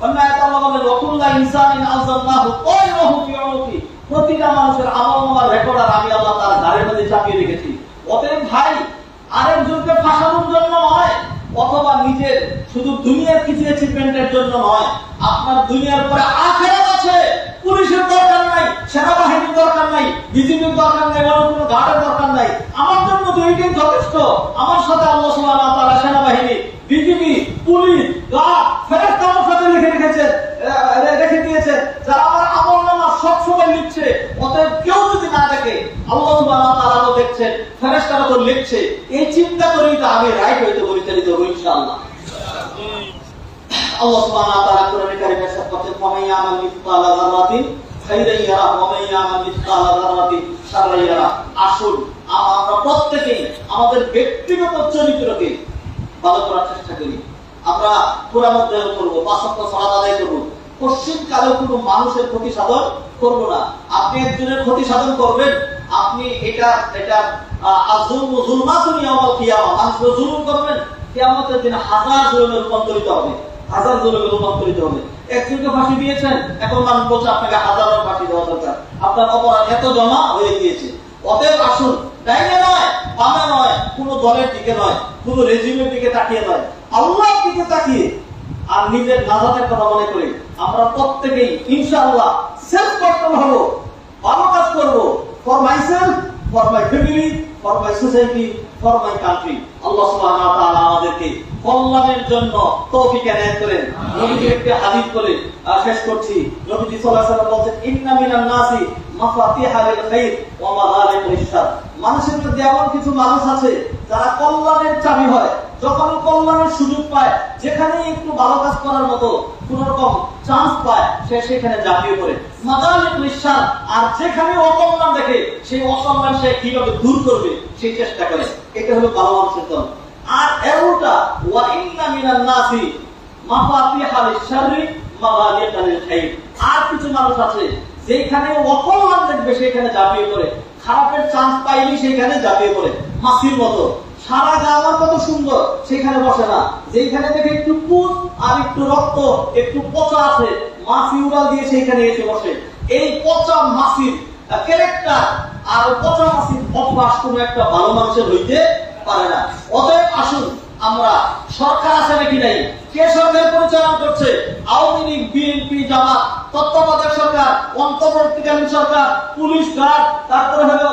অন্যায় আল্লাহ বলেন ওয়া কুল্লু ইনসানিন আলজামনাহু তায়রাহু ফি উনুকি, প্রতিটা মানুষের আমলনামার রেকর্ড আর আমি আল্লাহ তার ঘাড়ের মধ্যে চাপিয়ে রেখেছি। অতএব ভাই, আরেকজনকে ফাঁসানোর জন্য নয়, অথবা নিজের শুধু দুনিয়ার কিছু অ্যাচিভমেন্টের জন্য নয়, আপনার দুনিয়ার পরে আখিরাত আছে, পুলিশের দরকার নাই, বিজেপির দরকার নাই, বড় কোনো গার্ডের দরকার নাই। আমার জন্য দুইটাই যথেষ্ট। আমার সাথে আল্লাহ সুবহানাহু ওয়া তাআলা সেনাবাহিনী, বিজেপি, পুলিশ, গার্ড, ফেরেশতা আমার সাথে রেখে দিয়েছেন, যারা আমার আমলনামা সবসময় লিখছে। অতএব কেউ যদি না দেখে, আল্লাহ সুবহানাহু ওয়া তাআলা তো দেখছেন, ফেরেশতারা তো লিখছে। এই চিন্তা করেই তো আমি রাইট হইতে পরিচালিত হব ইনশাআল্লাহ। আল্লাহ সুবহানাহু ওয়া তাআলা কোরআনে কারীমে ইরশাদ করেছেন, ফামান ইয়ামাল মিসকালা যাররাতিন খাইরান ইয়ারা ওয়া মান ইয়ামাল মিসকালা যাররাতিন শাররান ইয়ারা। আসুন আমরা প্রত্যেকেই আমাদের ব্যক্তিগত চরিত্রকে ভালো করার চেষ্টা করি। আমরা কোরআন অধ্যয়ন করব, পাঁচ ওয়াক্ত সালাত আদায় করব, পশ্চিম কালেও কোনো মানুষের ক্ষতি সাধন করব না। আপনি একজনের ক্ষতি সাধন করবেন, আপনি এটা আযুলমু যুলমাতুন ইয়াউমাল কিয়ামা, মানুষের জুলুম করবেন, কিয়ামতের দিন হাজার জুলুমে রূপান্তরিত হবে, হাজার জুলুমে রূপান্তরিত হবে। একজনকে ফাঁসি দিয়েছেন, এখন মানুষ বলছে আপনাকে হাজারো ফাঁসি দেওয়া দরকার, আপনার অপরাধ এত জমা হয়ে গিয়েছে। অতএব আসুন, ডাইনে নয়, বামে নয়, কোনো দলের দিকে নয়, কোনো রেজিমের দিকে তাকিয়ে নয়, আল্লাহর দিকে তাকিয়ে আর নিজের নাজাতের কথা মনে করে আমরা প্রত্যেকেই ইনশাআল্লাহ সেলফ কন্ট্রোল হব, ভালো কাজ করব, for my self, for my family, for my society, for my country. আল্লাহ সুবহানাহু ওয়া তাআলা আমাদেরকে কল্যাণের জন্য তৌফিক এনায়েত করেন। নবীজির একটি হাদিস বলে শেষ করছি। নবীজি সাল্লাল্লাহু আলাইহি ওয়াসাল্লাম বলেন, ইন্না মিনান নাসি মাফাতিহা লিল খাইর ওয়া মাগালিকুল শার। মানুষের মধ্যে এমন কিছু মানুষ আছে যারা কল্যাণের চাবি হয়, যখন কল্যাণের সুযোগ পায়, যেখানে একটু ভালো কাজ করার মতো কোন রকম চান্স পায়, সে সেখানে ঝাঁপিয়ে পড়ে। মাগালিকুল শার, আর যেখানে অকল্যাণ দেখে সেই অকল্যাণ সে কিভাবে দূর করবে সেই চেষ্টা করে। এটা হলো ভালো মানুষের দল। আর এরটা ওয়া ইন্না মিনান নাসি মাফাতিহা লিশ শাররি মাগালিকুল খাইর। আর কিছু মানুষ আছে যেখানে অকল্যাণ দেখবে সেখানে ঝাঁপিয়ে পড়ে, খারাপের চান্স পাইলে সেখানে ঝাঁপিয়ে পড়ে। মাছির মতো সারা গা আমার কত সুন্দর, সেখানে বসে না। যেখানে দেখে একটু পুঁজ আর একটু রক্ত, একটু পচা আছে, মাছি উড়াল দিয়ে সেখানে এসে বসে। এই পচা মাছির ক্যারেক্টার আর পচা মাছির অভ্যাস কোন একটা ভালো মানুষের হইতে পারে না। অতএব আসুন, আমরা সরকার আছে নাকি নাই, কে সরকার পরিচালনা করছে, আওয়ামী লীগ, বিএনপি, জামাত, তত্ত্বাবধায়ক সরকার, অন্তর্বর্তীকালীন সরকার, পুলিশ, গার্ড, তারপরে হলো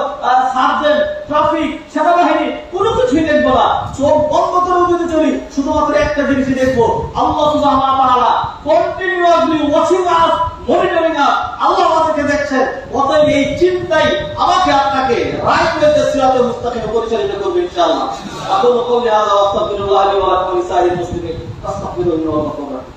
সার্জেন্ট, ট্রাফিক, সেনাবাহিনী, কোনো কিছুই দেখবো না। চোখ বন্ধ করে যদি চলি, শুধুমাত্র একটা জিনিসই দেখবো, আল্লাহ সুবহানাহু ওয়া তাআলা কন্টিনিউয়াসলি ওয়াচিং আস, মনিটরিং আস। আল্লাহ আমাদেরকে দেখছেন। অতএব এই চিন্তাই আমাকে আপনাকে রাইট ওয়েতে সিরাতে মুস্তাকিমে পরিচালিত করবে ইনশাআল্লাহ। আকুলু কওলি হাযা ওয়া আস্তাগফিরুল্লাহ লি ওয়া লাকুম ওয়া লিসাইরিল মুসলিমিন ফাস্তাগফিরুহু ইন্নাহু হুয়াল গফুরুর রাহিম।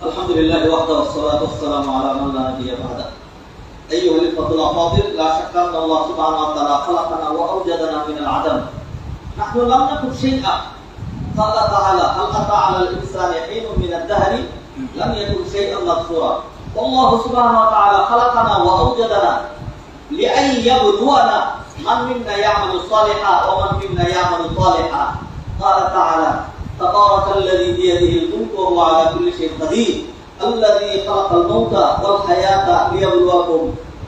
আলহামদুলিল্লাহি ওয়াহদাহু ওয়াসসালাতু ওয়াসসালামু আলা মান লা নাবিয়্যা বা'দা। أيها الإخوة الأفاضل، لا شك أن الله سبحانه وتعالى خلقنا وأوجدنا من العدم. نحن لم نكن شيئا. قال تعالى: هل أتى على الإنسان حين من الدهر لم يكن شيئا مذكورا. والله سبحانه وتعالى خلقنا وأوجدنا لأن يبلونا من منا يعمل صالحا ومن منا يعمل طالحا. قال تعالى: تبارك الذي بيده الملك وهو على كل شيء قدير الذي خلق الموت والحياة ليبلوكم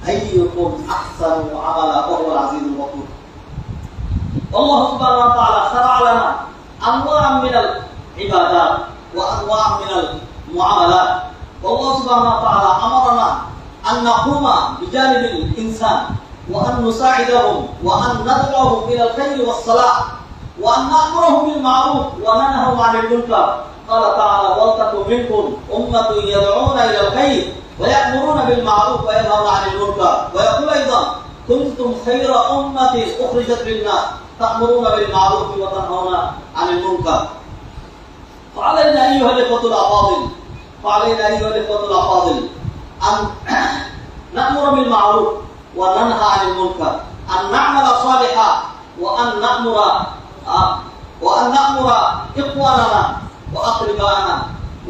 أيكم أحسن عملا وهو العزيز الغفور. الله سبحانه وتعالى شرع لنا أنواع من العبادات وأنواع من المعاملات. والله سبحانه وتعالى أمرنا أن نقوم بجانب الإنسان وأن نساعدهم وأن ندعوهم إلى الخير والصلاح وأن نأمرهم بالمعروف وننههم عن المنكر. قال تعالى: ولتكن منكم أمة يدعون إلى الخير ويأمرون بالمعروف وينهون عن المنكر. ويقول أيضا: كنتم خير أمة أخرجت للناس تأمرون بالمعروف وتنهون عن المنكر. فعلينا أيها الإخوة الأفاضل أن نأمر بالمعروف وننهى عن المنكر، أن نعمل صالحا وأن نأمر إخواننا وأقرباءنا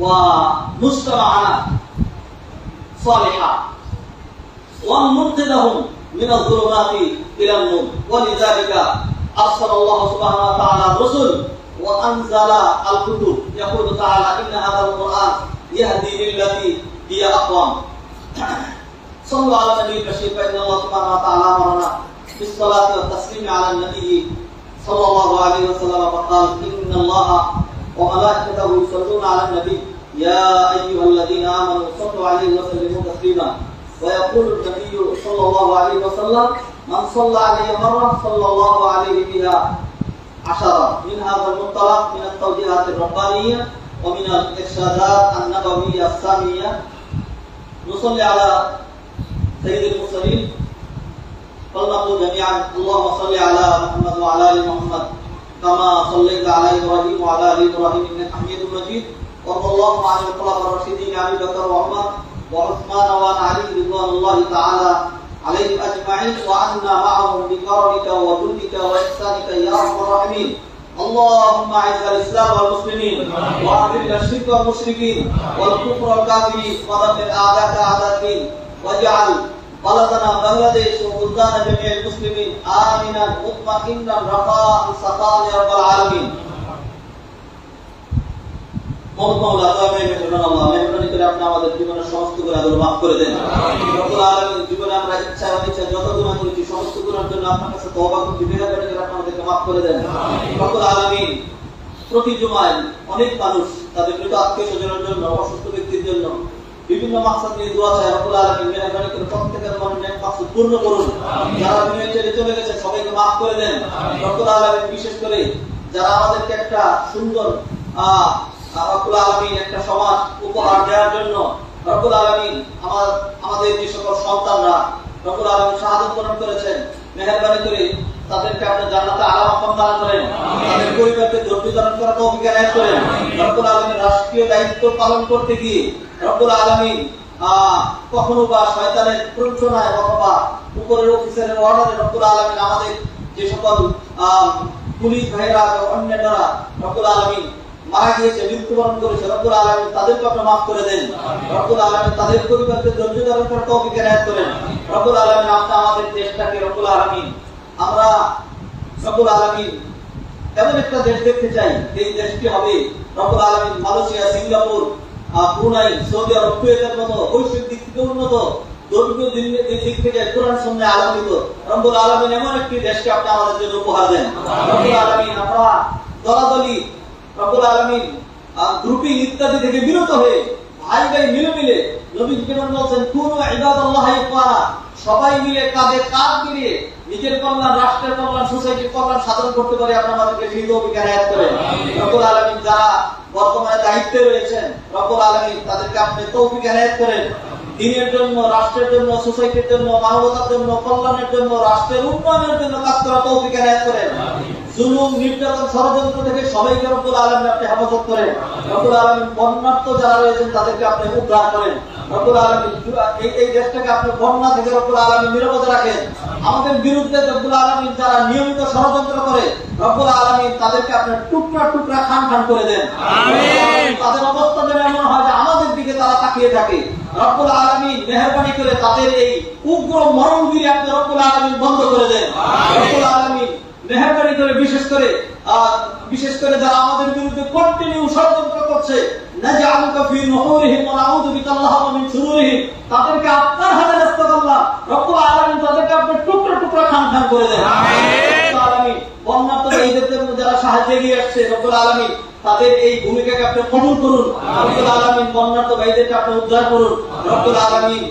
ومجتمعنا صالحا وأن ننقذهم من الظلمات إلى النور. ولذلك أرسل الله سبحانه وتعالى الرسل وأنزل الكتب. يقول تعالى: إن هذا القرآن يهدي للتي هي أقوم. صلوا على النبي البشير، فإن الله سبحانه وتعالى أمرنا بالصلاة والتسليم على النبي সাল্লাল্লাহু আলাইহি ওয়াসাল্লাম قال ان الله وملائكته يصلون على النبي يا ايها الذين امنوا صلوا عليه وسلموا تسليما ويقول النبي صلى الله عليه وسلم من صلى عليه مرة صلى الله عليه بها 10 من هذا المنطلق من التوجيهات الربانية ومن الإرشادات النبوية السامية نصلي على سيد المرسلين فلنقول جميعا اللهم صل على محمد وعلى آل محمد كما صليت على إبراهيم وعلى آل إبراهيم إنك حميد مجيد وارض اللهم عن الخلفاء الراشدين أبي بكر وعمر وعثمان وعن علي رضوان الله تعالى عليهم أجمعين وعنا معهم بكرمك وجودك وإحسانك يا أرحم الراحمين. اللهم أعز الإسلام والمسلمين وأذل الشرك والمشركين والكفر والكافرين ودمر أعداءك أعداء الدين واجعل بلدنا بنغلاديش وبلدان جميع المسلمين آمنا مطمئنا رخاء سخاء يا رب العالمين. মওলা তুমি মেহেরবান আল্লাহ মেহেরবানি করে আপনি আমাদের জীবনের সমস্ত গুনাহগুলো maaf করে দেন। রব্বুল আলামিন জীবনে আমরা ইচ্ছা অনিচ্ছা যত গুনাহ করেছি সমস্ত গুনাহের জন্য আপনার কাছে তওবা করছি মেহেরবানি করে আপনি আমাদেরকে maaf করে দেন। রব্বুল আলামিন প্রতি জুমায় অনেক মানুষ তাদের মৃত আত্মীয়স্বজনের জন্য অসুস্থ ব্যক্তির জন্য বিভিন্ন মাকসাদ নিয়ে দোয়া চায়। রব্বুল আলামিন মেহেরবানি করে প্রত্যেকের মনের নেক মাকসাদ পূর্ণ করুন। যারা দুনিয়া ছেড়ে চলে গেছে সবাইকে maaf করে দেন। রব্বুল আলামিন বিশেষ করে যারা আমাদেরকে একটা সুন্দর রব্বুল আলামিন একটা সমাজ উপহার দেওয়ার জন্য রব্বুল আলামিন আমাদের যে সকল সন্তানরা রব্বুল আলামিন শাহাদাত বরণ করেছেন মেহেরবানি করে তাদেরকে আপনি জান্নাতে আলা মাকাম দান করেন। তাদের পরিবারকে ধৈর্য ধারণ করার তৌফিক এনায়েত করেন। রব্বুল আলামিন রাষ্ট্রীয় দায়িত্ব পালন করতে গিয়ে রব্বুল আলামিন কখনো বা শয়তানের প্ররোচনায় অথবা উপরের অফিসারের অর্ডারে রব্বুল আলামিন আমাদের যে সকল পুলিশ ভাইরা অন্যান্যরা রব্বুল আলামিন মারা গিয়েছে মৃত্যুবরণ করেছে রব্বুল আলামিন তাদেরকে আপনি maaf করে দেন। রব্বুল আলামিন তাদের পরিবারকে ধৈর্য ধারণ করার তৌফিক এনায়েত করেন। রব্বুল আলামিন আপনি আমাদের দেশটাকে রব্বুল আলামিন আমরা রব্বুল আলামিন এমন একটা দেশ দেখতে চাই এই দেশটি হবে রব্বুল আলামিন মালয়েশিয়া সিঙ্গাপুর ব্রুনাই সৌদি আরব কুয়েতের মতো বৈশ্বিক দিক থেকে উন্নত ধর্মীয় দিক থেকে কোরআন সুন্নাহ আলোকিত রব্বুল আলামিন এমন একটি দেশকে আপনি আমাদের জন্য উপহার দেন। রব্বুল আলামিন আমরা দলাদলি রব্বুল আলামিন গ্রুপিং ইত্যাদি থেকে বিরত হয়ে ভাই ভাই মিলে নবী কেমন বলেন কুনু ইবাদাল্লাহি ইখওয়ানা সবাই মিলে কাঁধে কাঁধ মিলিয়ে নিজের কল্যাণ রাষ্ট্রের কল্যাণ সোসাইটির কল্যাণ সাধন করতে পারে আপনি আমাদেরকে সেই তৌফিক এনায়েত করেন। রব্বুল আলামিন যারা বর্তমানে দায়িত্বে রয়েছেন রব্বুল আলামিন তাদেরকে আপনি তৌফিক এনায়েত করেন। দিনের জন্য রাষ্ট্রের জন্য সোসাইটির জন্য মানবতার জন্য কল্যাণের জন্য রাষ্ট্রের উন্নয়নের জন্য কাজ করা তৌফিক এনায়েত করেন। জুলুম নির্যাতন ষড়যন্ত্র থেকে সবাইকে রব্বুল আলামিন আপনি হেফাজত করেন। রব্বুল আলামিন বন্যার্ত যারা রয়েছেন তাদেরকে আপনি উদ্ধার করেন। রব্বুল আলামিন এই দেশটাকে আপনি বন্যা থেকে রব্বুল আলামিন নিরাপদ রাখেন। আমাদের বিরুদ্ধে রব্বুল আলামিন যারা নিয়মিত ষড়যন্ত্র করে রব্বুল আলামিন তাদেরকে আপনি টুকরা টুকরা খান খান করে দেন। আমিন। তাদের অবস্থা যেন এমন হয় যে আমাদের দিকে তারা তাকিয়ে থাকে। রব্বুল আলামিন মেহেরবানি করে তাদের এই উগ্র মরণগিরি আপনি রব্বুল আলামিন বন্ধ করে দেন। রব্বুল আলামিন মেহেরবানি করে বিশেষ করে যারা আমাদের বিরুদ্ধে কন্টিনিউ ষড়যন্ত্র করছে নাজআলুকা ফি নুহুরিহিম ওয়া নাউযু বিকাল্লাহি মিন শুরুরিহিম তাদেরকে আপনার হাতে ন্যস্ত করলাম। রব্বুল আলামিন তাদেরকে আপনি টুকরা টুকরা খান খান করে দেন। আমিন। রব্বুল আলামিন বন্যার্ত ভাইদের জন্য যারা সাহায্য এগিয়ে আসছে রব্বুল আলামিন তাদের এই ভূমিকাকে আপনি কবুল করুন। রব্বুল আলামিন বন্যার্ত ভাইদেরকে আপনি উদ্ধার করুন। রব্বুল আলামিন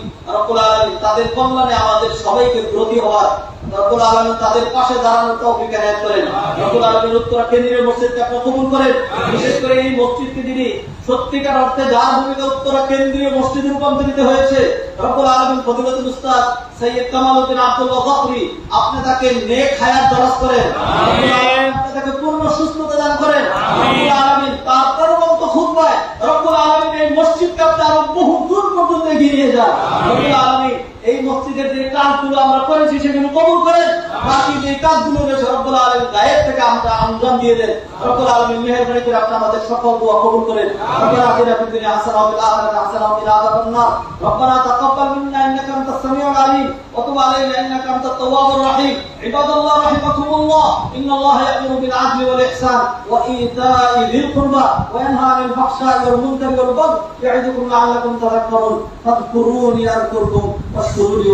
তাদের কল্যাণে আমাদের সবাইকে ব্রতী হওয়ার রব্বুল আলামিন তাদের পাশে দাঁড়ানোর তৌফিক এনায়েত করেন। রব্বুল আলামিন উত্তরা কেন্দ্রীয় মসজিদকে আপনি কবুল করেন। বিশেষ করে এই মসজিদকে যিনি সত্যিকার অর্থে যার ভূমিকা উত্তরা কেন্দ্রীয় মসজিদে রূপান্তরিত হয়েছে রব্বুল আলামিন ফজিলতুল উস্তাদ সৈয়দ কামালউদ্দিন আব্দুল্লাহ যাফরি আপনি তাকে নেক হায়াত দরাজ করেন। রব্বুল আলামিন তাকে পূর্ণ সুস্থতা দান করেন। রব্বুল আলামিন তার পরমন্ত খুতবায় রব্বুল আলামিন এই মসজিদকে আপনি আরো বহু দূর পর্যন্ত এগিয়ে নিয়ে যান। রব্বুল আলামিন এই মসজিদের যে কাজগুলো আমরা করেছি সেগুলো কবুল করেন। বাকি যে কাজগুলো রয়েছে রব্বুল আলামিন গায়েব থেকে আমরা আঞ্জাম দিয়ে দেন। রব্বুল আলামিন মেহেরবানি করে আপনি আমাদের সকল দোয়া কবুল করেন। রব্বানা আতিনা ফিদ দুনিয়া হাসানাহ ওয়া ফিল আখিরাতি হাসানাহ ওয়া কিনা আযাবান নার। রব্বানা তাকাব্বাল মিন্না ইন্নাকা আনতাস সামিউল আলিম ওয়া তুব আলাইনা ইন্নাকা আনতাত তাওয়াবুর রাহিম। ইবাদাল্লাহ রাহিমাকুমুল্লাহ ইন্নাল্লাহা ইয়া'মুরু বিল আদলি ওয়াল ইহসান ওয়া ইতা'i যিল কুরবা ওয়া ইয়ানহা আনিল ফাহশা'i ওয়াল মুনকারি ওয়াল বাগই ইয়া'iযুকুম লা'আল্লাকুম তাযাক্কারুন ফাযকুরুনি আযকুরকুম ওয়াশকুরু লি